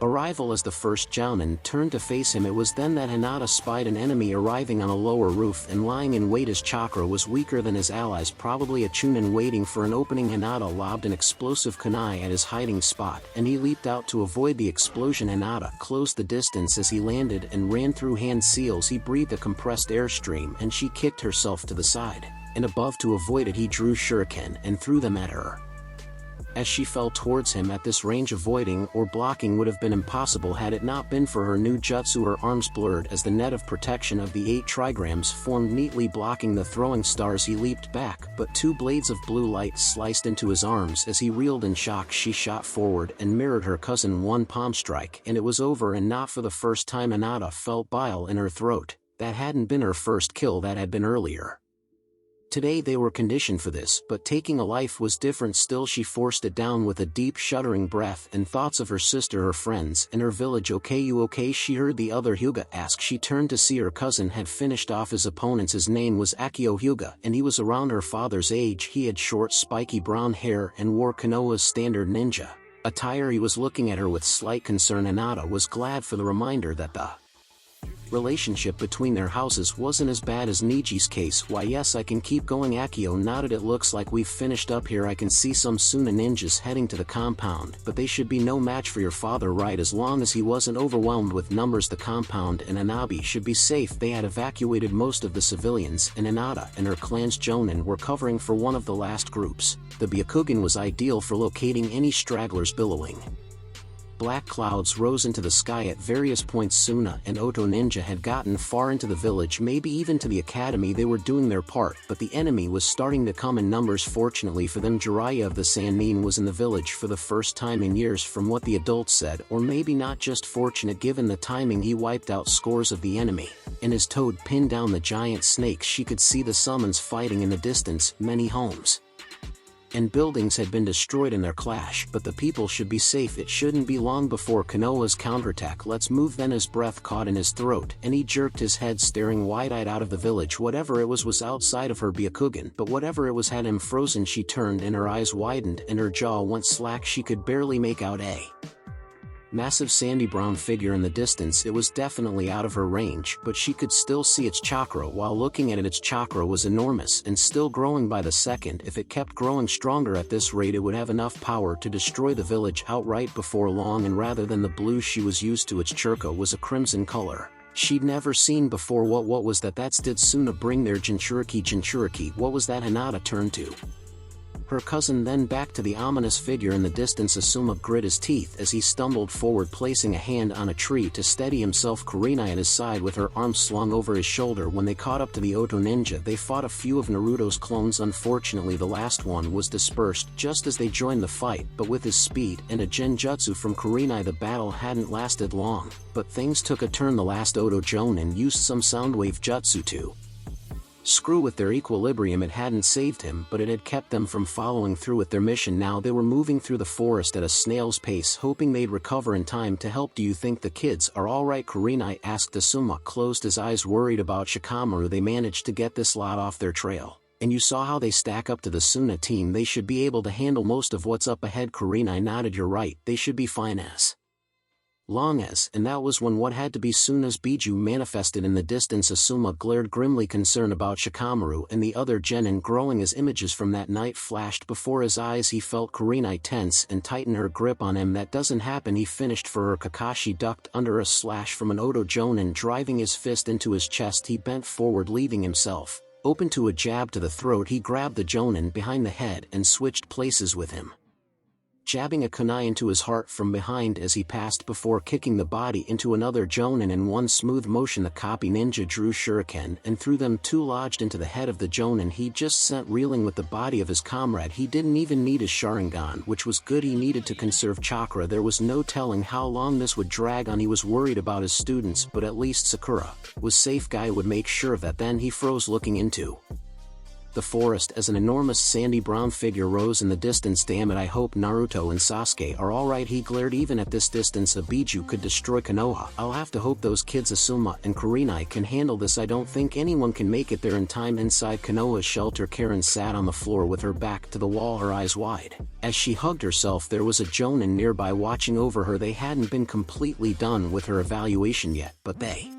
arrival as the first Jonin turned to face him. It was then that Hinata spied an enemy arriving on a lower roof and lying in wait. His chakra was weaker than his allies, probably a Chunin waiting for an opening. Hinata lobbed an explosive kunai at his hiding spot and he leaped out to avoid the explosion. Hinata closed the distance as he landed and ran through hand seals. He breathed a compressed airstream and she kicked herself to the side and above. To avoid it, he drew shuriken and threw them at her. As she fell towards him at this range, avoiding or blocking would have been impossible had it not been for her new jutsu. Her arms blurred as the net of protection of the 8 trigrams formed neatly, blocking the throwing stars. He leaped back, but 2 blades of blue light sliced into his arms as he reeled in shock. She shot forward and mirrored her cousin. 1 palm strike and it was over, and not for the first time. Hinata felt bile in her throat. That hadn't been her first kill, that had been earlier. Today they were conditioned for this, but taking a life was different. Still, she forced it down with a deep shuddering breath and thoughts of her sister, her friends, and her village. Okay, you okay? She heard the other Hyuga ask. She turned to see her cousin had finished off his opponents. His name was Akio Hyuga, and he was around her father's age. He had short spiky brown hair and wore Konoha's standard ninja attire. He was looking at her with slight concern. Hinata was glad for the reminder that the relationship between their houses wasn't as bad as Niji's case. Why yes, I can keep going. Akio nodded. It looks like we've finished up here. I can see some Suna ninjas heading to the compound, but they should be no match for your father, right? As long as he wasn't overwhelmed with numbers, the compound and Anabi should be safe. They had evacuated most of the civilians, and Hinata and her clan's Jonin were covering for one of the last groups. The Byakugan was ideal for locating any stragglers billowing Black clouds rose into the sky at various points. Suna and Oto Ninja had gotten far into the village, maybe even to the academy. They were doing their part, but the enemy was starting to come in numbers. Fortunately for them, Jiraiya of the Sannin was in the village for the first time in years from what the adults said, or maybe not just fortunate given the timing. He wiped out scores of the enemy, and his toad pinned down the giant snakes. She could see the summons fighting in the distance. Many homes and buildings had been destroyed in their clash, but the people should be safe. It shouldn't be long before Konoha's counterattack. Let's move. Then his breath caught in his throat, and he jerked his head, staring wide-eyed out of the village. Whatever it was outside of her. Byakugan, but whatever it was had him frozen. She turned and her eyes widened and her jaw went slack. She could barely make out a massive sandy brown figure in the distance. It was definitely out of her range, but she could still see its chakra. While looking at it, its chakra was enormous and still growing by the second. If it kept growing stronger at this rate, it would have enough power to destroy the village outright before long. And rather than the blue she was used to, its chakra was a crimson color she'd never seen before. What was that? Did Suna bring their Jinchuriki? What was that? Hinata turned to her cousin, then back to the ominous figure in the distance. Asuma grit his teeth as he stumbled forward, placing a hand on a tree to steady himself. Kurenai at his side with her arms slung over his shoulder. When they caught up to the Oto Ninja, they fought a few of Naruto's clones. Unfortunately, the last one was dispersed just as they joined the fight, but with his speed and a genjutsu from Kurenai, the battle hadn't lasted long. But things took a turn. The last Oto Jonin used some soundwave jutsu to screw with their equilibrium. It hadn't saved him, but it had kept them from following through with their mission. Now they were moving through the forest at a snail's pace, hoping they'd recover in time to help. Do you think the kids are alright? Kurenai asked. Asuma closed his eyes, worried about Shikamaru. They managed to get this lot off their trail, and you saw how they stack up to the Suna team. They should be able to handle most of what's up ahead. Kurenai nodded. You're right, they should be fine as long as. And that was when what had to be Suna's Biju manifested in the distance. Asuma glared grimly, concerned about Shikamaru and the other genin growing as images from that night flashed before his eyes. He felt Kurenai tense and tighten her grip on him. That doesn't happen. He finished for her. Kakashi ducked under a slash from an Oto Jonin, driving his fist into his chest. He bent forward, leaving himself open to a jab to the throat. He grabbed the Jonin behind the head and switched places with him, jabbing a kunai into his heart from behind as he passed before kicking the body into another Jonin. In one smooth motion, the copy ninja drew shuriken and threw them two, lodged into the head of the Jonin he just sent reeling with the body of his comrade. He didn't even need his Sharingan, which was good. He needed to conserve chakra. There was no telling how long this would drag on. He was worried about his students, but at least Sakura was safe. Guy would make sure of that. Then he froze, looking into the forest as an enormous sandy brown figure rose in the distance. Damn it, I hope Naruto and Sasuke are alright. He glared. Even at this distance, a Biju could destroy Konoha. I'll have to hope those kids Asuma and Kurenai can handle this. I don't think anyone can make it there in time. Inside Konoha's shelter, Karen sat on the floor with her back to the wall, her eyes wide as she hugged herself. There was a Jonin nearby watching over her. They hadn't been completely done with her evaluation yet, but they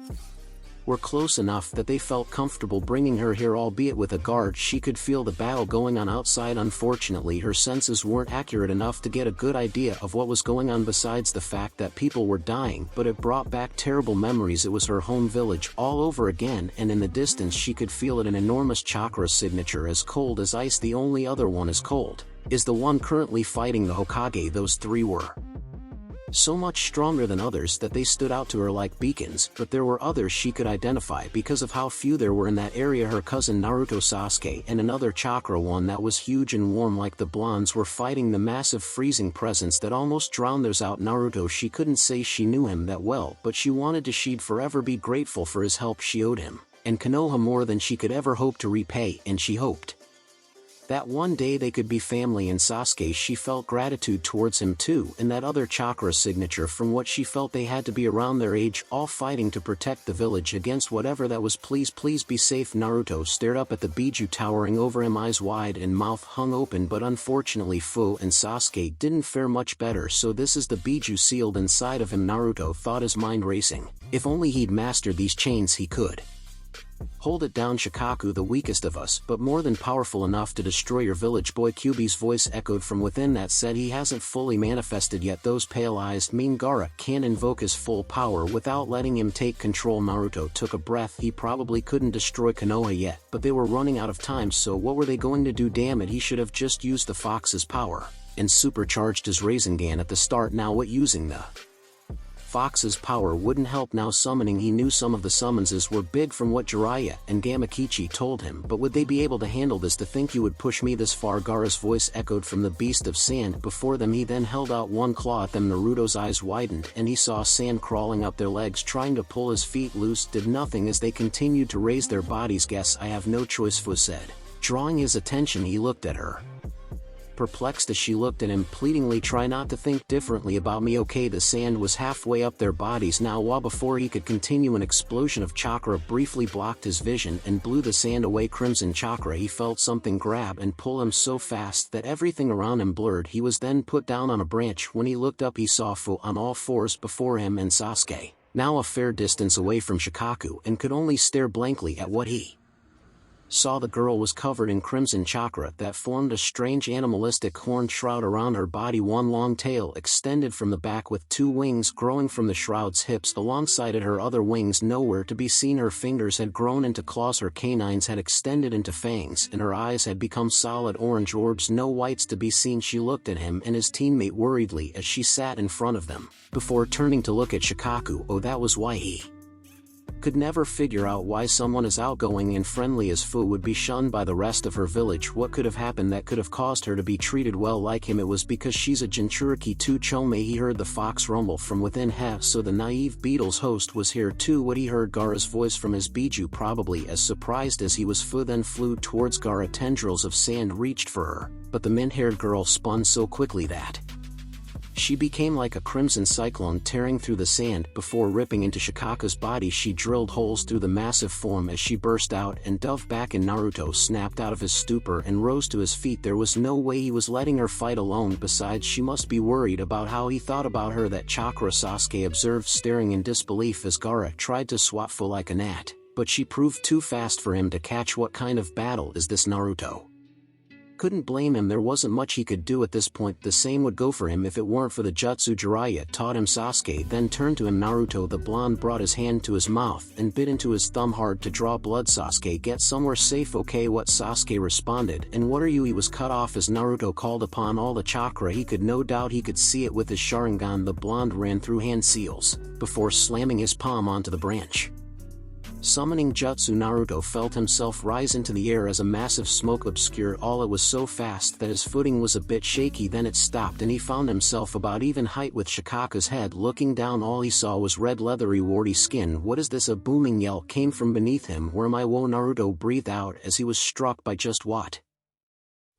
were close enough that they felt comfortable bringing her here, albeit with a guard. She could feel the battle going on outside. Unfortunately, her senses weren't accurate enough to get a good idea of what was going on besides the fact that people were dying, but it brought back terrible memories. It was her home village all over again, and in the distance she could feel it, an enormous chakra signature as cold as ice. The only other one as cold is the one currently fighting the Hokage. Those three were so much stronger than others that they stood out to her like beacons, but there were others she could identify because of how few there were in that area. Her cousin Naruto, Sasuke, and another chakra one that was huge and warm like the blondes were fighting the massive freezing presence that almost drowned theirs out. Naruto, she couldn't say she knew him that well, but she wanted to. She'd forever be grateful for his help. She owed him and Konoha more than she could ever hope to repay, and she hoped that one day they could be family. And Sasuke, she felt gratitude towards him too, and that other chakra signature, from what she felt they had to be around their age, all fighting to protect the village against whatever that was. Please be safe. Naruto stared up at the Biju towering over him, eyes wide and mouth hung open, but unfortunately Fu and Sasuke didn't fare much better. So this is the Biju sealed inside of him, Naruto thought, his mind racing. If only he'd mastered these chains, he could hold it down. Shikaku, the weakest of us, but more than powerful enough to destroy your village boy. Kyuubi's voice echoed from within that said he hasn't fully manifested yet. Those pale eyes mean Gaara can't invoke his full power without letting him take control. Naruto took a breath. He probably couldn't destroy Konoha yet, but they were running out of time, so what were they going to do? Damn it, he should have just used the fox's power. and supercharged his Rasengan at the start. Now what using the Fox's power wouldn't help now summoning. He knew some of the summonses were big from what Jiraiya and Gamakichi told him, but would they be able to handle this? To think you would push me this far? Gaara's voice echoed from the beast of sand before them. He then held out one claw at them. Naruto's eyes widened and he saw sand crawling up their legs, trying to pull his feet loose. Did nothing as they continued to raise their bodies. Guess I have no choice, Fu said. Drawing his attention, he looked at her. Perplexed as she looked at him pleadingly, try not to think differently about me, okay? The sand was halfway up their bodies now, while before he could continue an explosion of chakra briefly blocked his vision and blew the sand away. Crimson chakra. He felt something grab and pull him so fast that everything around him blurred. He was then put down on a branch. When he looked up, he saw Fu on all fours before him and Sasuke, now a fair distance away from Shikaku, and could only stare blankly at what he saw. The girl was covered in crimson chakra that formed a strange animalistic horned shroud around her body. One long tail extended from the back with two wings growing from the shroud's hips alongside it, her other wings nowhere to be seen. Her fingers had grown into claws, her canines had extended into fangs, and her eyes had become solid orange orbs, no whites to be seen. She looked at him and his teammate worriedly as she sat in front of them, before turning to look at Shikaku. Oh, that was why he could never figure out why someone as outgoing and friendly as Fu would be shunned by the rest of her village. What could have happened that could have caused her to be treated well like him? It was because she's a Jinchuriki too. Chome. He heard the fox rumble from within. So the naive Beatles host was here too. What he heard Gaara's voice from his biju, probably as surprised as he was. Fu then flew towards Gaara. Tendrils of sand reached for her, but the mint-haired girl spun so quickly that she became like a crimson cyclone tearing through the sand. Before ripping into Shikaku's body, she drilled holes through the massive form as she burst out and dove back in. Naruto snapped out of his stupor and rose to his feet. There was no way he was letting her fight alone. Besides, she must be worried about how he thought about her. That chakra, Sasuke observed, staring in disbelief as Gaara tried to swat Fu like a gnat, but she proved too fast for him to catch. What kind of battle is this? Naruto couldn't blame him. There wasn't much he could do at this point. The same would go for him if it weren't for the jutsu Jiraiya taught him. Sasuke then turned to him. Naruto the blonde brought his hand to his mouth and bit into his thumb hard to draw blood. Sasuke, get somewhere safe, okay? What? Sasuke responded. And what are you? He was cut off as Naruto called upon all the chakra he could. No doubt he could see it with his Sharingan. The blonde ran through hand seals before slamming his palm onto the branch. Summoning jutsu, Naruto felt himself rise into the air as a massive smoke obscured all. It was so fast that his footing was a bit shaky, then it stopped and he found himself about even height with Shikaku's head. Looking down, all he saw was red leathery warty skin. What is this? A booming yell came from beneath him. Where am I? Whoa! Naruto breathed out as he was struck by just what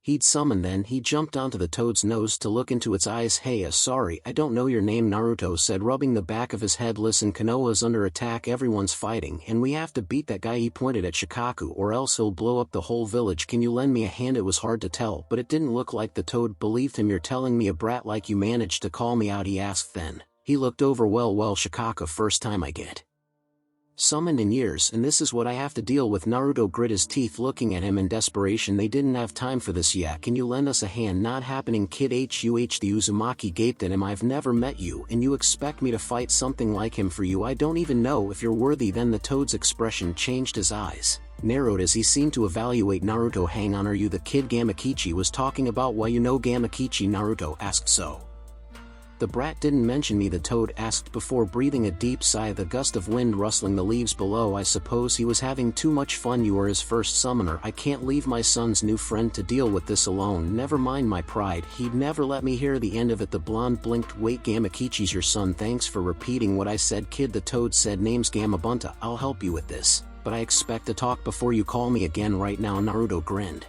he'd summoned. Then he jumped onto the toad's nose to look into its eyes. Hey, sorry, I don't know your name, Naruto said, rubbing the back of his head. Listen, Konoha's under attack, everyone's fighting, and we have to beat that guy. He pointed at Shikaku, or else he'll blow up the whole village. Can you lend me a hand? It was hard to tell, but it didn't look like the toad believed him. You're telling me a brat like you managed to call me out? He asked. Then he looked over. Well, Shikaku, first time I get summoned in years, and this is what I have to deal with. Naruto grit his teeth, looking at him in desperation. They didn't have time for this yet. Can you lend us a hand? Not happening, kid. The Uzumaki gaped at him. I've never met you, and you expect me to fight something like him for you? I don't even know if you're worthy. Then the toad's expression changed. His eyes narrowed as he seemed to evaluate Naruto. Hang on, are you the kid Gamakichi was talking about? Why, you know Gamakichi? Naruto asked. So the brat didn't mention me? The toad asked before breathing a deep sigh, the gust of wind rustling the leaves below. I suppose he was having too much fun. You are his first summoner. I can't leave my son's new friend to deal with this alone. Never mind my pride, he'd never let me hear the end of it. The blonde blinked. Wait, Gamakichi's your son? Thanks for repeating what I said, kid. The toad said, name's Gamabunta. I'll help you with this, but I expect to talk before you call me again right now. Naruto grinned,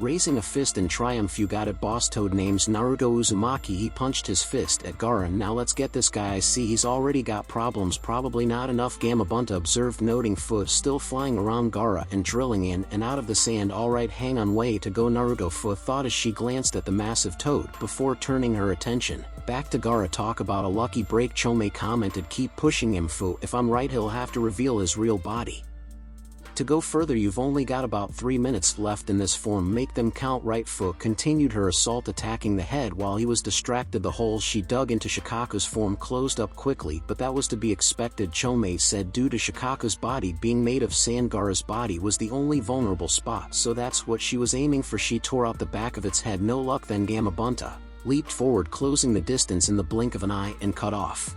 raising a fist in triumph. You got it, boss. Toad, name's Naruto Uzumaki. He punched his fist at Gaara. Now let's get this guy. I see he's already got problems. Probably not enough, Gamabunta observed, noting Fu still flying around Gaara and drilling in and out of the sand. Alright, hang on, way to go, Naruto, Fu thought as she glanced at the massive toad before turning her attention back to Gaara. Talk about a lucky break, Chome commented. Keep pushing him, Fu. If I'm right, he'll have to reveal his real body To go further, you've only got about 3 minutes left in this form. Make them count. Right foot continued her assault, attacking the head while he was distracted. The hole she dug into Shikaku's form closed up quickly, but that was to be expected, Chomei said. Due to Shikaku's body being made of sand, Gaara's body was the only vulnerable spot, so that's what she was aiming for. She tore out the back of its head. No luck. Then Gamabunta leaped forward, closing the distance in the blink of an eye, and cut off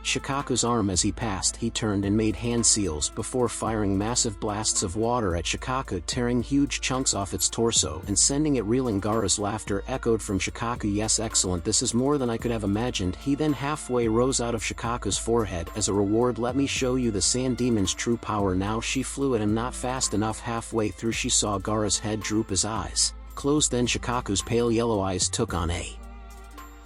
Shikaku's arm. As he passed, he turned and made hand seals before firing massive blasts of water at Shikaku, tearing huge chunks off its torso and sending it reeling. Gaara's laughter echoed from Shikaku. Yes, excellent, this is more than I could have imagined. He then halfway rose out of Shikaku's forehead. As a reward, let me show you the sand demon's true power. Now she flew at him, not fast enough. Halfway through, she saw Gaara's head droop, his eyes closed. Then Shikaku's pale yellow eyes took on a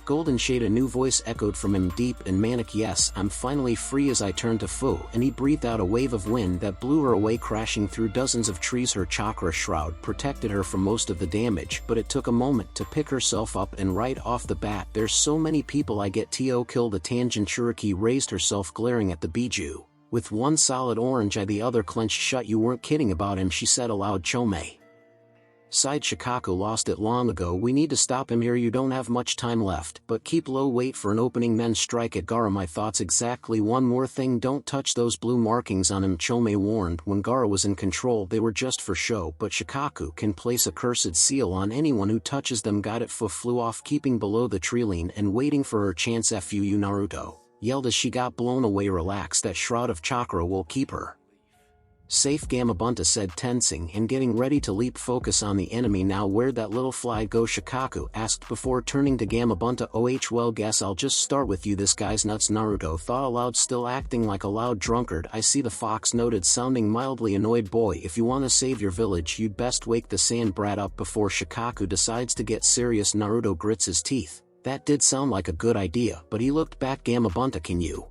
golden shade. A new voice echoed from him, deep and manic. Yes, I'm finally free. As I turned to Fu, and he breathed out a wave of wind that blew her away, crashing through dozens of trees. Her chakra shroud protected her from most of the damage, but it took a moment to pick herself up, and right off the bat, there's so many people I get to kill. The tangent Shuriki raised herself, glaring at the Biju with one solid orange eye, the other clenched shut. You weren't kidding about him, she said aloud. Chomei sighed. Shikaku lost it long ago. We need to stop him here. You don't have much time left, but keep low. Wait for an opening, then strike at Gaara. My thoughts exactly. One more thing, don't touch those blue markings on him, Chomei warned. When Gaara was in control, they were just for show, but Shikaku can place a cursed seal on anyone who touches them. Got it. Fu flew off, keeping below the tree line and waiting for her chance. Fu you, Naruto yelled as she got blown away. Relax, that shroud of chakra will keep her safe, Gamabunta said, tensing and getting ready to leap. Focus on the enemy now. Where'd that little fly go? Shikaku asked before turning to Gamabunta. Well, guess I'll just start with you. This guy's nuts, Naruto thought aloud, still acting like a loud drunkard. I see, the fox noted, sounding mildly annoyed. Boy, if you want to save your village, you'd best wake the sand brat up before Shikaku decides to get serious. Naruto grits his teeth. That did sound like a good idea, but he looked back. Gamabunta, can you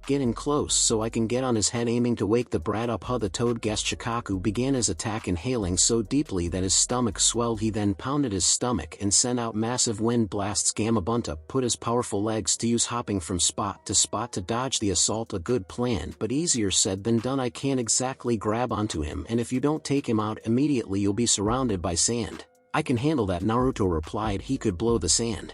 get in close so I can get on his head? Aiming to wake the brat up, the toad guessed. Shikaku began his attack, inhaling so deeply that his stomach swelled. He then pounded his stomach and sent out massive wind blasts. Gamabunta put his powerful legs to use, hopping from spot to dodge the assault. A good plan, but easier said than done. I can't exactly grab onto him, and if you don't take him out immediately, you'll be surrounded by sand. I can handle that, Naruto replied. He could blow the sand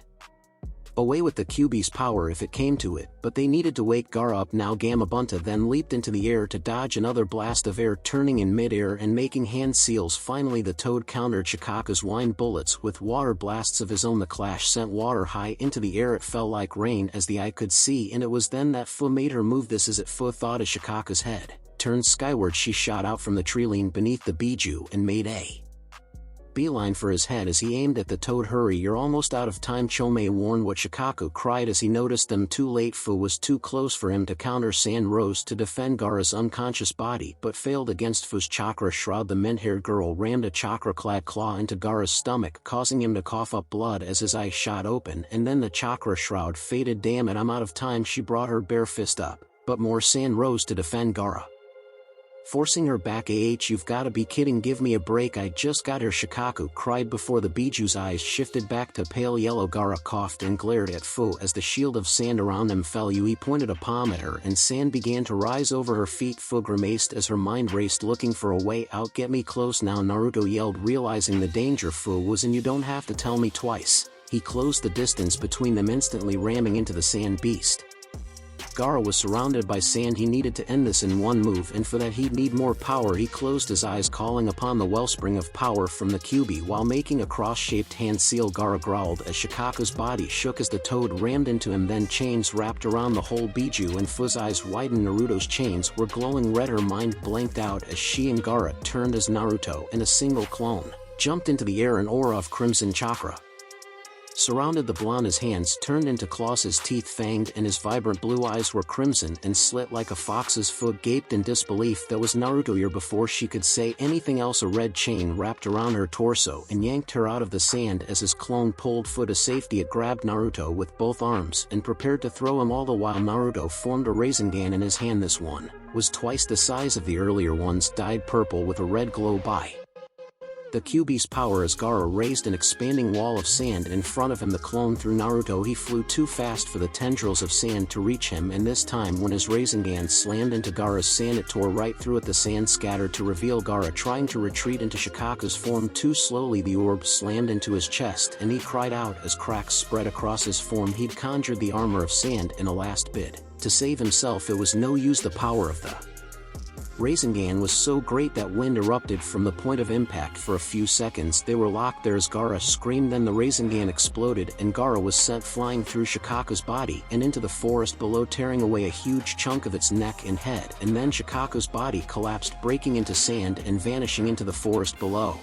away with the Kyuubi's power if it came to it, but they needed to wake Gaara up now. Gamabunta then leaped into the air to dodge another blast of air, turning in mid-air and making hand seals. Finally, the toad countered Shikaku's wind bullets with water blasts of his own. The clash sent water high into the air. It fell like rain, as the eye could see, and it was then that Fu made her move. This is it, Fu thought as Shikaku's head turned skyward. She shot out from the tree line beneath the Biju and made a beeline for his head as he aimed at the toad. Hurry, you're almost out of time, Chomei warned. What? Shikaku cried as he noticed them. Too late. Fu was too close for him to counter. Sand rose to defend Gaara's unconscious body, but failed against Fu's chakra shroud. The mint-haired girl rammed a chakra-clad claw into Gaara's stomach, causing him to cough up blood as his eyes shot open, and then the chakra shroud faded. Damn it, I'm out of time. She brought her bare fist up, but more sand rose to defend Gaara, forcing her back. You've gotta be kidding, give me a break, I just got here, Shikaku cried before the Biju's eyes shifted back to pale yellow. Gaara coughed and glared at Fu as the shield of sand around them fell. He pointed a palm at her and sand began to rise over her feet. Fu grimaced as her mind raced, looking for a way out. Get me close now, Naruto yelled, realizing the danger Fu was in. You don't have to tell me twice. He closed the distance between them, instantly ramming into the sand beast. Gaara was surrounded by sand. He needed to end this in one move, and for that he'd need more power. He closed his eyes, calling upon the wellspring of power from the Kyuubi while making a cross-shaped hand seal. Gaara growled as Shikaku's body shook as the toad rammed into him. Then chains wrapped around the whole Biju and Fu's eyes widened. Naruto's chains were glowing red. Her mind blanked out as she and Gaara turned as Naruto and a single clone jumped into the air. An aura of crimson chakra surrounded the blonde. His hands turned into claws, his teeth fanged, and his vibrant blue eyes were crimson and slit like a fox's. Fu gaped in disbelief. That was Naruto. Here before she could say anything else, a red chain wrapped around her torso and yanked her out of the sand. As his clone pulled Fu to safety, it grabbed Naruto with both arms and prepared to throw him. All the while Naruto formed a Rasengan in his hand. This one was twice the size of the earlier ones, dyed purple with a red glow by The QB's power as Gaara raised an expanding wall of sand in front of him. The clone through Naruto. He flew too fast for the tendrils of sand to reach him, and this time when his Rasengan slammed into Gaara's sand it tore right through it. The sand scattered to reveal Gaara trying to retreat into Shikaku's form too slowly. The orb slammed into his chest and he cried out as cracks spread across his form. He'd conjured the armor of sand in a last bid to save himself. It was no use. The power of the Rasengan was so great that wind erupted from the point of impact. For a few seconds they were locked there as Gaara screamed. Then the Rasengan exploded and Gaara was sent flying through Shikaku's body and into the forest below, tearing away a huge chunk of its neck and head. And then Shikaku's body collapsed, breaking into sand and vanishing into the forest below.